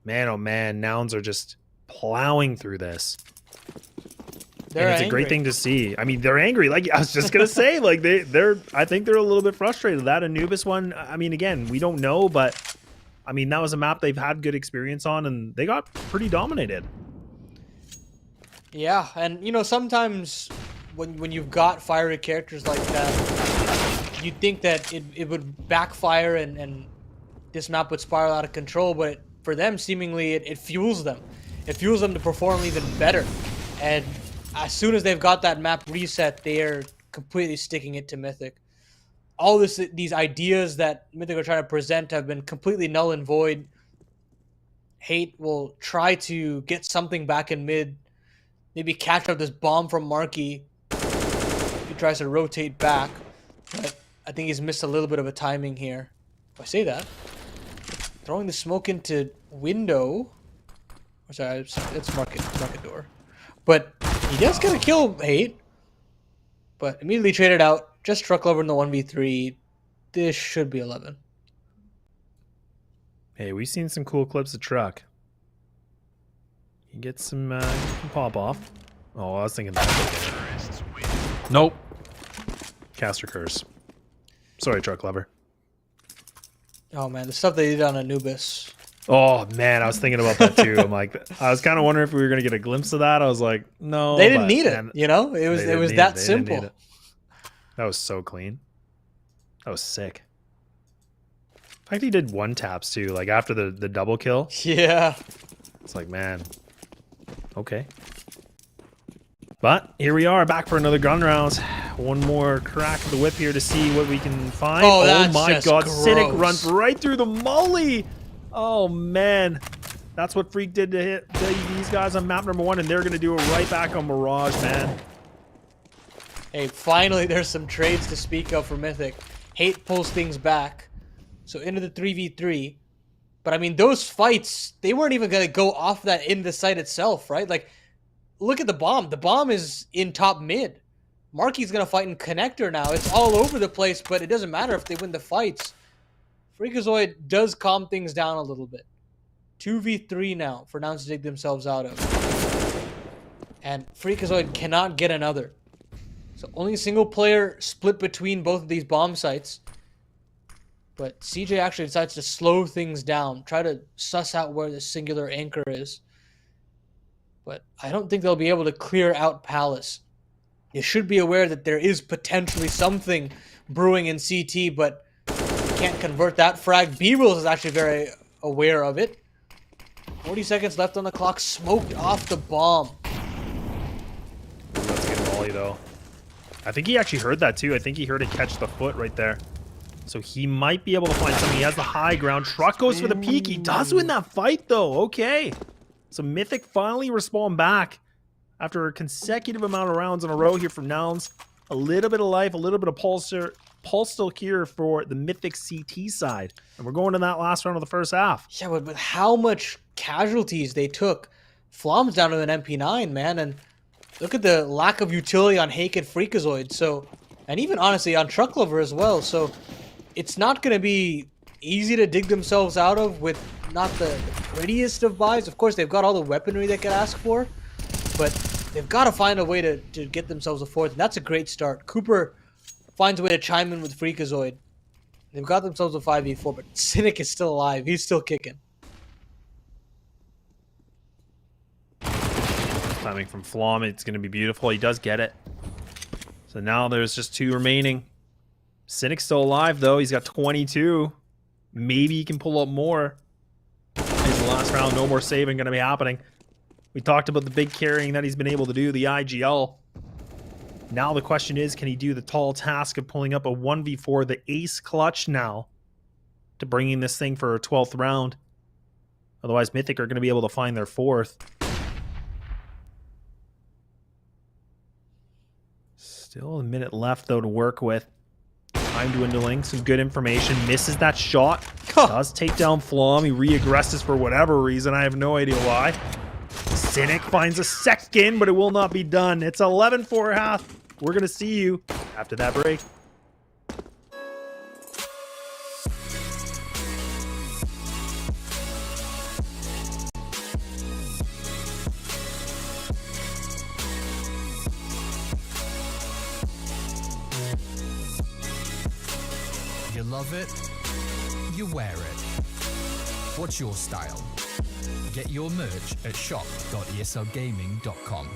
man, oh man, Nouns are just plowing through this. They're and it's angry. a great thing to see. I mean, they're angry. Like I was just going to say, like I think they're a little bit frustrated. That Anubis one, I mean, again, we don't know, but... I mean, that was a map they've had good experience on, and they got pretty dominated. Yeah, and, you know, sometimes when you've got fiery characters like that, you'd think that it would backfire and this map would spiral out of control, but for them, seemingly, it fuels them. It fuels them to perform even better. And as soon as they've got that map reset, they're completely sticking it to Mythic. All these ideas that Mythic are trying to present have been completely null and void. Hate will try to get something back in mid, maybe catch up this bomb from Marky. He tries to rotate back, but I think he's missed a little bit of a timing here. If I say that, throwing the smoke into window. Or sorry, it's market door. But he does get a kill, Hate. But immediately traded out. Just truck over in the 1v3. This should be 11. Hey, we've seen some cool clips of Truck. You get some pop off. Oh, I was thinking that. Nope. Caster curse. Sorry, Truck Lover. Oh man, the stuff they did on Anubis. Oh man, I was thinking about that too. I'm like, I was kind of wondering if we were gonna get a glimpse of that. I was like, no, They didn't need man, it. You know, it was they didn't need that They didn't need simple. it. That was so clean. That was sick. In fact, he did one taps too, like after the double kill. Yeah. It's like, man, okay. But here we are, back for another gun round. One more crack of the whip here to see what we can find. Oh, that's my just god, gross. Cynic runs right through the molly. Oh man, that's what Freak did to hit these guys on map number 1, and they're gonna do it right back on Mirage, man. Hey, finally there's some trades to speak of for Mythic. Hate pulls things back. So into the 3v3. But I mean, those fights, they weren't even going to go off that in the site itself, right? Like, look at the bomb. The bomb is in top mid. Marky's going to fight in connector now. It's all over the place, but it doesn't matter if they win the fights. Freakazoid does calm things down a little bit. 2v3 now for Nouns to dig themselves out of. And Freakazoid cannot get another. So only a single player split between both of these bomb sites. But CJ actually decides to slow things down, try to suss out where the singular anchor is. But I don't think they'll be able to clear out Palace. You should be aware that there is potentially something brewing in CT, but you can't convert that frag. B-Rules is actually very aware of it. 40 seconds left on the clock, smoked off the bomb. That's a good volley though. I think he actually heard that too. I think he heard it catch the foot right there. So he might be able to find something. He has the high ground. Truck goes for the peak. He does win that fight though. Okay. So Mythic finally respawn back after a consecutive amount of rounds in a row here from Nouns. A little bit of life, a little bit of pulse still here for the Mythic CT side. And we're going to that last round of the first half. Yeah, but with how much casualties they took, Flom's down to an MP9, man. And look at the lack of utility on Hake and Freakazoid. So, and even honestly on Truck Lover as well. So it's not going to be easy to dig themselves out of with not the prettiest of buys. Of course, they've got all the weaponry they could ask for, but they've got to find a way to get themselves a fourth, and that's a great start. Cooper finds a way to chime in with Freakazoid. They've got themselves a 5v4, but Cynic is still alive. He's still kicking. Timing from Flom, it's going to be beautiful. He does get it. So now there's just 2 remaining. Cynic's still alive, though. He's got 22. Maybe he can pull up more. Here's the last round. No more saving going to be happening. We talked about the big carrying that he's been able to do, the IGL. Now the question is, can he do the tall task of pulling up a 1v4, the ace clutch now, to bringing this thing for a 12th round? Otherwise, Mythic are going to be able to find their 4th. Still a minute left, though, to work with. Time dwindling, some good information. Misses that shot. Does take down Flom. He re-aggresses for whatever reason. I have no idea why. Cynic finds a second, but it will not be done. It's 11-4 half. We're going to see you after that break. You love it, you wear it. What's your style? Get your merch at shop.eslgaming.com.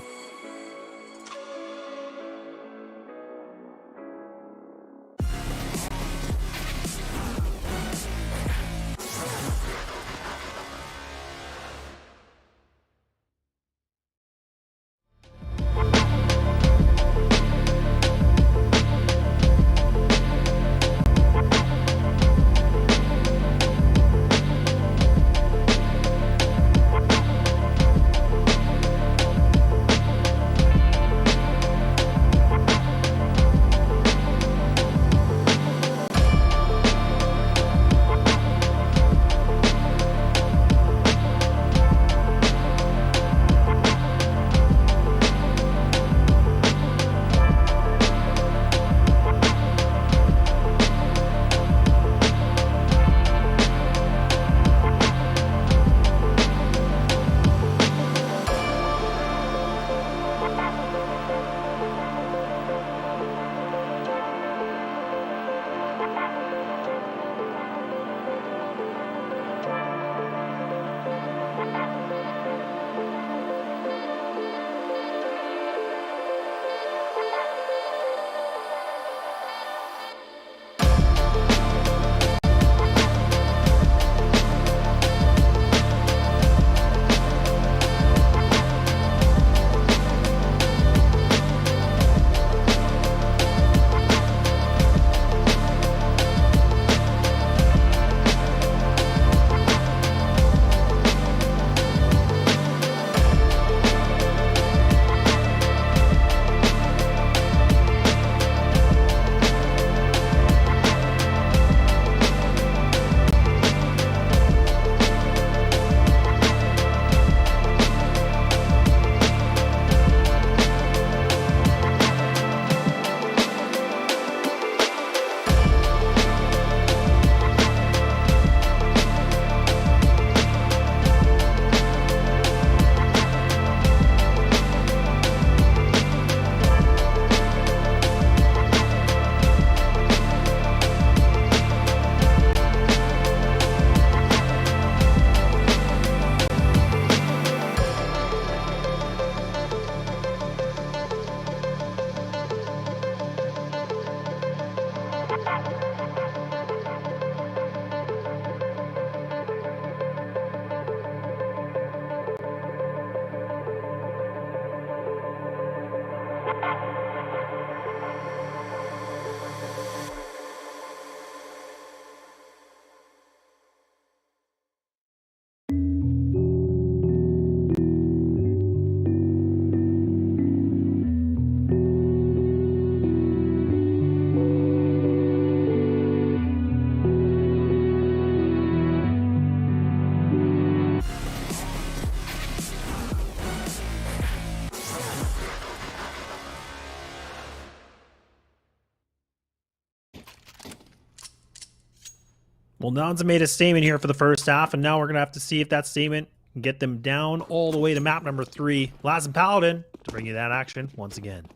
Well, Nouns made a statement here for the first half, and now we're going to have to see if that statement can get them down all the way to map number 3. Laz and Paladin to bring you that action once again.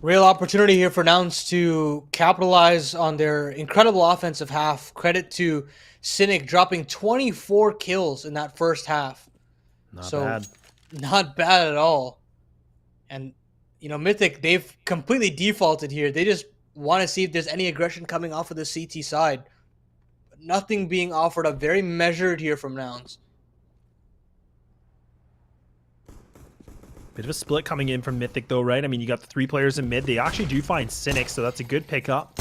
Real opportunity here for Nouns to capitalize on their incredible offensive half. Credit to Cynic dropping 24 kills in that first half. Not bad. Not bad at all. And, you know, Mythic, they've completely defaulted here. They just want to see if there's any aggression coming off of the CT side. But nothing being offered up. Very measured here from Nouns. Bit of a split coming in from Mythic, though, right? I mean, you got the 3 players in mid. They actually do find Cynic, so that's a good pickup.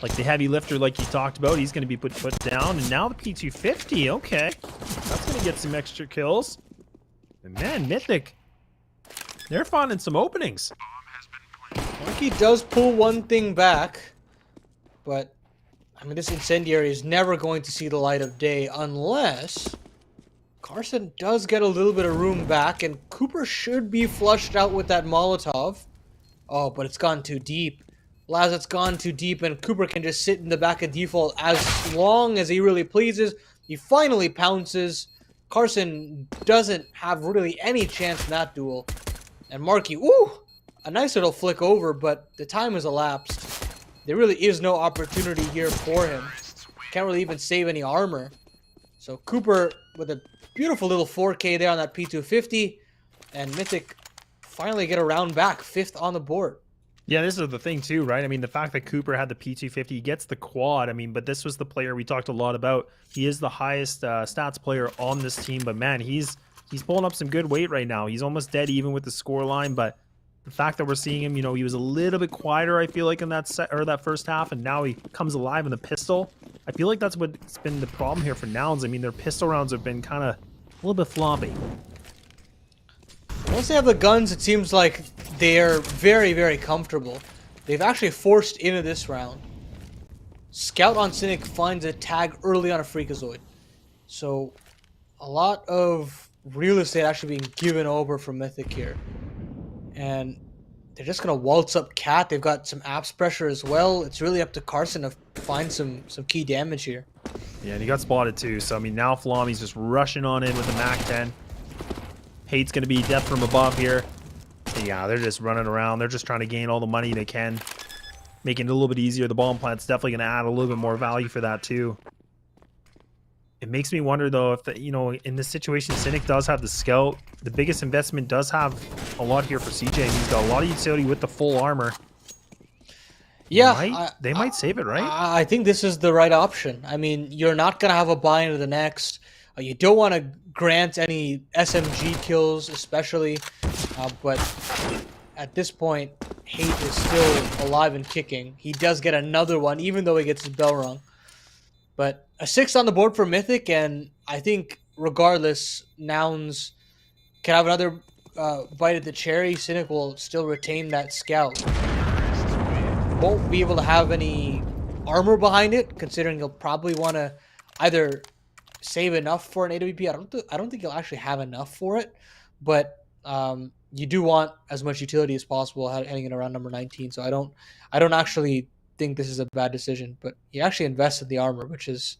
Like the heavy lifter, like you talked about, he's going to be put down. And now the P250, okay. That's going to get some extra kills. And man, Mythic, they're finding some openings. Monkey does pull one thing back, but I mean, this incendiary is never going to see the light of day unless Carson does get a little bit of room back, and Cooper should be flushed out with that Molotov. Oh, but it's gone too deep. Laz, it's gone too deep, and Cooper can just sit in the back of default as long as he really pleases. He finally pounces. Carson doesn't have really any chance in that duel. And Marky, ooh, a nice little flick over, but the time has elapsed. There really is no opportunity here for him. Can't really even save any armor. So Cooper with a beautiful little 4K there on that P250. And Mythic finally get a round back, 5th on the board. Yeah, this is the thing too, right? I mean, the fact that Cooper had the P250, he gets the quad. I mean, but this was the player we talked a lot about. He is the highest stats player on this team, but man, he's pulling up some good weight right now. He's almost dead even with the score line, but the fact that we're seeing him, you know, he was a little bit quieter, I feel like, in that that first half, and now he comes alive in the pistol. I feel like that's what's been the problem here for Nouns. I mean, their pistol rounds have been kind of a little bit floppy. Once they have the guns, it seems like they're very, very comfortable. They've actually forced into this round. Scout on Cynic finds a tag early on a Freakazoid. So, a lot of real estate actually being given over from Mythic here. And they're just going to waltz up Cat. They've got some apps pressure as well. It's really up to Carson to find some key damage here. Yeah, and he got spotted too. So, I mean, now Flami's just rushing on in with the MAC-10. Hate's going to be death from above here. Yeah, they're just running around. They're just trying to gain all the money they can. Making it a little bit easier. The bomb plant's definitely going to add a little bit more value for that too. It makes me wonder, though, if, you know, in this situation, Cynic does have the scout. The biggest investment does have a lot here for CJ. He's got a lot of utility with the full armor. Yeah. They might save it, right? I think this is the right option. I mean, you're not going to have a buy into the next. You don't want to grant any SMG kills, especially. But at this point, Hate is still alive and kicking. He does get another one, even though he gets his bell rung. But a 6 on the board for Mythic, and I think regardless, Nouns can have another bite at the cherry. Cynic will still retain that scout. Won't be able to have any armor behind it, considering he'll probably want to either save enough for an AWP. I don't think he'll actually have enough for it, but you do want as much utility as possible heading in around number 19. So I don't actually think this is a bad decision, but he actually invested the armor, which is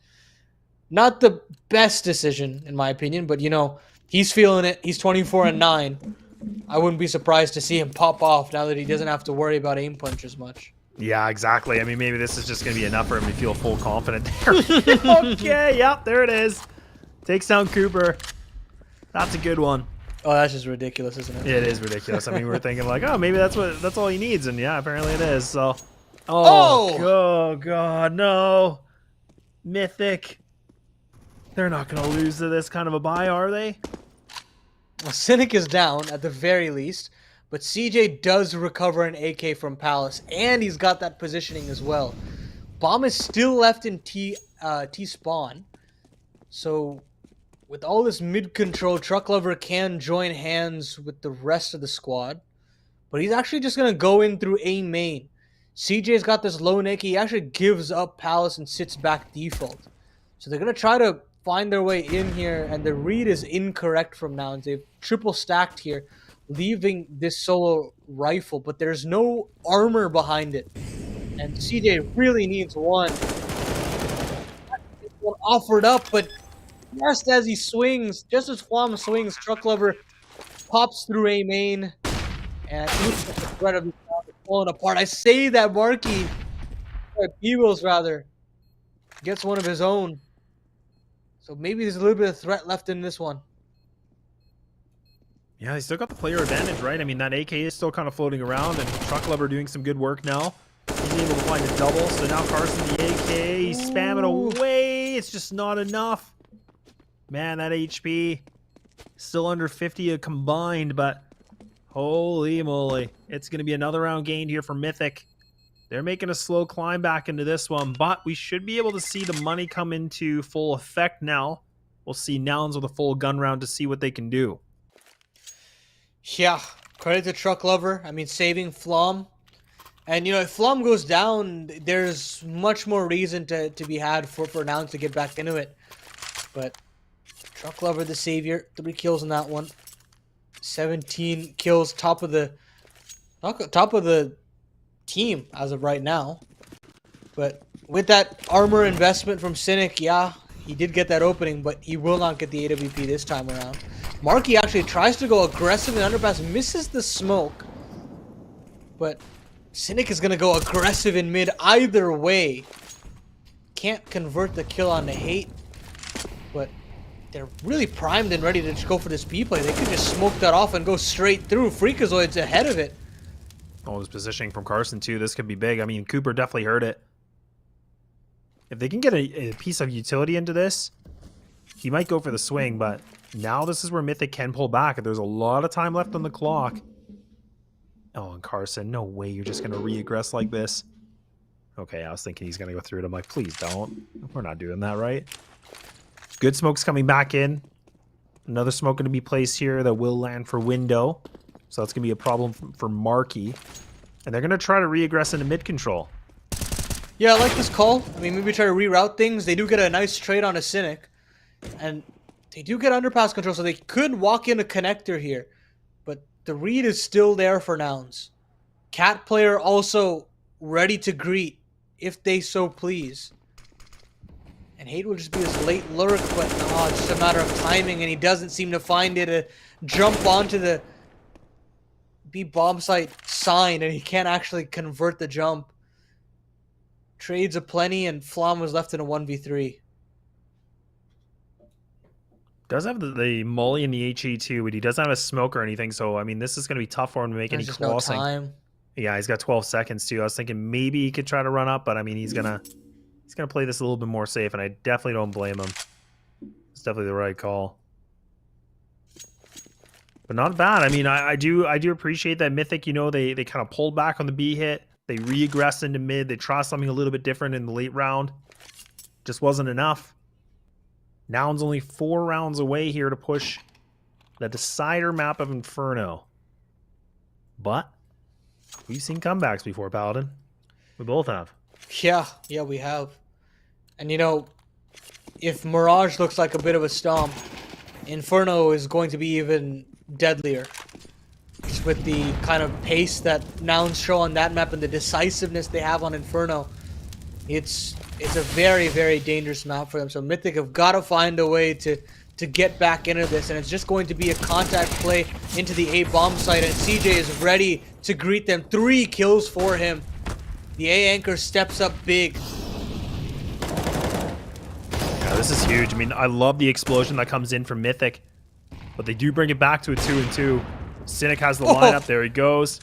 not the best decision in my opinion, but you know, he's feeling it. He's 24-9. I wouldn't be surprised to see him pop off now that he doesn't have to worry about aim punch as much. Yeah, exactly. I mean, maybe this is just going to be enough for him to feel full confident there. Okay, yep, there it is. Takes down Cooper. That's a good one. Oh, that's just ridiculous, isn't it? It is ridiculous. I mean, we're thinking like, oh, maybe that's all he needs, and yeah, apparently it is. So, Oh God, no. Mythic. They're not going to lose to this kind of a buy, are they? Well, Cynic is down at the very least, but CJ does recover an AK from Palace, and he's got that positioning as well. Bomb is still left in T spawn, so with all this mid control, Truck Lover can join hands with the rest of the squad, but he's actually just gonna go in through A main. CJ's got this low nick. He actually gives up Palace and sits back default. So they're gonna try to find their way in here, and the read is incorrect from Nouns. They've triple stacked here, leaving this solo rifle, but there's no armor behind it. And CJ really needs one. One offered up, but just as he swings, just as Flom swings, Truck Lover pops through A main, and I think the threat of the crowd is falling apart. I say that Marky, Beagles rather, gets one of his own. So maybe there's a little bit of threat left in this one. Yeah, he's still got the player advantage, right? I mean, that AK is still kind of floating around, and Truck Lover doing some good work now. He's able to find a double, so now Carson the AK, he's spamming away. It's just not enough. Man, that HP still under 50 combined, but holy moly. It's going to be another round gained here for Mythic. They're making a slow climb back into this one, but we should be able to see the money come into full effect now. We'll see Nouns with a full gun round to see what they can do. Yeah, credit to Truck Lover. I mean, saving Flom. And, you know, if Flom goes down, there's much more reason to be had for Nouns to get back into it. But Truck Lover, the savior, 3 kills in that one. 17 kills, top of the team as of right now. But with that armor investment from Cynic, yeah, he did get that opening, but he will not get the AWP this time around. Marky actually tries to go aggressive in underpass, misses the smoke, but Cynic is going to go aggressive in mid either way. Can't convert the kill on the hate, but they're really primed and ready to go for this B play. They could just smoke that off and go straight through. Freakazoid's ahead of it. Oh, his positioning from Carson, too. This could be big. I mean, Cooper definitely heard it. If they can get a piece of utility into this, he might go for the swing, but now this is where Mythic can pull back. There's a lot of time left on the clock. Oh, and Carson, no way you're just going to re-aggress like this. Okay, I was thinking he's going to go through it. I'm like, please don't. We're not doing that, right? Good smoke's coming back in. Another smoke going to be placed here that will land for window. So that's going to be a problem for Marky. And they're going to try to re-aggress into mid-control. Yeah, I like this call. I mean, maybe try to reroute things. They do get a nice trade on a Cynic. And they do get underpass control, so they could walk in a connector here. But the read is still there for Nouns. Cat player also ready to greet, if they so please. And Hate will just be his late lurk, but no, it's just a matter of timing, and he doesn't seem to find it to jump onto the B bomb site sign, and he can't actually convert the jump. Trades aplenty, and Flom was left in a 1v3. Does have the molly and the HE too, but he doesn't have a smoke or anything. So, I mean, this is going to be tough for him to make any There's just crossing. no time. Yeah, he's got 12 seconds too. I was thinking maybe he could try to run up, but I mean, he's gonna play this a little bit more safe, and I definitely don't blame him. It's definitely the right call. But not bad. I mean, I do appreciate that Mythic, you know, they kind of pulled back on the B hit. They re-aggressed into mid. They tried something a little bit different in the late round. Just wasn't enough. Nouns only 4 rounds away here to push the decider map of Inferno. But we've seen comebacks before, Paladin. We both have. Yeah, we have. And you know, if Mirage looks like a bit of a stomp, Inferno is going to be even deadlier. Just with the kind of pace that Nouns show on that map and the decisiveness they have on Inferno, it's a very, very dangerous map for them. So Mythic have got to find a way to get back into this, and it's just going to be a contact play into the A bomb site, and CJ is ready to greet them. 3 kills for him. The A anchor steps up big. Yeah, this is huge. I mean, I love the explosion that comes in from Mythic, but they do bring it back to a 2-2. Cynic has the lineup. There he goes.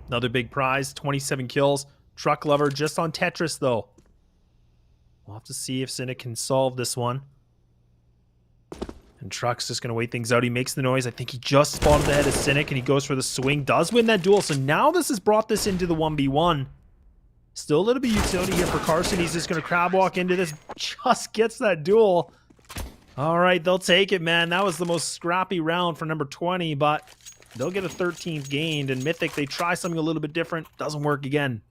Another big prize, 27 kills. Truck Lover just on Tetris, though. We'll have to see if Cynic can solve this one. And Truck's just going to wait things out. He makes the noise. I think he just spotted the head of Cynic, and he goes for the swing. Does win that duel. So now this has brought this into the 1v1. Still a little bit of utility here for Carson. He's just going to crab walk into this. Just gets that duel. All right, they'll take it, man. That was the most scrappy round for number 20, but they'll get a 13th gained. And Mythic, they try something a little bit different. Doesn't work again.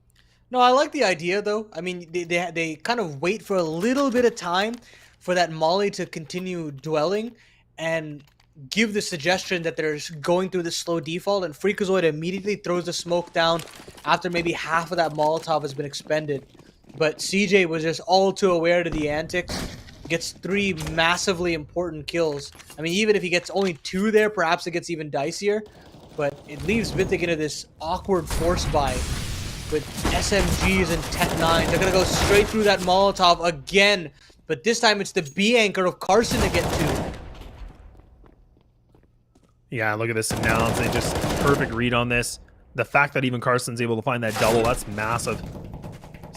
No, I like the idea, though. I mean, they kind of wait for a little bit of time for that Molly to continue dwelling and give the suggestion that they're going through the slow default, and Freakazoid immediately throws the smoke down after maybe half of that Molotov has been expended. But CJ was just all too aware to the antics, gets 3 massively important kills. I mean, even if he gets only 2 there, perhaps it gets even dicier, but it leaves Mythic into this awkward force buy with SMGs and Tech 9. They're going to go straight through that Molotov again, but this time it's the B anchor of Carson to get to. Yeah, look at this Nouns. They just perfect read on this. The fact that even Carson's able to find that double, that's massive.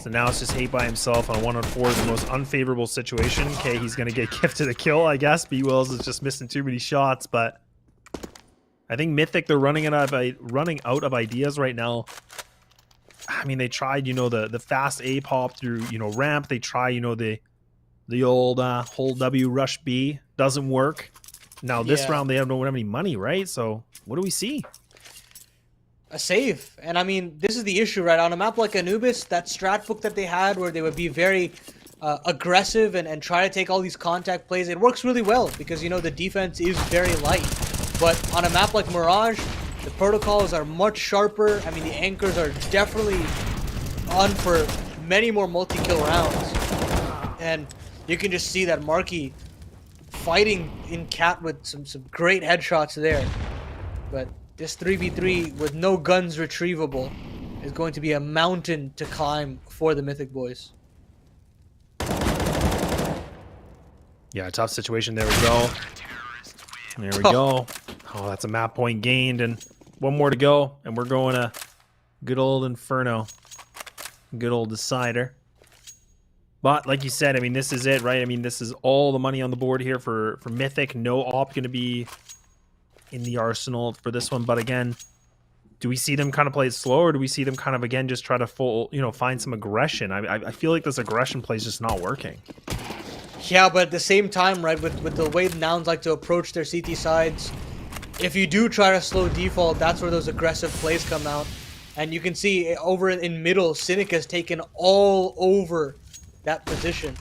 So now it's just hate by himself on a 1-on-4, the most unfavorable situation. Okay, he's going to get gifted a kill, I guess. B-Wills is just missing too many shots, but I think Mythic, they're running out of ideas right now. I mean, they tried, the fast A pop through, ramp. They try, the old hold W rush B. Doesn't work. Now this round they don't have any money, right? So what do we see? A save. And I mean, this is the issue, right? On a map like Anubis, that strat book that they had where they would be very aggressive and try to take all these contact plays, it works really well because, the defense is very light. But on a map like Mirage, the protocols are much sharper. I mean, the anchors are definitely on for many more multi-kill rounds. And you can just see that Marky fighting in cat with some great headshots there. But this 3v3 with no guns retrievable is going to be a mountain to climb for the Mythic boys. Yeah, tough situation. There we go. There we go. Oh, that's a map point gained, and one more to go, and we're going to good old Inferno. Good old decider. But like you said, I mean, this is it, right? I mean, this is all the money on the board here for Mythic. No op going to be in the arsenal for this one. But again, do we see them kind of play it slow, or do we see them kind of, again, just try to find some aggression? I feel like this aggression play is just not working. Yeah, but at the same time, right, with the way the Nouns like to approach their CT sides, if you do try to slow default, that's where those aggressive plays come out. And you can see over in middle, Cynic has taken all over that position.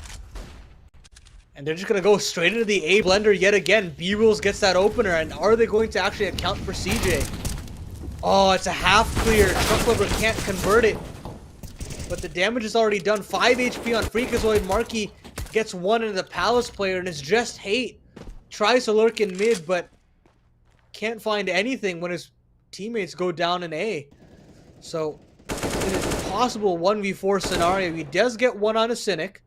And they're just going to go straight into the A blender yet again. B-Rules gets that opener, and are they going to actually account for CJ? Oh, it's a half clear. Truck Lover can't convert it. But the damage is already done. 5 HP on Freakazoid. Marky gets 1 into the Palace player, and it's just hate. Tries to lurk in mid, but can't find anything when his teammates go down in A. So in a possible 1v4 scenario, he does get 1 on a Cynic.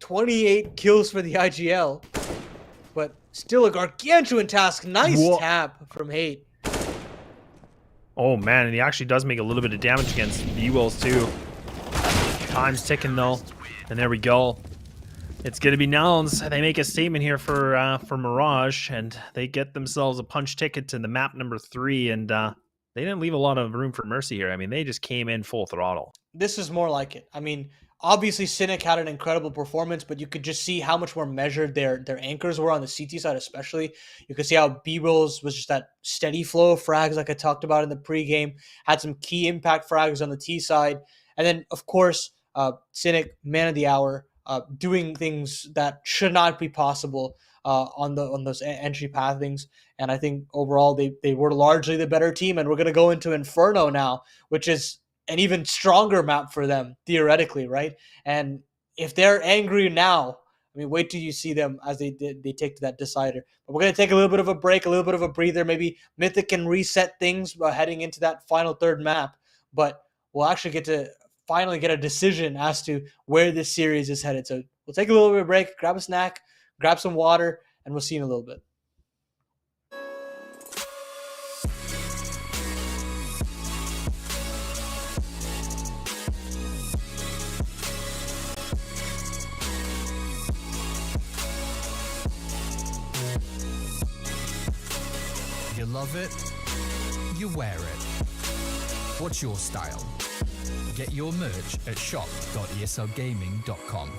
28 kills for the IGL. But still a gargantuan task. Nice tap from Hate. Oh, man, and he actually does make a little bit of damage against B-Wills, too. Time's ticking, though. And there we go. It's going to be Nouns. They make a statement here for Mirage, and they get themselves a punch ticket to the map number 3, and they didn't leave a lot of room for mercy here. I mean, they just came in full throttle. This is more like it. I mean, obviously Cynic had an incredible performance, but you could just see how much more measured their anchors were on the CT side especially. You could see how B-Rolls was just that steady flow of frags like I talked about in the pregame, had some key impact frags on the T side, and then, of course, Cynic, man of the hour, doing things that should not be possible on those entry pathings. And I think overall they were largely the better team, and we're going to go into Inferno now, which is an even stronger map for them, theoretically, right? And if they're angry now, I mean, wait till you see them as they take to that decider. But we're going to take a little bit of a break, a little bit of a breather. Maybe Mythic can reset things heading into that final third map. But we'll actually get to finally get a decision as to where this series is headed. So we'll take a little bit of a break, grab a snack, grab some water, and we'll see you in a little bit. love it, you wear it. What's your style? Get your merch at shop.eslgaming.com.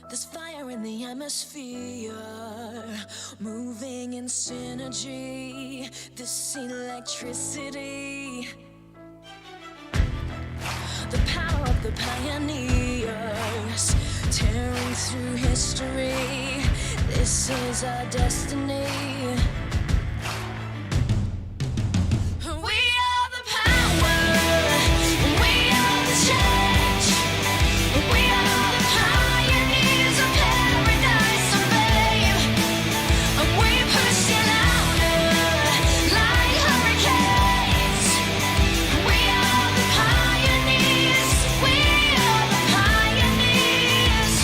There's fire in the atmosphere, moving in synergy. This electricity, the power of the pioneers, tearing through history. This is our destiny. We are the power, we are the change. We are the pioneers of paradise and fame. We push you louder like hurricanes. We are the pioneers. We are the pioneers.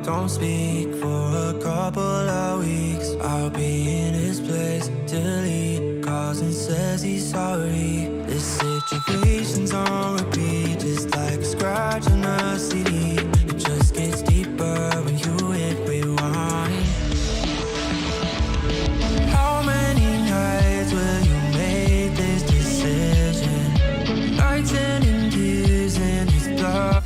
don't speak for a couple of weeks. I'll be in his place till he calls and says he's sorry. This situation's on repeat, just like a scratch on a CD. It just gets deeper when you hit rewind. How many nights will you make this decision? Nights ending tears in his blood.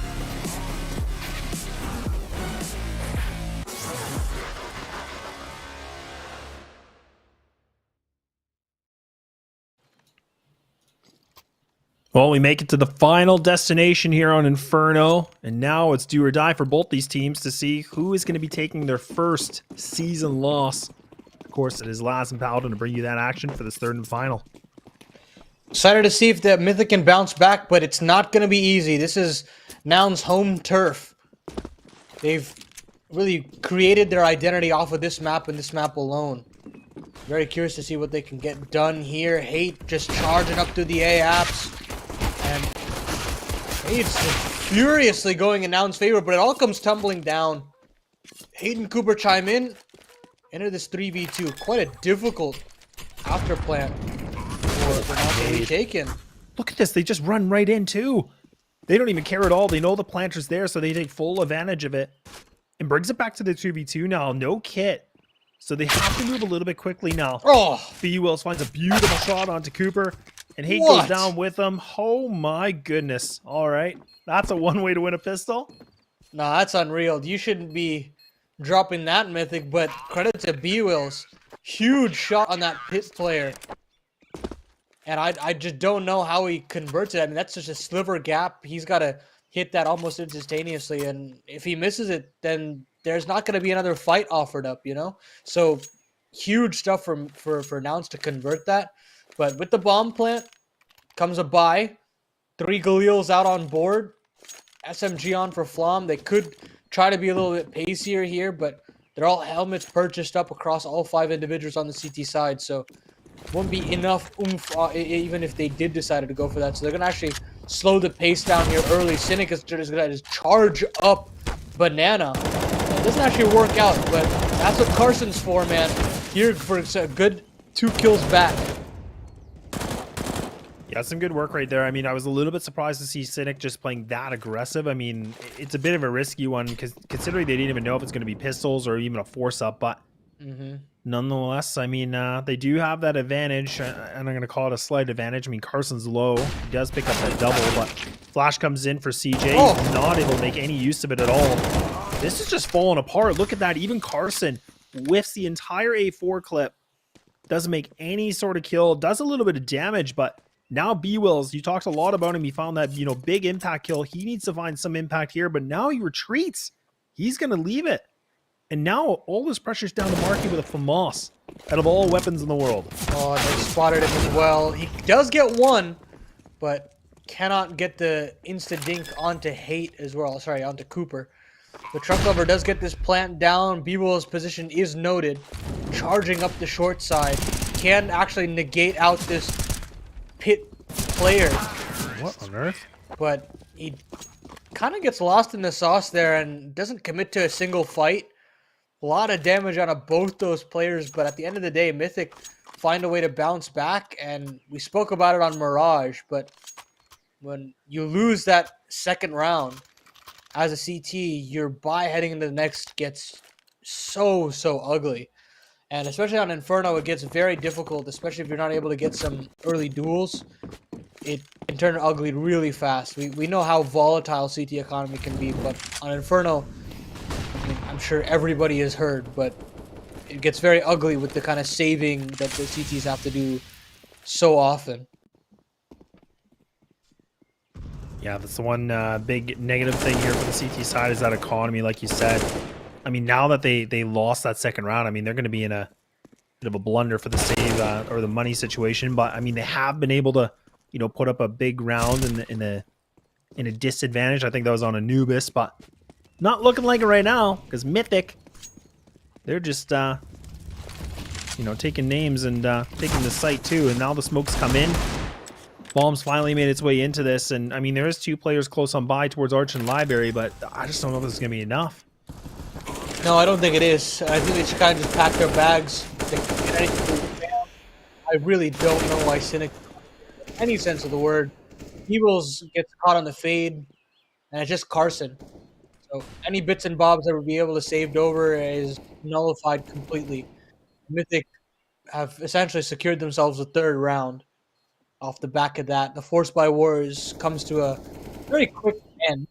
Well, we make it to the final destination here on Inferno, and now it's do or die for both these teams to see who is going to be taking their first season loss. Of course, it is Laz and Paladin to bring you that action for this third and final. Excited to see if the Mythic can bounce back, but it's not going to be easy. This is Nouns' home turf. They've really created their identity off of this map and this map alone. Very curious to see what they can get done here. Hate just charging up through the A apps. And Hate's furiously going in Nouns' favor, but it all comes tumbling down. Hate and Cooper chime in. Enter this 3v2. Quite a difficult after plan for Nouns to be taken. Look at this. They just run right in, too. They don't even care at all. They know the planter's there, so they take full advantage of it. And brings it back to the 2v2 now. No kit. So they have to move a little bit quickly now. Oh! B. Wells finds a beautiful shot onto Cooper. And Hate What? goes down with him. Oh my goodness. All right. That's a one way to win a pistol. Nah, that's unreal. You shouldn't be dropping that Mythic, but credit to B-Wills. Huge shot on that pit player. And I just don't know how he converts it. I mean, that's just a sliver gap. He's got to hit that almost instantaneously. And if he misses it, then there's not going to be another fight offered up, you know? So, huge stuff for Nouns to convert that. But with the bomb plant comes a buy. 3 Galils out on board. SMG on for Flom. They could try to be a little bit pacier here, but they're all helmets purchased up across all 5 individuals on the CT side. So, won't be enough oomph even if they did decide to go for that. So, they're going to actually slow the pace down here early. Cynic is going to just charge up Banana. It doesn't actually work out, but that's what Carson's for, man. Here for a good 2 kills back. Yeah, some good work right there. I mean, I was a little bit surprised to see Cynic just playing that aggressive. I mean, it's a bit of a risky one because considering they didn't even know if it's going to be pistols or even a force-up, but nonetheless, I mean, they do have that advantage, and I'm going to call it a slight advantage. I mean, Carson's low. He does pick up that double, but Flash comes in for CJ. Oh. He's not able to make any use of it at all. This is just falling apart. Look at that. Even Carson whiffs the entire A4 clip. Doesn't make any sort of kill. Does a little bit of damage, but now B-Wills, you talked a lot about him. He found that, you know, big impact kill. He needs to find some impact here, but now he retreats. He's going to leave it. And now all this pressure's down to Marky with a FAMAS out of all weapons in the world. Oh, they spotted him as well. He does get one, but cannot get the insta-dink onto Hate as well. Sorry, onto Cooper. The Truck Lover does get this plant down. B-Will's position is noted. Charging up the short side. Can actually negate out this pit player. What on earth? But he kind of gets lost in the sauce there and doesn't commit to a single fight. A lot of damage out of both those players, but at the end of the day, Mythic find a way to bounce back, and we spoke about it on Mirage, but when you lose that second round as a CT, your buy heading into the next gets so ugly. And especially on Inferno, it gets very difficult, especially if you're not able to get some early duels. It can turn ugly really fast. We know how volatile CT economy can be, but on Inferno, I mean, I'm sure everybody has heard, but it gets very ugly with the kind of saving that the CTs have to do so often. Yeah, that's the one big negative thing here for the CT side is that economy, like you said. I mean, now that they lost that second round, I mean, they're going to be in a bit of a blunder for the save or the money situation. But I mean, they have been able to, you know, put up a big round in a disadvantage. I think that was on Anubis, but not looking like it right now because Mythic, they're just you know, taking names and taking the site too. And now the smokes come in. Bomb's finally made its way into this, and I mean, there is 2 players close on by towards Arch and Library, but I just don't know if this is going to be enough. No, I don't think it is. I think they should kind of just pack their bags. They can get anything. I really don't know why Cynic, in any sense of the word, Evils gets caught on the fade, and it's just Carson. So any bits and bobs that would be able to saved over is nullified completely. Mythic have essentially secured themselves the third round off the back of that. The Force by Wars comes to a very quick end.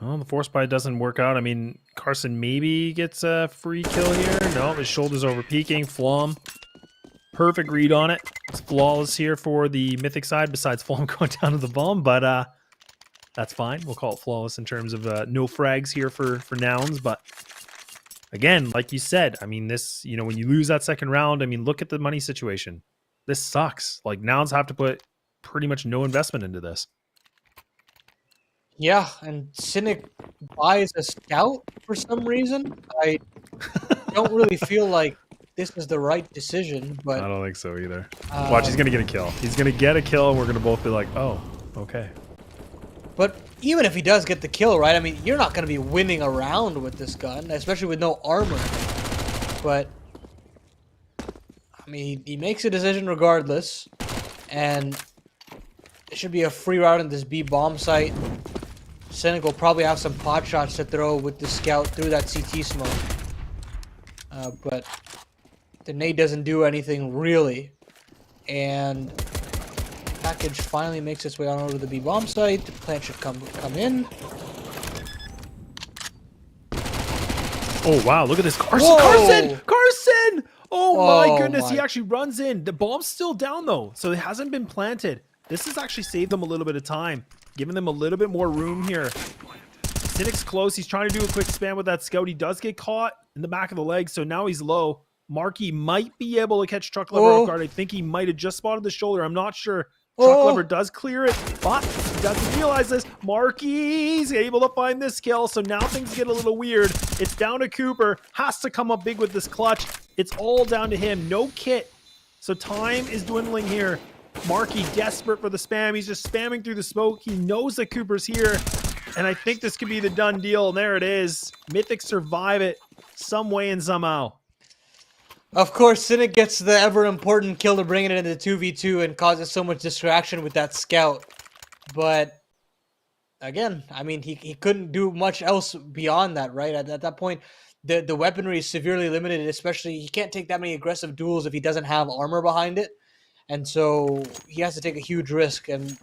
Well, the force buy doesn't work out. I mean, Carson maybe gets a free kill here. No, his shoulder's over peaking. Flom. Perfect read on it. It's flawless here for the Mythic side, besides Flom going down to the bomb, but that's fine. We'll call it flawless in terms of no frags here for Nouns. But again, like you said, I mean, this, you know, when you lose that second round, I mean, look at the money situation. This sucks. Like, Nouns have to put pretty much no investment into this. Yeah, and Cynic buys a scout for some reason. I don't really feel like this is the right decision, I but don't think so either. Watch, he's going to get a kill. He's going to get a kill, and we're going to both be like, oh, okay. but even if he does get the kill, right? I mean, you're not going to be winning a round with this gun, especially with no armor. But I mean, he makes a decision regardless, and it should be a free route in this B bomb site. Cynic will probably have some pot shots to throw with the scout through that CT smoke. But the nade doesn't do anything really. And package finally makes its way on over to the B bomb site. The plant should come in. Oh, wow. Look at this. Carson! Whoa! Carson! Oh, my Oh, goodness. He my. actually runs in. The bomb's still down, though, so it hasn't been planted. This has actually saved them a little bit of time, giving them a little bit more room here. Cynic's close. He's trying to do a quick spam with that scout. He does get caught in the back of the leg, so now he's low. Marky might be able to catch Truck Lever off guard. I think he might have just spotted the shoulder. I'm not sure. Truck Lever does clear it, but he doesn't realize this. Marky's able to find this kill, so now things get a little weird. It's down to Cooper. Has to come up big with this clutch. It's all down to him. No kit. So time is dwindling here. Marky desperate for the spam. He's just spamming through the smoke. He knows that Cooper's here, and I think this could be the done deal. And there it is. Mythic survive it some way and somehow. Of course, Cynic gets the ever-important kill to bring it into the 2v2 and causes so much distraction with that scout. But, again, I mean, he couldn't do much else beyond that, right? At that point, the weaponry is severely limited, especially he can't take that many aggressive duels if he doesn't have armor behind it. And so he has to take a huge risk, and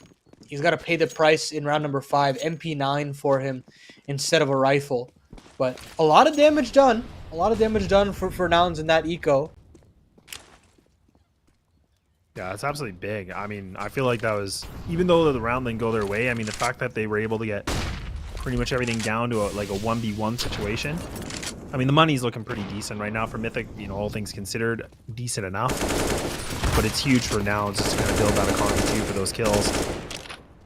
he's got to pay the price in round number 5, MP9 for him instead of a rifle. But a lot of damage done. A lot of damage done for Nouns in that eco. Yeah, it's absolutely big. I mean, I feel like that was, even though the round didn't go their way, I mean, the fact that they were able to get pretty much everything down to like a 1v1 situation. I mean, the money's looking pretty decent right now for Mythic, you know, all things considered, decent enough. But it's huge for Nouns just to kind of build that economy too for those kills.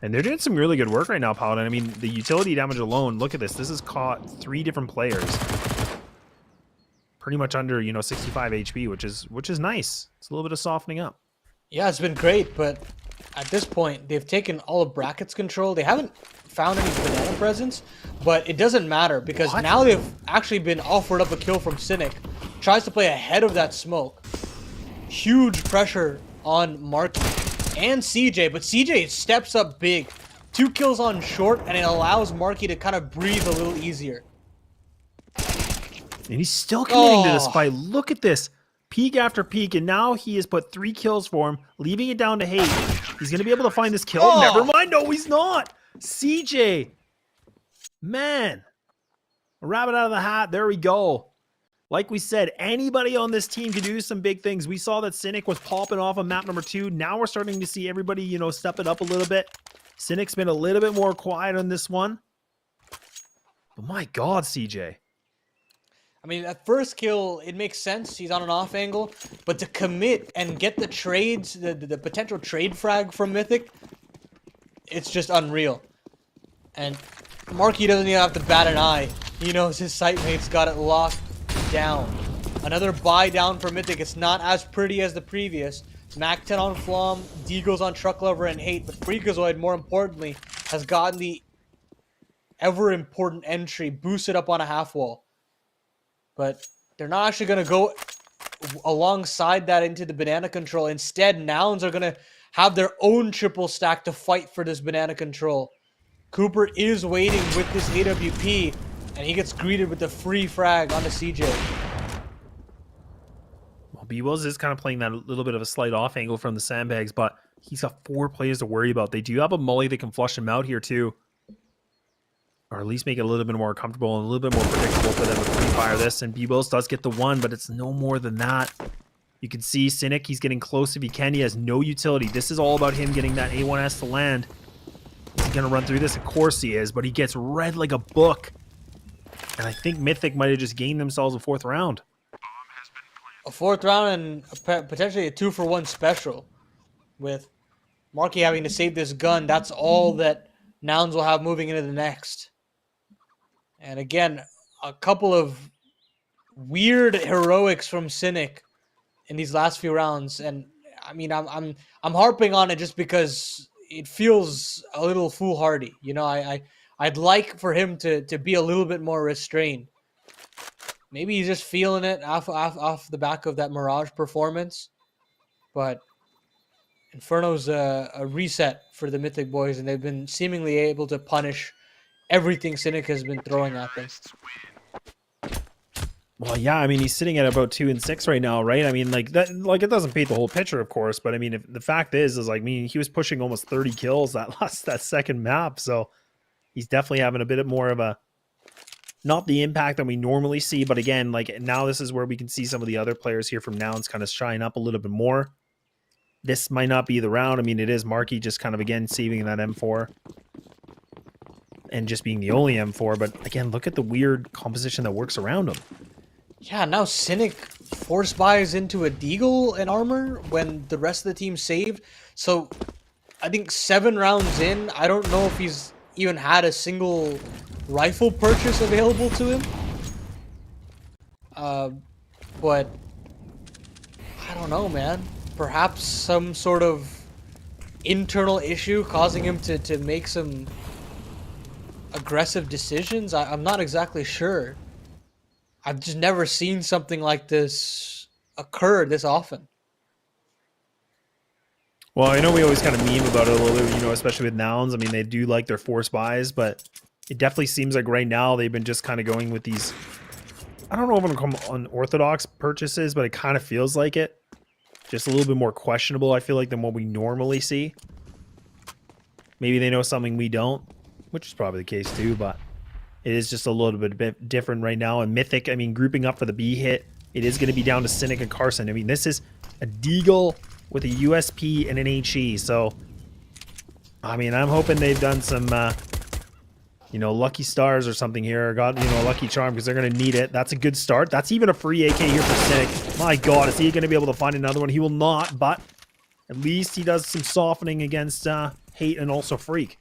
And they're doing some really good work right now, Paladin. I mean, the utility damage alone, look at this. This has caught 3 different players. Pretty much under, you know, 65 HP, which is nice. It's a little bit of softening up. Yeah, it's been great, but at this point, they've taken all of Bracket's control. They haven't found any banana presence, but it doesn't matter because now they've actually been offered up a kill from Cynic. Tries to play ahead of that smoke. Huge pressure on Marky and CJ, but CJ steps up big. 2 kills on short, and it allows Marky to kind of breathe a little easier. And he's still committing to this fight. Look at this. Peak after peak, and now he has put 3 kills for him, leaving it down to Hate. He's going to be able to find this kill. Oh. Never mind. No, he's not. CJ. Man. A rabbit out of the hat. There we go. Like we said, anybody on this team can do some big things. We saw that Cynic was popping off on map number 2. Now we're starting to see everybody, you know, step it up a little bit. Cynic's been a little bit more quiet on this one. But my God, CJ. I mean, that first kill, it makes sense. He's on an off angle. But to commit and get the trades, the potential trade frag from Mythic, it's just unreal. And Marky doesn't even have to bat an eye. He knows his sitemates got it locked down. Another buy down for Mythic. It's not as pretty as the previous. Mac 10 on Flom, Deagles on Truck Lover and Hate, but Freakazoid, more importantly, has gotten the ever important entry boosted up on a half wall. But they're not actually going to go alongside that into the banana control. Instead, Nouns are going to have their own triple stack to fight for this banana control. Cooper is waiting with this AWP, and he gets greeted with the free frag onto CJ. Well, B-Wills is kind of playing that little bit of a slight off angle from the sandbags, but he's got 4 players to worry about. They do have a molly that can flush him out here too. Or at least make it a little bit more comfortable and a little bit more predictable for them to pre-fire this. And B-Wills does get the 1, but it's no more than that. You can see Cynic, he's getting close if he can. He has no utility. This is all about him getting that A1S to land. Is he going to run through this? Of course he is, but he gets read like a book. And I think Mythic might have just gained themselves a 4th round. A 4th round and potentially a 2-for-1 special. With Marky having to save this gun, that's all that Nouns will have moving into the next. And again, a couple of weird heroics from Cynic in these last few rounds. And I mean, I'm harping on it just because it feels a little foolhardy. You know, I'd like for him to be a little bit more restrained. Maybe he's just feeling it off the back of that Mirage performance. But Inferno's a reset for the Mythic boys, and they've been seemingly able to punish everything Cynic has been throwing at them. Well, yeah, I mean, he's sitting at about 2 and 6 right now, right? I mean, like that, like it doesn't paint the whole picture, of course, but I mean, if the fact is like, I mean, he was pushing almost 30 kills that second map, so he's definitely having a bit more of a, not the impact that we normally see, but again, like now this is where we can see some of the other players here from Nouns kind of shine up a little bit more. This might not be the round. I mean, it is Marky just kind of, again, saving that M4 and just being the only M4. But again, look at the weird composition that works around him. Yeah, now Cynic force buys into a Deagle and armor when the rest of the team saved. So I think 7 rounds in, I don't know if he's even had a single rifle purchase available to him. But I don't know, man. Perhaps some sort of internal issue causing him to make some aggressive decisions. I'm not exactly sure. I've just never seen something like this occur this often. Well, I know we always kind of meme about it a little bit, you know, especially with Nouns. I mean, they do like their force buys, but it definitely seems like right now they've been just kind of going with these, I don't know if I'm going to call them unorthodox purchases, but it kind of feels like it. Just a little bit more questionable, I feel like, than what we normally see. Maybe they know something we don't, which is probably the case too, but it is just a little bit different right now. And Mythic, I mean, grouping up for the B hit, it is going to be down to Cynic and Carson. I mean, this is a Deagle with a USP and an HE. So, I mean, I'm hoping they've done some, you know, lucky stars or something here. Or got, you know, a lucky charm because they're going to need it. That's a good start. That's even a free AK here for Cynic. My God, is he going to be able to find another one? He will not, but at least he does some softening against Hate and also Freak.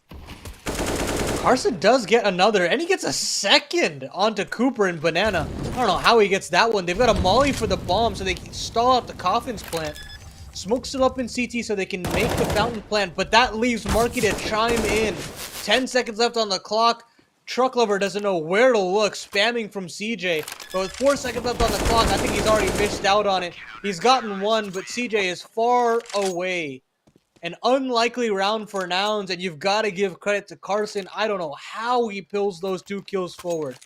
Carson does get another, and he gets a second onto Cooper and Banana. I don't know how he gets that one. They've got a molly for the bomb, so they can stall out the Coffins plant. Smoke still up in CT so they can make the fountain plant, but that leaves Marky to chime in. 10 seconds left on the clock. Truck Lover doesn't know where to look, spamming from CJ. But with 4 seconds left on the clock, I think he's already missed out on it. He's gotten one, but CJ is far away. An unlikely round for Nouns, and you've got to give credit to Carson. I don't know how he pulls those 2 kills forward.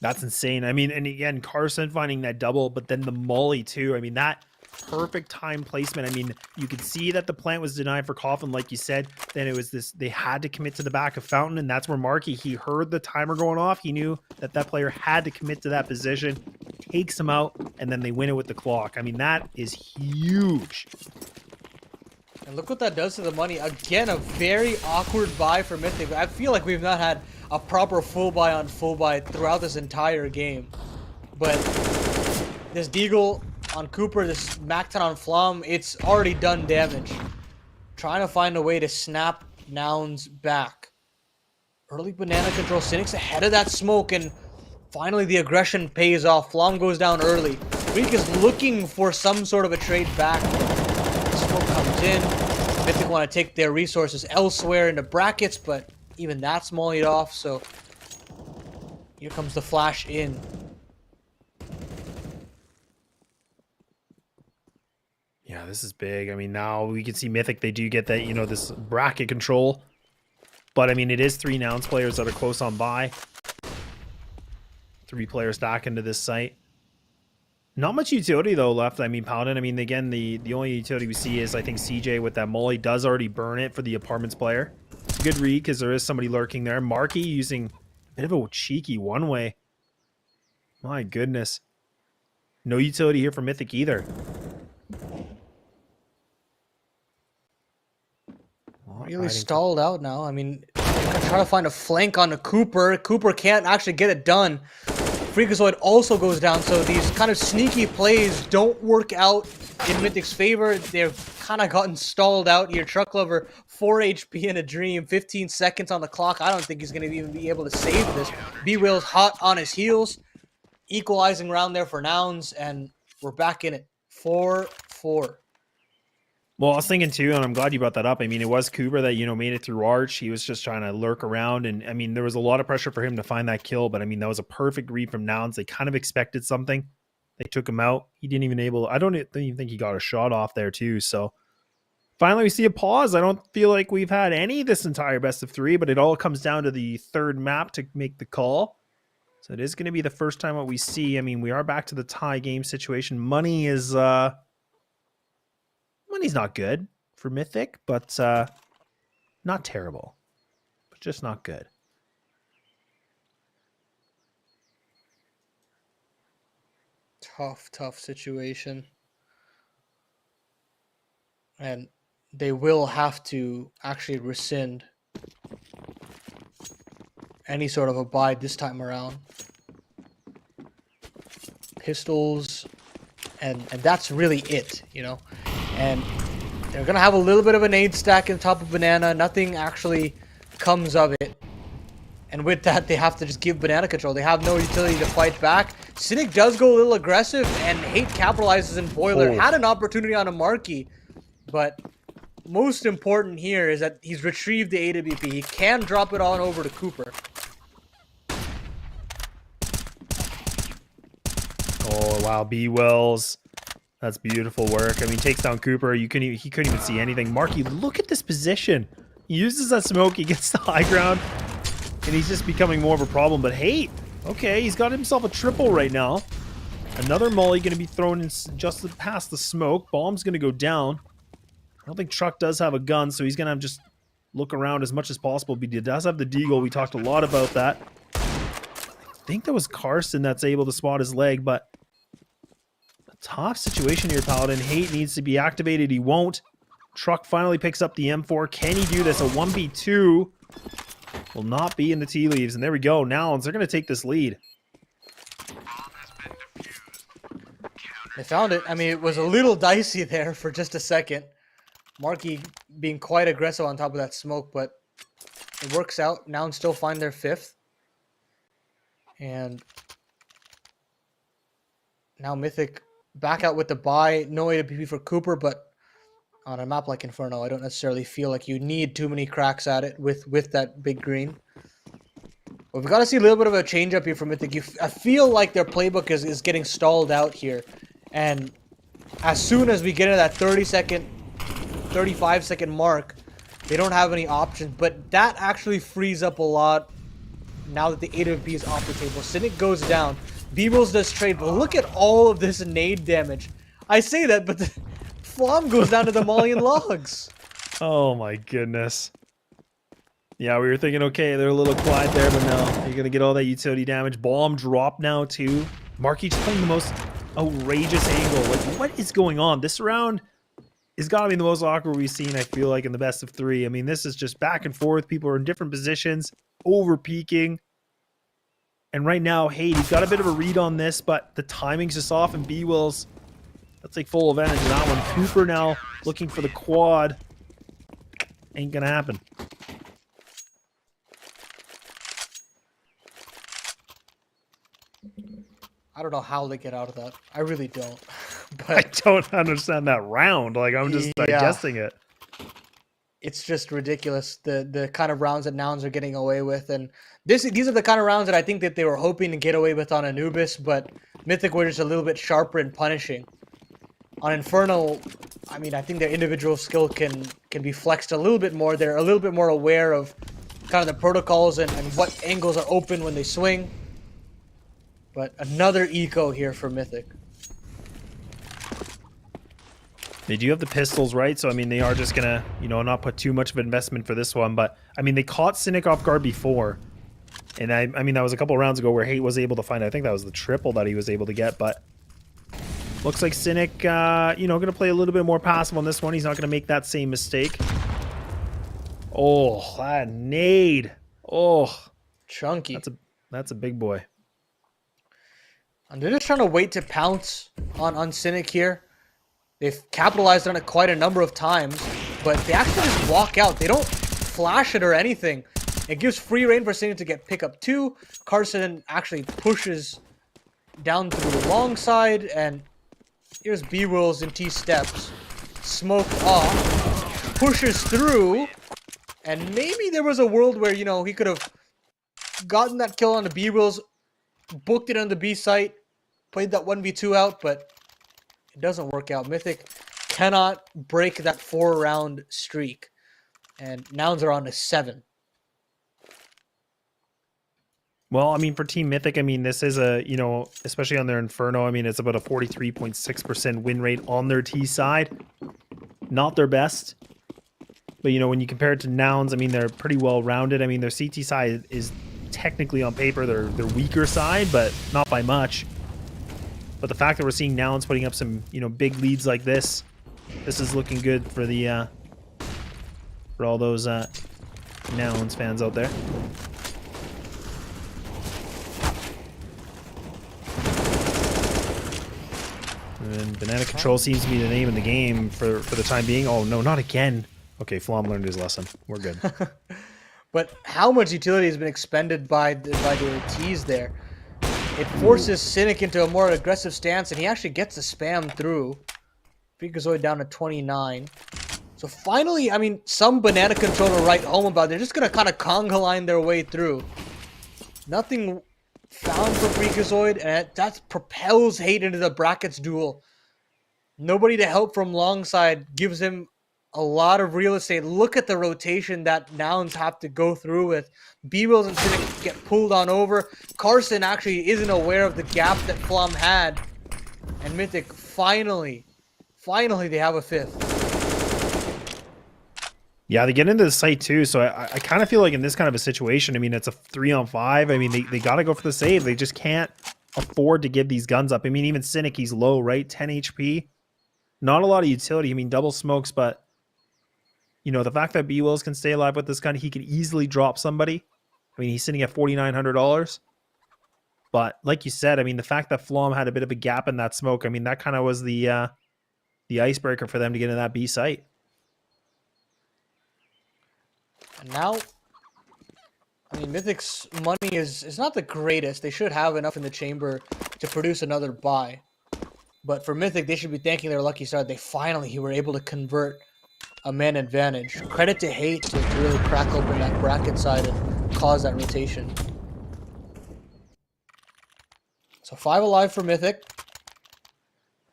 That's insane. I mean, and again, Carson finding that double, but then the molly too. I mean, that perfect time placement. I mean, you could see that the plant was denied for Coffin, like you said. Then it was this, they had to commit to the back of Fountain, and that's where Marky, he heard the timer going off. He knew that that player had to commit to that position, takes him out, and then they win it with the clock. I mean, that is huge. And look what that does to the money. Again, a very awkward buy for Mythic. I feel like we've not had a proper full buy on full buy throughout this entire game. But this Deagle on Cooper, this Mac-10 on Flom, it's already done damage. Trying to find a way to snap Nouns back. Early banana control. Cynic's ahead of that smoke, and finally the aggression pays off. Flom goes down early. Freak is looking for some sort of a trade back. Smoke comes in. Mythic want to take their resources elsewhere into brackets, but even that's mollied off, so here comes the flash in. Yeah, this is big. I mean, now we can see Mythic. They do get that, this bracket control. But, I mean, it is 3 Nouns players that are close on by. 3 players back into this site. Not much utility, though, left. I mean, Paladin, I mean, again, the only utility we see is, I think, CJ with that molly does already burn it for the apartments player. Good read, because there is somebody lurking there. Marky using a bit of a cheeky one-way. My goodness. No utility here for Mythic either. Really stalled out now. I mean, they're gonna try to find a flank on the Cooper. Cooper can't actually get it done. Freakazoid also goes down, so these kind of sneaky plays don't work out in Mythic's favor. They've kind of gotten stalled out here. Truck Lover, 4 HP in a dream, 15 seconds on the clock. I don't think he's going to even be able to save this. B-Will's hot on his heels. Equalizing round there for Nouns, and we're back in it. 4-4. Well, I was thinking too, and I'm glad you brought that up. I mean, it was Cooper that, made it through Arch. He was just trying to lurk around. And I mean, there was a lot of pressure for him to find that kill. But I mean, that was a perfect read from Nouns. They kind of expected something. They took him out. He didn't even I don't even think he got a shot off there too. So finally we see a pause. I don't feel like we've had any this entire best of 3, but it all comes down to the third map to make the call. So it is going to be the first time what we see. I mean, we are back to the tie game situation. Money is, money's not good for Mythic, but not terrible, but just not good. Tough situation. And they will have to actually rescind any sort of abide this time around. Pistols, and that's really it, And they're going to have a little bit of a nade stack in top of Banana. Nothing actually comes of it. And with that, they have to just give Banana control. They have no utility to fight back. Cynic does go a little aggressive, and Hate capitalizes in Boiler. Had an opportunity on a Marquee, but most important here is that he's retrieved the AWP. He can drop it on over to Cooper. Oh, wow. B-Wells. That's beautiful work. I mean, takes down Cooper. He couldn't even see anything. Marky, look at this position. He uses that smoke. He gets the high ground, and he's just becoming more of a problem. But hey, okay, he's got himself a triple right now. Another molly going to be thrown in just past the smoke. Bomb's going to go down. I don't think Truck does have a gun, so he's going to have just look around as much as possible. But he does have the deagle. We talked a lot about that. I think that was Carson that's able to spot his leg, but a tough situation here, Paladin. Hate needs to be activated. He won't. Truck finally picks up the M4. Can he do this? A 1v2 will not be in the tea leaves. And there we go. Nouns, they're going to take this lead. They found it. I mean, it was a little dicey there for just a second. Marky being quite aggressive on top of that smoke, but it works out. Nouns still find their 5th. And now Mythic back out with the buy. No AWP for Cooper, but on a map like Inferno, I don't necessarily feel like you need too many cracks at it with that big green. But we've got to see a little bit of a change up here from Mythic. I feel like their playbook is getting stalled out here. And as soon as we get into that 35-second mark, they don't have any options. But that actually frees up a lot now that the AWP is off the table. Cynic goes down. B-Rolls does trade, but look at all of this nade damage. I say that, but the Flom goes down to the Molly and Logs. Oh my goodness. Yeah, we were thinking, okay, they're a little quiet there, but no. You're going to get all that utility damage. Bomb drop now, too. Marky just playing the most outrageous angle. Like, what is going on? This round has got to be the most awkward we've seen, I feel like, in the best of 3. I mean, this is just back and forth. People are in different positions, over peaking. And right now, Hate, he's got a bit of a read on this, but the timing's just off, and B-Wills, let's take full advantage of that one. Cooper now looking for the quad. Ain't going to happen. I don't know how they get out of that. I really don't. I But don't understand that round. Like, I'm just digesting it. it's just ridiculous the kind of rounds that Nouns are getting away with, and these are the kind of rounds that I think that they were hoping to get away with on Anubis, but Mythic were just a little bit sharper in punishing. On Inferno, I mean, I think their individual skill can be flexed a little bit more. They're a little bit more aware of kind of the protocols and what angles are open when they swing. But another eco here for Mythic. They do have the pistols, right? So, I mean, they are just going to, you know, not put too much of investment for this one. But, I mean, they caught Cynic off guard before. And, I mean, that was a couple rounds ago where Hate was able to find, I think that was the triple that he was able to get. But looks like Cynic, you know, going to play a little bit more passive on this one. He's not going to make that same mistake. Oh, that nade. Oh. Chunky. That's a big boy. And they're just trying to wait to pounce on Cynic here. They've capitalized on it quite a number of times, but they actually just walk out. They don't flash it or anything. It gives free reign for Cynic to get pick up 2. Carson actually pushes down through the long side, and here's B-Wills in T steps. Smoke off. Pushes through, and maybe there was a world where, you know, he could have gotten that kill on the B-Wills, booked it on the B site, played that 1v2 out, but it doesn't work out. Mythic cannot break that 4-round streak. And Nouns are on to 7. Well, I mean, for Team Mythic, I mean, this is a, you know, especially on their Inferno, I mean, it's about a 43.6% win rate on their T side. Not their best. But, you know, when you compare it to Nouns, I mean, they're pretty well rounded. I mean, their CT side is technically on paper their weaker side, but not by much. But the fact that we're seeing Nouns putting up some, you know, big leads like this is looking good for the for all those Nouns fans out there. And Banana Control seems to be the name in the game for the time being. Oh no, not again. Okay, Flom learned his lesson. We're good. But how much utility has been expended by the T's there? It forces Cynic into a more aggressive stance, and he actually gets the spam through. Freakazoid down to 29. So finally, I mean, some Banana Control to write home about. They're just going to kind of conga line their way through. Nothing found for Freakazoid, and that propels Hate into the brackets duel. Nobody to help from long side gives him a lot of real estate. Look at the rotation that Nouns have to go through with. B-Wills and Cynic get pulled on over. Carson actually isn't aware of the gap that Flom had. And Mythic finally they have a 5th. Yeah, they get into the site too, so I kind of feel like in this kind of a situation, I mean, it's a 3-on-5. I mean, they got to go for the save. They just can't afford to give these guns up. I mean, even Cynic, he's low, right? 10 HP. Not a lot of utility. I mean, double smokes, but you know, the fact that B-Wills can stay alive with this gun, he could easily drop somebody. I mean, he's sitting at $4,900. But like you said, I mean, the fact that Flom had a bit of a gap in that smoke, I mean, that kind of was the icebreaker for them to get in that B site. And now, I mean, Mythic's money is not the greatest. They should have enough in the chamber to produce another buy. But for Mythic, they should be thanking their lucky start. They finally were able to convert a man advantage. Credit to Hate to really crack open that bracket side and cause that rotation. So 5 alive for Mythic.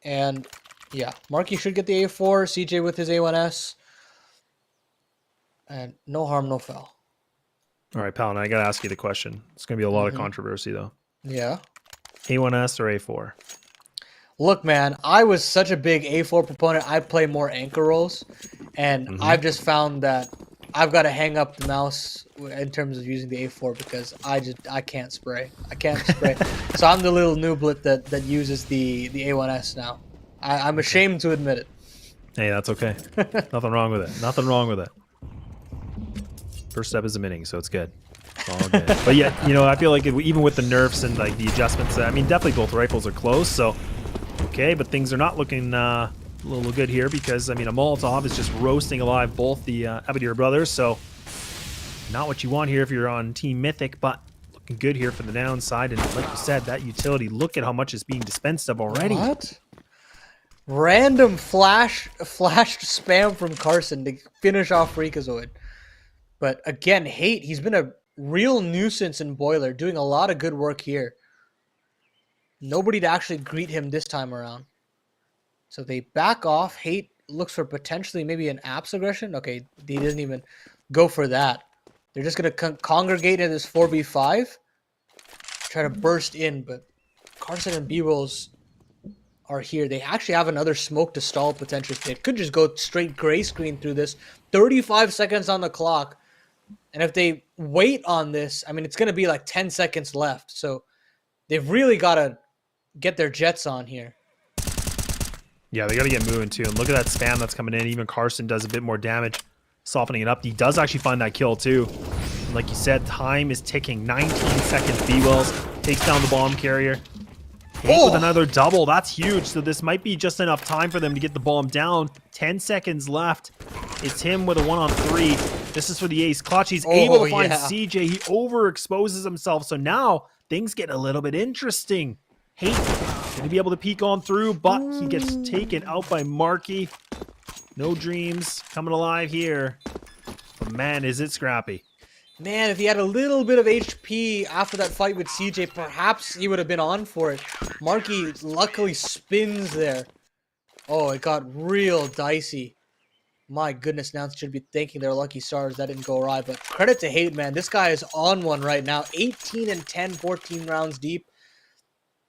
And yeah, Marky should get the A4, CJ with his A1S. And no harm, no foul. All right, pal, and I got to ask you the question. It's going to be a lot of controversy, though. Yeah. A1S or A4? Look, man, I was such a big A4 proponent. I play more anchor roles. And I've just found that I've got to hang up the mouse in terms of using the A4 because I can't spray. I can't spray. So I'm the little nooblet that uses the A1S now. I'm ashamed to admit it. Hey, that's okay. Nothing wrong with it. Nothing wrong with it. First step is admitting, so it's good. It's all good. But yeah, you know, I feel like even with the nerfs and like the adjustments, I mean, definitely both rifles are close. So okay, but things are not looking a little good here because I mean, a Molotov is just roasting alive both the Abadir brothers. So not what you want here if you're on Team Mythic, but looking good here for the downside. And like you said, that utility, look at how much is being dispensed of already. What? Random flash spam from Carson to finish off Freakazoid. But again, Hate, he's been a real nuisance in Boiler, doing a lot of good work here. Nobody to actually greet him this time around. So they back off. Hate looks for potentially maybe an Apps aggression. Okay, he doesn't even go for that. They're just going to congregate in this 4v5. Try to burst in, but Carson and B-Rolls are here. They actually have another smoke to stall potentially. They could just go straight gray screen through this. 35 seconds on the clock. And if they wait on this, I mean, it's going to be like 10 seconds left. So they've really got to get their jets on here. Yeah, they got to get moving too. And look at that spam that's coming in. Even Carson does a bit more damage, softening it up. He does actually find that kill too. And like you said, time is ticking. 19 seconds. B-Wells takes down the bomb carrier. Hate with another double. That's huge. So this might be just enough time for them to get the bomb down. 10 seconds left. It's him with a 1-on-3. This is for the ace. Clutch. He's able to find CJ. He overexposes himself. So now things get a little bit interesting. Hate going to be able to peek on through, but he gets taken out by Marky. No dreams coming alive here. But man, is it scrappy. Man, if he had a little bit of HP after that fight with CJ, perhaps he would have been on for it. Marky luckily spins there. Oh, it got real dicey. My goodness, Nouns should be thanking their lucky stars that didn't go awry. But credit to Hate, man. This guy is on one right now. 18 and 10, 14 rounds deep.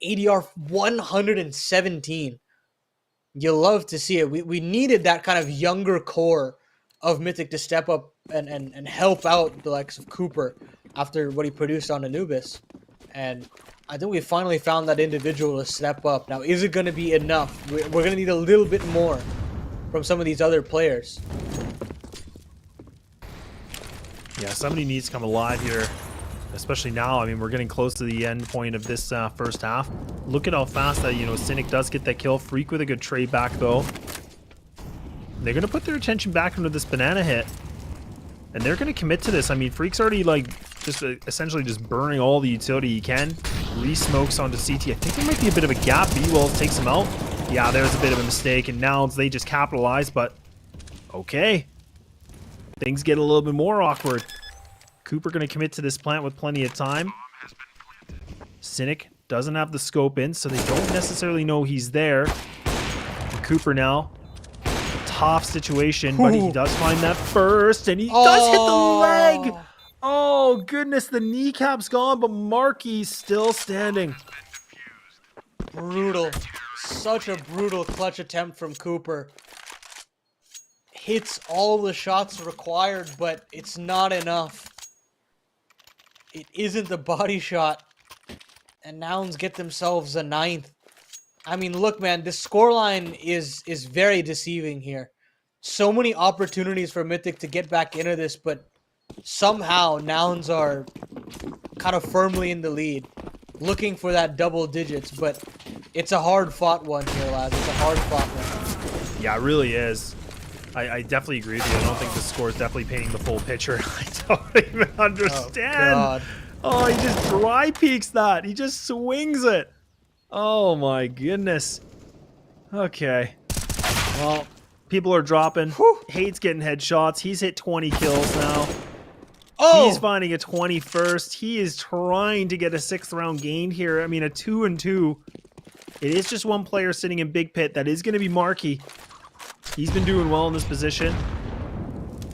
ADR 117. You love to see it. We needed that kind of younger core of Mythic to step up and help out the likes of Cooper after what he produced on Anubis. And I think we finally found that individual to step up. Now, is it going to be enough? We're going to need a little bit more from some of these other players. Yeah, somebody needs to come alive here, especially now. I mean, we're getting close to the end point of this first half. Look at how fast that, Cynic does get that kill. Freak with a good trade back, though. They're going to put their attention back into this banana hit. And they're going to commit to this. I mean, Freak's already, essentially just burning all the utility he can. Re-smokes onto CT. I think there might be a bit of a gap. B-Wells takes him out. Yeah, there's a bit of a mistake. And Nouns, they just capitalize, but okay. Things get a little bit more awkward. Cooper going to commit to this plant with plenty of time. Cynic doesn't have the scope in, so they don't necessarily know he's there. Cooper now. Tough situation, but he does find that first, and he does hit the leg. Oh, goodness, the kneecap's gone, but Marky's still standing. Brutal. Such a brutal clutch attempt from Cooper. Hits all the shots required, but it's not enough. It isn't the body shot. And Nouns get themselves a 9th. I mean, look, man, this scoreline is very deceiving here. So many opportunities for Mythic to get back into this, but somehow Nouns are kind of firmly in the lead, looking for that double digits, but it's a hard-fought one here, lads. It's a hard-fought one. Yeah, it really is. I definitely agree with you. I don't think the score is definitely painting the full picture. I don't even understand. Oh, he just dry peeks that. He just swings it. Oh my goodness. Okay. Well, people are dropping. Whew. Hate's getting headshots. He's hit 20 kills now. Oh! He's finding a 21st. He is trying to get a 6th round gain here. I mean, a 2-2. It is just one player sitting in Big Pit. That is going to be Marky. He's been doing well in this position.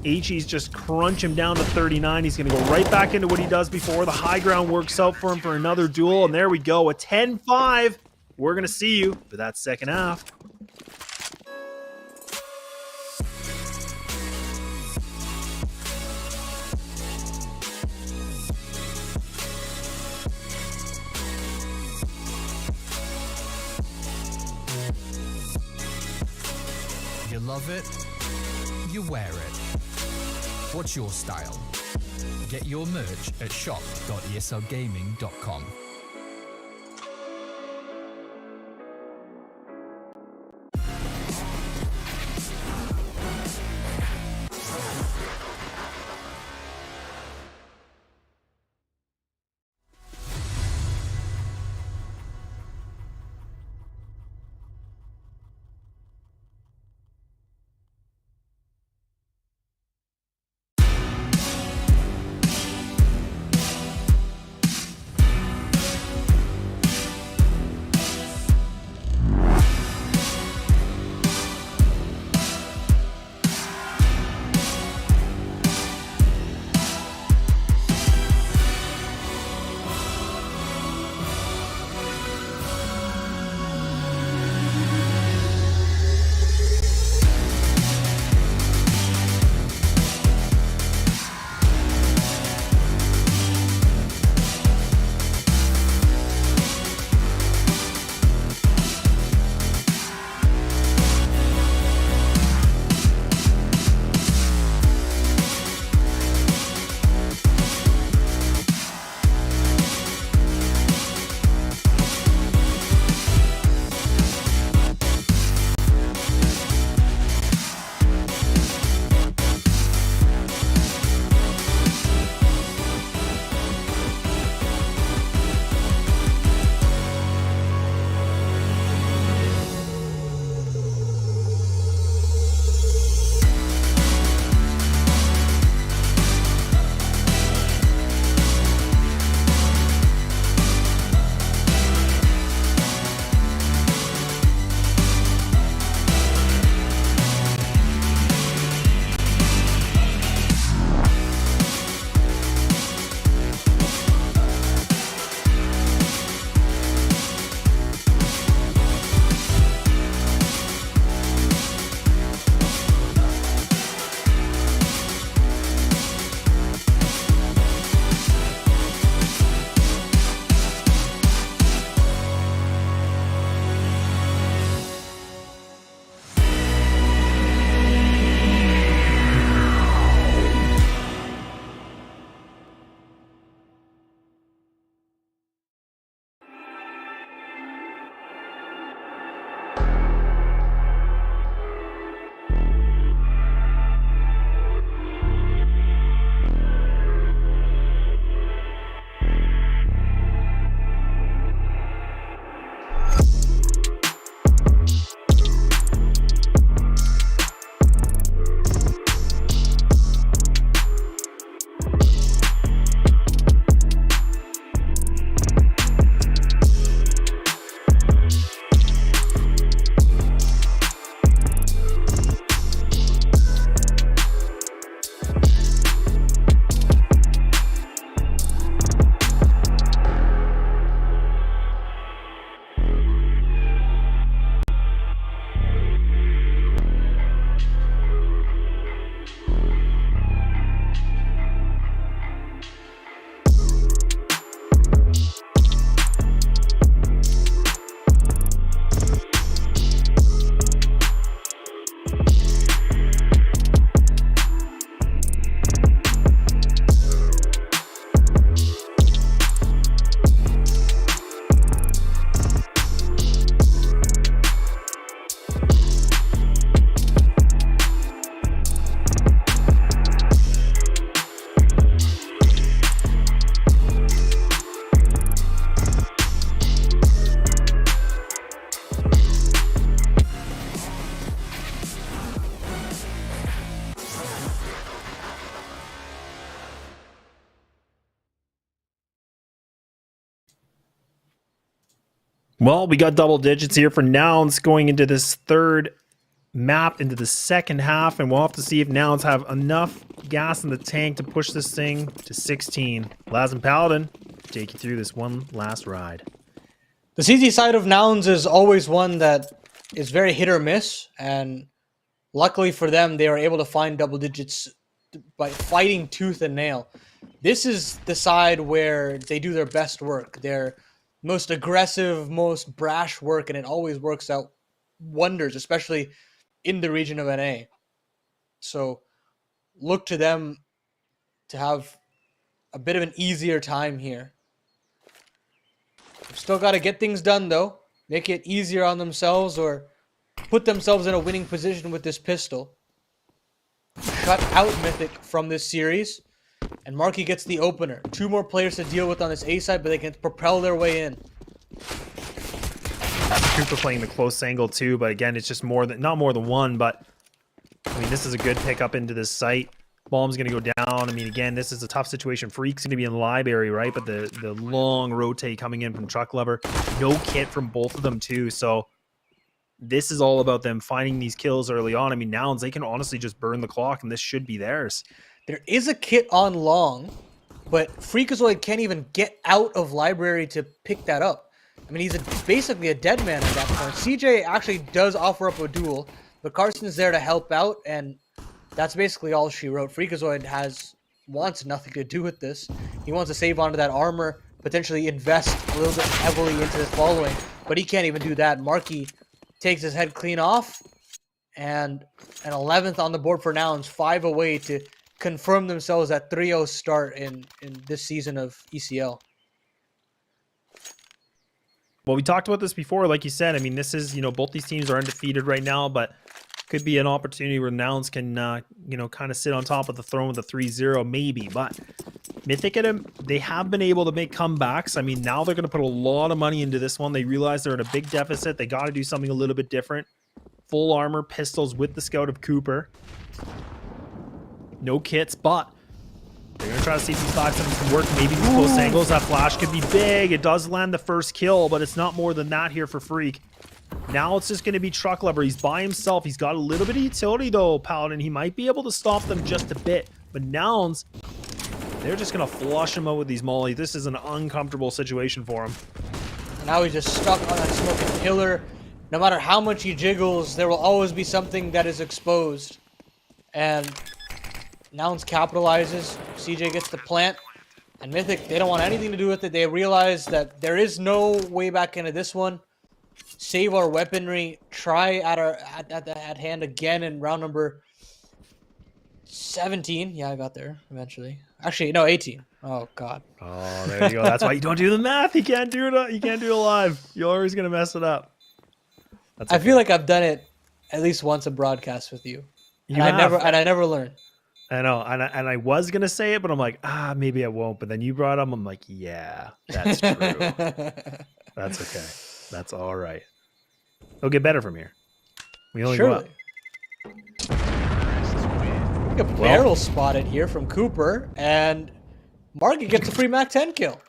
HE's just crunch him down to 39. He's going to go right back into what he does before. The high ground works out for him for another duel. And there we go. A 10-5. We're going to see you for that second half. You love it, you wear it. What's your style? Get your merch at shop.eslgaming.com. Well, we got double digits here for Nouns going into this third map into the second half, and we'll have to see if Nouns have enough gas in the tank to push this thing to 16. Laz and Paladin take you through this one last ride. The CZ side of Nouns is always one that is very hit or miss, and luckily for them, they are able to find double digits by fighting tooth and nail. This is the side where they do their best work, their most aggressive, most brash work, and it always works out wonders, especially in the region of NA. So look to them to have a bit of an easier time here. They've still got to get things done, though. Make it easier on themselves or put themselves in a winning position with this pistol. Shut out Mythic from this series. And Marky gets the opener. 2 more players to deal with on this A side, but they can propel their way in. Cooper playing the close angle too, but again, it's just not more than one, but I mean, this is a good pickup into this site. Bomb's going to go down. I mean, again, this is a tough situation. Freak's going to be in the library, right? But the long rotate coming in from Truck Lover. No kit from both of them too, so this is all about them finding these kills early on. I mean, Nouns, they can honestly just burn the clock, and this should be theirs. There is a kit on long, but Freakazoid can't even get out of library to pick that up. I mean, he's basically a dead man at that point. CJ actually does offer up a duel, but Carson's there to help out, and that's basically all she wrote. Freakazoid wants nothing to do with this. He wants to save onto that armor, potentially invest a little bit heavily into his following, but he can't even do that. Marky takes his head clean off, and an 11th on the board for Nouns, 5 away to confirm themselves at 3-0 start in this season of ECL. Well, we talked about this before, like you said. I mean, this is, both these teams are undefeated right now, but could be an opportunity where Nouns can, kind of sit on top of the throne with a 3-0, maybe. But Mythic, they have been able to make comebacks. I mean, now they're going to put a lot of money into this one. They realize they're in a big deficit. They got to do something a little bit different. Full armor pistols with the Scout of Cooper. No kits, but they're going to try to see if these 5-7s can work. Maybe these close angles. That flash could be big. It does land the first kill, but it's not more than that here for Freak. Now it's just going to be Truck Lover. He's by himself. He's got a little bit of utility, though, Paladin. He might be able to stop them just a bit. But Nouns, they're just going to flush him out with these mollies. This is an uncomfortable situation for him. Now he's just stuck on that smoking pillar. No matter how much he jiggles, there will always be something that is exposed. And Nouns capitalizes. CJ gets the plant. And Mythic, they don't want anything to do with it. They realize that there is no way back into this one. Save our weaponry. Try at hand again in round number 17. Yeah, I got there eventually. Actually, no, 18. Oh God. Oh, there you go. That's why you don't do the math. You can't do it. You can't do it live. You're always gonna mess it up. That's okay. I feel like I've done it at least once a broadcast with you. I never learned. I know, and I was gonna say it, but I'm like, maybe I won't. But then you brought it up. I'm like, yeah, that's true. That's okay. That's all right. It'll get better from here. We only go up. A barrel spotted here from Cooper, and Marky gets a free Mac 10 kill.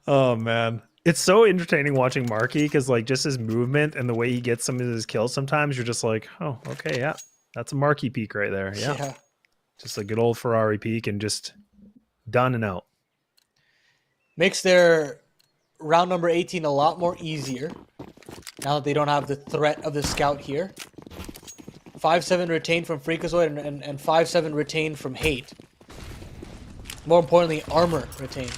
Oh man, it's so entertaining watching Marky because like just his movement and the way he gets some of his kills. Sometimes you're just like, oh, okay, yeah, that's a Marky peak right there. Yeah. Just a good old Ferrari peak and just done and out. Makes their round number 18 a lot more easier now that they don't have the threat of the Scout here. 5-7 retained from Freakazoid and 5-7 retained from Hate. More importantly, armor retained.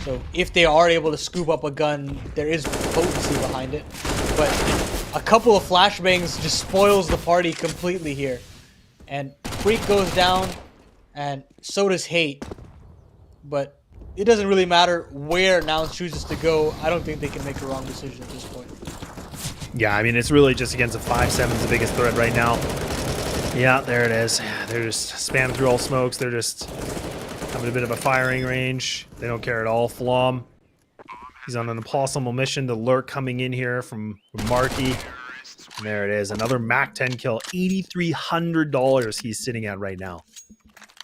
So if they are able to scoop up a gun, there is potency behind it. But a couple of flashbangs just spoils the party completely here. And Freak goes down, and so does Hate. But it doesn't really matter where Nouns chooses to go. I don't think they can make a wrong decision at this point. Yeah, I mean, it's really just against a 5-7's the biggest threat right now. Yeah, there it is. They're just spamming through all smokes. They're just having a bit of a firing range. They don't care at all. Flom, he's on an impossible mission. The lurk coming in here from Marky. And there it is. Another Mac 10 kill. $8,300 he's sitting at right now.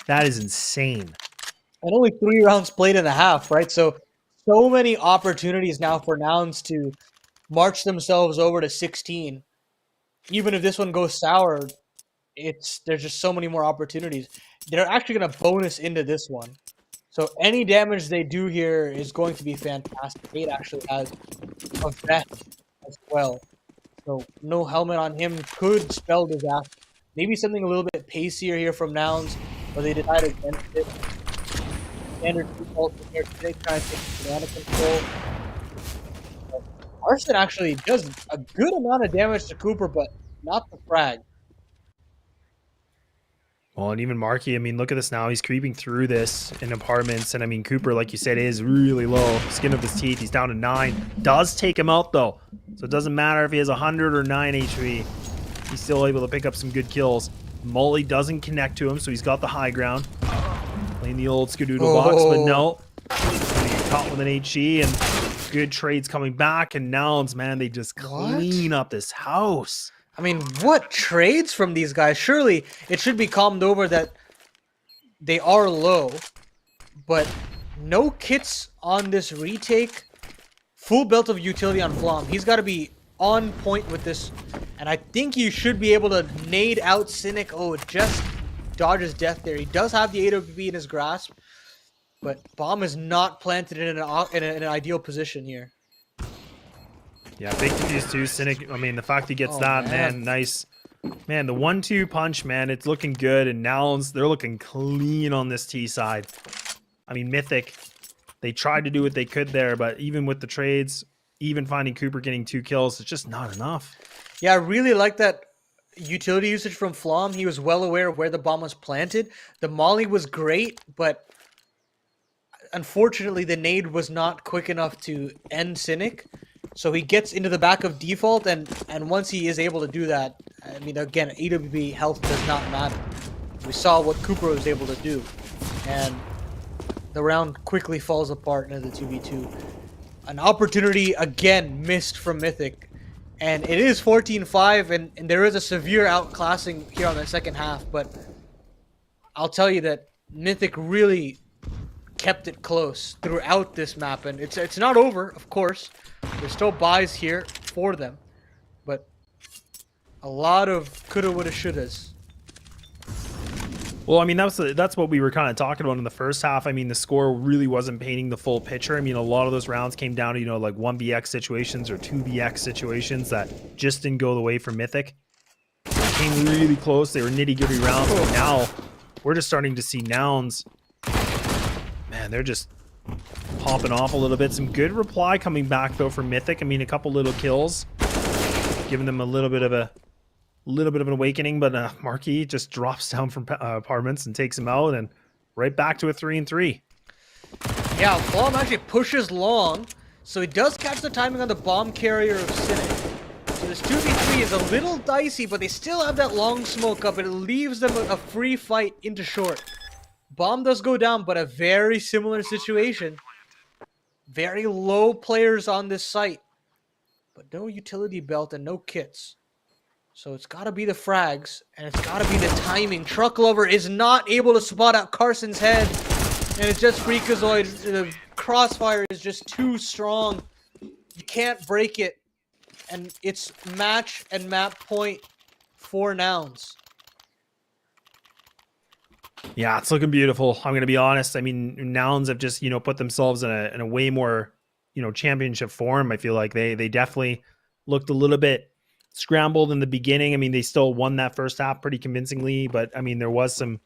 That is insane. And only 3 rounds played and a half, right? So so many opportunities now for Nouns to march themselves over to 16. Even if this one goes sour, there's just so many more opportunities. They're actually going to bonus into this one. So any damage they do here is going to be fantastic. 8 actually has a vest as well. So no helmet on him could spell disaster. Maybe something a little bit pacier here from Nouns, but they decided against it. Standard default here today, trying to take banana control. Arson actually does a good amount of damage to Cooper, but not the frag. Well, and even Marky, I mean, look at this now. He's creeping through this in apartments. And I mean, Cooper, like you said, is really low. Skin of his teeth. He's down to 9. Does take him out, though. So it doesn't matter if he has 100 or 9 HP. He's still able to pick up some good kills. Molly doesn't connect to him, so he's got the high ground. Playing the old Skadoodle box, but no. He's caught with an HE, and good trades coming back. And Nouns, man, they just clean up this house. I mean, what trades from these guys? Surely it should be calmed over that they are low, but no kits on this retake. Full belt of utility on Flom. He's got to be on point with this, and I think you should be able to nade out Cynic. Oh, it just dodges death there. He does have the AWP in his grasp, but bomb is not planted in an ideal position here. Yeah, big defuse too. Cynic, I mean, the fact he gets that, man, nice. Man, the 1-2 punch, man, it's looking good. And Nouns, they're looking clean on this T side. I mean, Mythic, they tried to do what they could there, but even with the trades, even finding Cooper getting 2 kills, it's just not enough. Yeah, I really like that utility usage from Flom. He was well aware of where the bomb was planted. The molly was great, but unfortunately, the nade was not quick enough to end Cynic. So he gets into the back of default, and once he is able to do that, I mean, again, AWP health does not matter. We saw what Cooper was able to do, and the round quickly falls apart into the 2v2. An opportunity, again, missed from Mythic, and it is 14-5, and there is a severe outclassing here on the second half, but I'll tell you that Mythic really kept it close throughout this map, and it's not over, of course. There's still buys here for them, but a lot of coulda, woulda, shouldas. Well, I mean, that's what we were kind of talking about in the first half. I mean, the score really wasn't painting the full picture. I mean, a lot of those rounds came down to, you know, like 1vx situations or 2vx situations that just didn't go the way for Mythic. It came really close. They were nitty-gritty rounds, but now we're just starting to see Nouns. Man, they're just popping off a little bit. Some good reply coming back though for Mythic. I mean, a couple little kills, giving them a little bit of an awakening. But Marquis just drops down from apartments and takes him out, and right back to a 3-3. Yeah, Flom actually pushes long, so he does catch the timing on the bomb carrier of Cynic. So this 2v3 is a little dicey, but they still have that long smoke up, and it leaves them a free fight into short. Bomb does go down, but a very similar situation. Very low players on this site, but no utility belt and no kits. So it's got to be the frags, and it's got to be the timing. Truck Lover is not able to spot out Carson's head, and it's just Freakazoid. The crossfire is just too strong. You can't break it, and it's match and map point for Nouns. Yeah, it's looking beautiful. I'm going to be honest. I mean, Nouns have just, you know, put themselves in a way more, you know, championship form. I feel like they definitely looked a little bit scrambled in the beginning. I mean, they still won that first half pretty convincingly, but I mean, there was some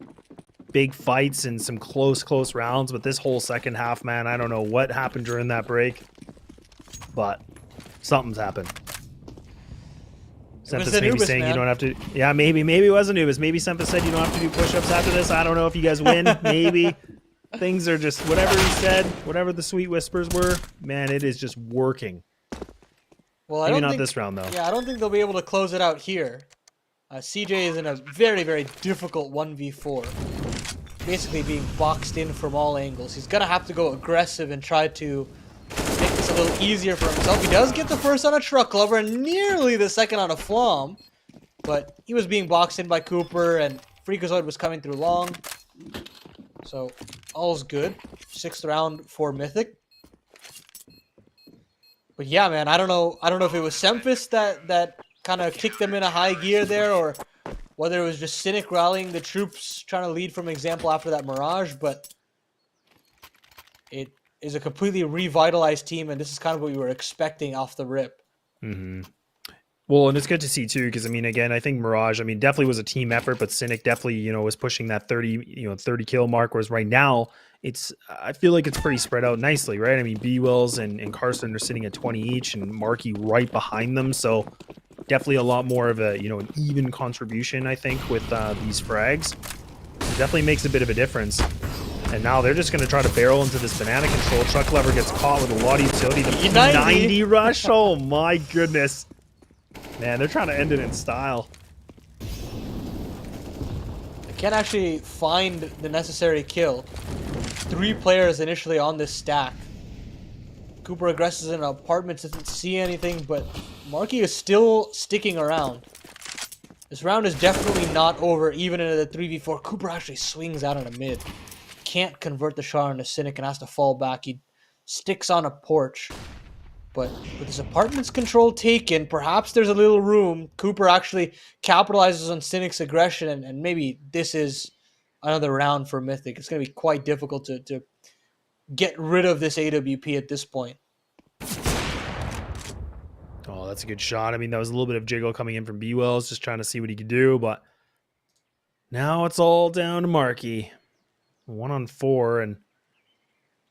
big fights and some close rounds. But this whole second half, man, I don't know what happened during that break, but something's happened. Sempus maybe Anubis, saying man. you don't have to. Yeah, maybe it was Anubis. Maybe Sempus said you don't have to do push-ups after this. I don't know if you guys win. Maybe things are just whatever he said, whatever the sweet whispers were. Man, it is just working. Well, I Maybe don't not think, this round though. Yeah, I don't think they'll be able to close it out here. CJ is in a very, very difficult 1v4. Basically being boxed in from all angles. He's gonna have to go aggressive and try to make this a little easier for himself. He does get the first on a Truck Lover and nearly the second on a Flom, but he was being boxed in by Cooper, and Freakazoid was coming through long. So all's good. 6th round for Mythic. But yeah, man, I don't know if it was Semphis that kind of kicked them in a high gear there, or whether it was just Cynic rallying the troops, trying to lead from example after that Mirage, but it is a completely revitalized team, and this is kind of what we were expecting off the rip. Well, and it's good to see too, because I mean, again, I think Mirage, I mean, definitely was a team effort, but Cynic definitely, was pushing that 30 kill mark. Whereas right now, I feel like it's pretty spread out nicely, right? I mean, B Wills and Carson are sitting at 20 each, and Marky right behind them. So definitely a lot more of a, an even contribution, I think, with these frags. It definitely makes a bit of a difference. And now they're just going to try to barrel into this banana control. Truck Lever gets caught with a lot of utility. The P90 rush. Oh my goodness. Man, they're trying to end it in style. I can't actually find the necessary kill. 3 players initially on this stack. Cooper aggresses in apartments, doesn't see anything, but Marky is still sticking around. This round is definitely not over, even in the 3v4. Cooper actually swings out on a mid. Can't convert the shot on a Cynic and has to fall back. He sticks on a porch. But with his apartment's control taken, perhaps there's a little room. Cooper actually capitalizes on Cynic's aggression, and maybe this is another round for Mythic. It's going to be quite difficult to get rid of this AWP at this point. Oh, that's a good shot. I mean, that was a little bit of jiggle coming in from B-Wells, just trying to see what he could do, but now it's all down to Marky. 1-on-4, and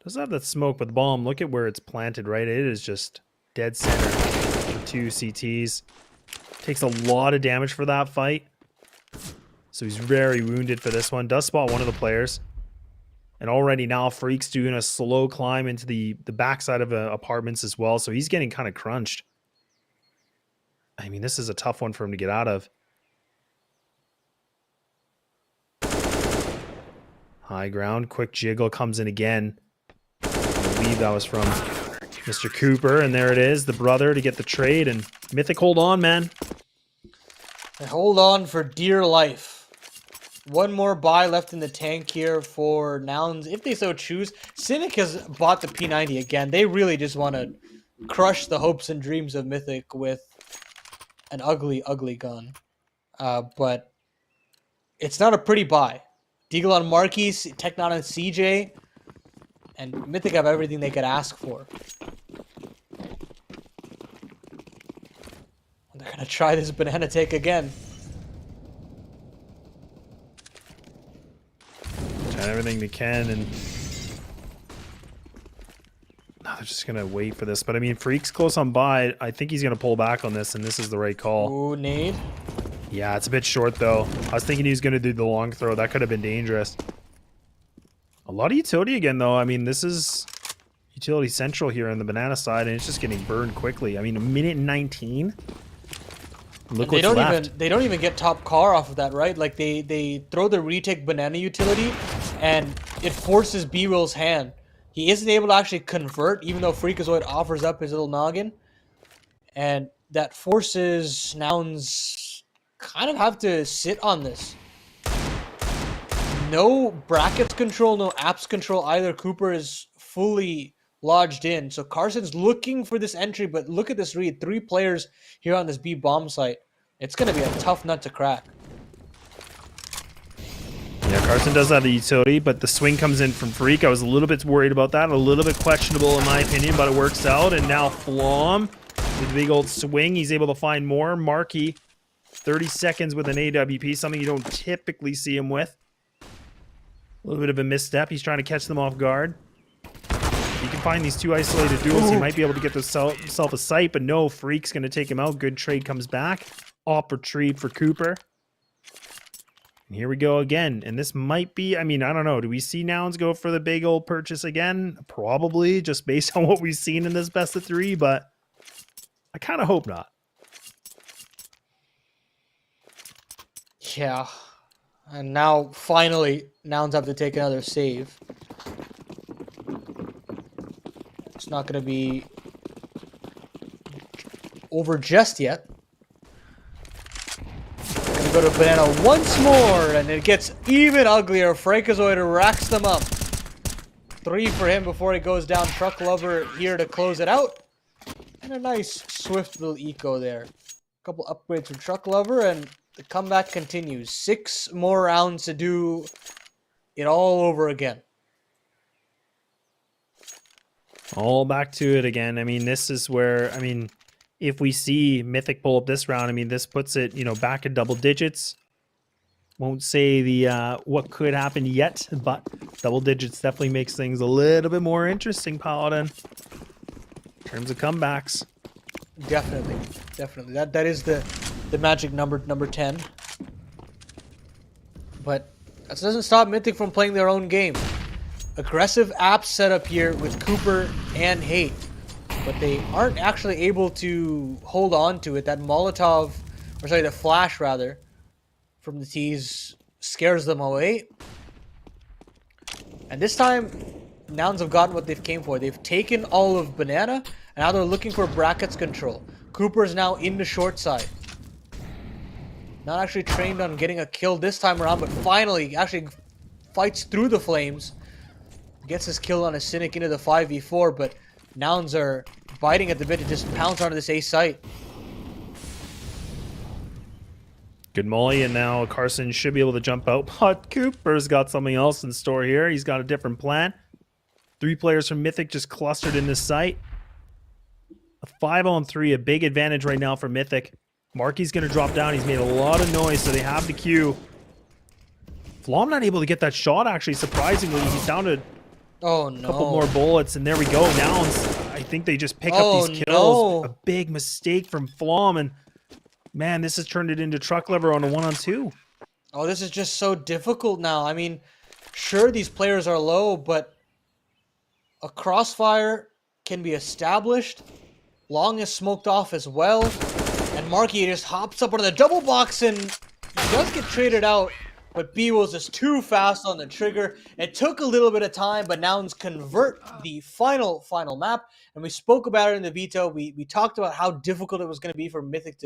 doesn't have that smoke, but the bomb, look at where it's planted, right? It is just dead center for 2 CTs. Takes a lot of damage for that fight. So he's very wounded for this one. Does spot one of the players. And already now Freak's doing a slow climb into the backside of apartments as well. So he's getting kind of crunched. I mean, this is a tough one for him to get out of. High ground. Quick jiggle comes in again. I believe that was from Mr. Cooper, and there it is, the brother to get the trade, and Mythic hold on, man. They hold on for dear life. One more buy left in the tank here for Nouns, if they so choose. Cynic has bought the P90 again. They really just want to crush the hopes and dreams of Mythic with an ugly, ugly gun. But it's not a pretty buy. Deagle on Marquis, Technon on CJ. And Mythic have everything they could ask for. They're going to try this banana take again. Trying everything they can, and no, they're just going to wait for this. But I mean, Freak's close on buy. I think he's going to pull back on this, and this is the right call. Ooh, nade. Yeah, it's a bit short, though. I was thinking he was going to do the long throw. That could have been dangerous. A lot of utility again, though. I mean, this is utility central here on the banana side, and it's just getting burned quickly. I mean, a minute 19. Look what's left. They don't even get top car off of that, right? Like they throw the retake banana utility, and it forces B-Will's hand. He isn't able to actually convert, even though Freakazoid offers up his little noggin, and that forces Nouns kind of have to sit on this. No brackets control, no apps control either. Cooper is fully lodged in. So Carson's looking for this entry, but look at this read. 3 players here on this B bomb site. It's going to be a tough nut to crack. Yeah, Carson does have the utility, but the swing comes in from Freak. I was a little bit worried about that. A little bit questionable in my opinion, but it works out. And now Flom with the big old swing. He's able to find more. Marky, 30 seconds with an AWP, something you don't typically see him with. A little bit of a misstep. He's trying to catch them off guard. You can find these 2 isolated duels. He might be able to get himself a sight, but no, Freak's going to take him out. Good trade comes back. Op retrieve for Cooper. And here we go again. And this might be, I mean, I don't know. Do we see Nouns go for the big old purchase again? Probably, just based on what we've seen in this best of 3, but I kind of hope not. Yeah. And now, finally, Nouns have to take another save. It's not going to be over just yet. Gonna go to Banana once more, and it gets even uglier. Freakazoid racks them up. 3 for him before he goes down. Truck Lover here to close it out. And a nice, swift little eco there. A couple upgrades from Truck Lover, and the comeback continues. 6 more rounds to do it all over again. All back to it again. I mean, this is where, I mean, if we see Mythic pull up this round, I mean, this puts it, back in double digits. Won't say the what could happen yet, but double digits definitely makes things a little bit more interesting, Paladin, in terms of comebacks. Definitely. That is the magic number 10. But that doesn't stop Mythic from playing their own game. Aggressive app setup here with Cooper and Hate, but they aren't actually able to hold on to it. That Molotov, or sorry, the flash rather, from the tees scares them away. And this time, Nouns have gotten what they've came for. They've taken all of Banana, and now they're looking for brackets control. Cooper is now in the short side. Not actually trained on getting a kill this time around, but finally actually fights through the flames. Gets his kill on a Cynic into the 5v4, but Nouns are biting at the bit to just pounce onto this A site. Good molly, and now Carson should be able to jump out, but Cooper's got something else in store here. He's got a different plan. 3 players from Mythic just clustered in this site. A 5-on-3, a big advantage right now for Mythic. Marky's going to drop down. He's made a lot of noise, so they have the Q. Flom not able to get that shot, actually, surprisingly. He's down to a couple more bullets, and there we go. Nouns, I think they just pick up these kills. A big mistake from Flom, and man, this has turned it into Truck Lever on a 1-on-2. Oh, this is just so difficult now. I mean, sure, these players are low, but a crossfire can be established. Long is smoked off as well. And Marky just hops up on the double box, and he does get traded out. But B was just too fast on the trigger. It took a little bit of time, but Nouns convert the final map. And we spoke about it in the veto. We talked about how difficult it was going to be for Mythic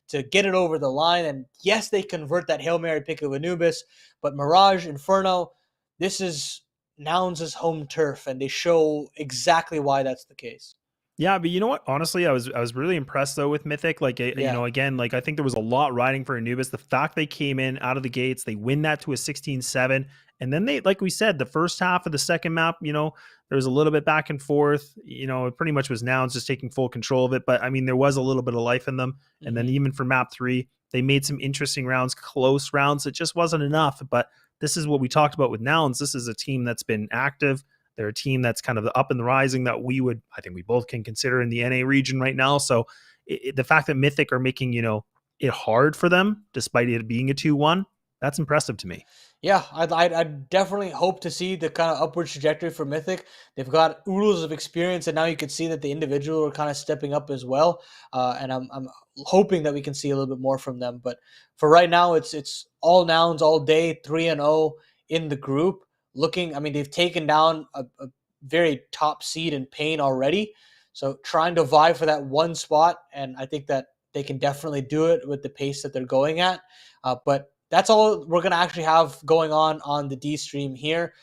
to get it over the line. And yes, they convert that Hail Mary pick of Anubis. But Mirage, Inferno, this is Nouns' home turf. And they show exactly why that's the case. Yeah, but you know what? Honestly, I was really impressed though with Mythic. Like, again, like I think there was a lot riding for Anubis. The fact they came in out of the gates, they win that to a 16-7, and then they, like we said, the first half of the second map, there was a little bit back and forth. It pretty much was Nouns just taking full control of it. But I mean, there was a little bit of life in them. And then even for map 3, they made some interesting rounds, close rounds. It just wasn't enough. But this is what we talked about with Nouns. This is a team that's been active. They're a team that's kind of up and rising that I think we both can consider in the NA region right now. So the fact that Mythic are making, it hard for them, despite it being a 2-1, that's impressive to me. Yeah, I definitely hope to see the kind of upward trajectory for Mythic. They've got oodles of experience, and now you can see that the individual are kind of stepping up as well. And I'm hoping that we can see a little bit more from them. But for right now, it's all Nouns all day, 3-0 in the group. They've taken down a very top seed in Pain already. So trying to vie for that one spot, and I think that they can definitely do it with the pace that they're going at. But that's all we're going to actually have going on the D stream here.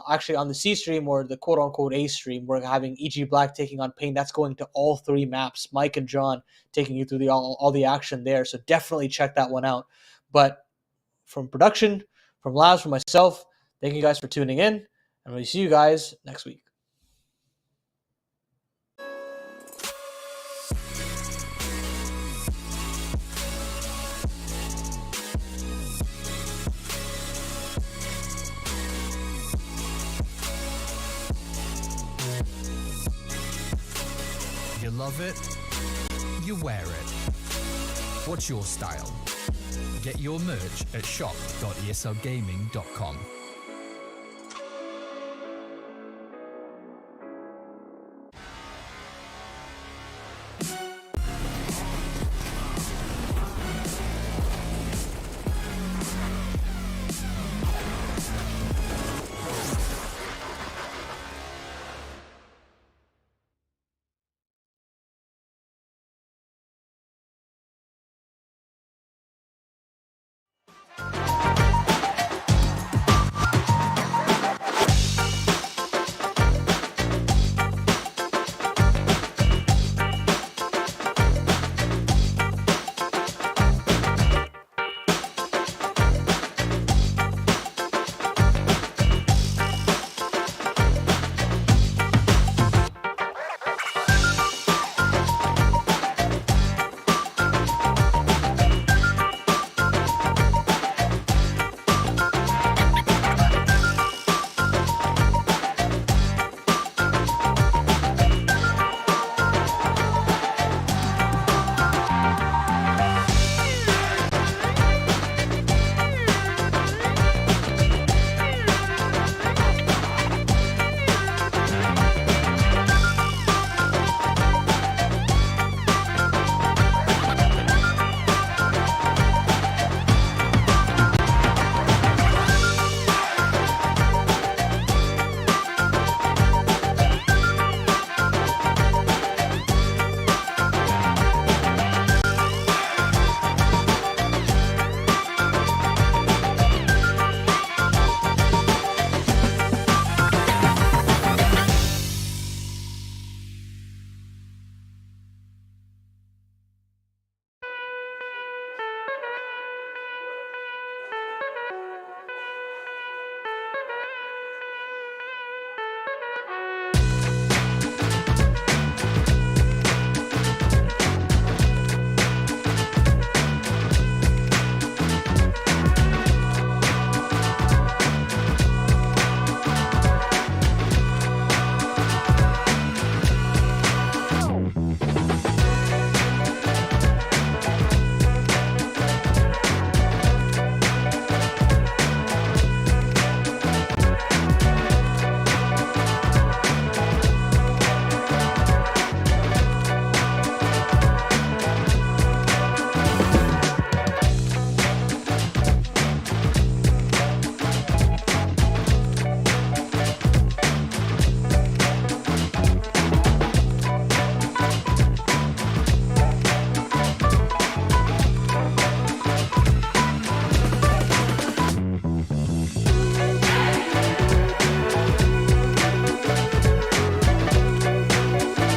Actually, on the C stream, or the quote-unquote A stream, we're having EG Black taking on Pain. That's going to all 3 maps. Mike and John taking you through all the action there. So definitely check that one out. But from production, from Labs, from myself, thank you guys for tuning in, and we'll see you guys next week. You love it, you wear it. What's your style? Get your merch at shop.eslgaming.com.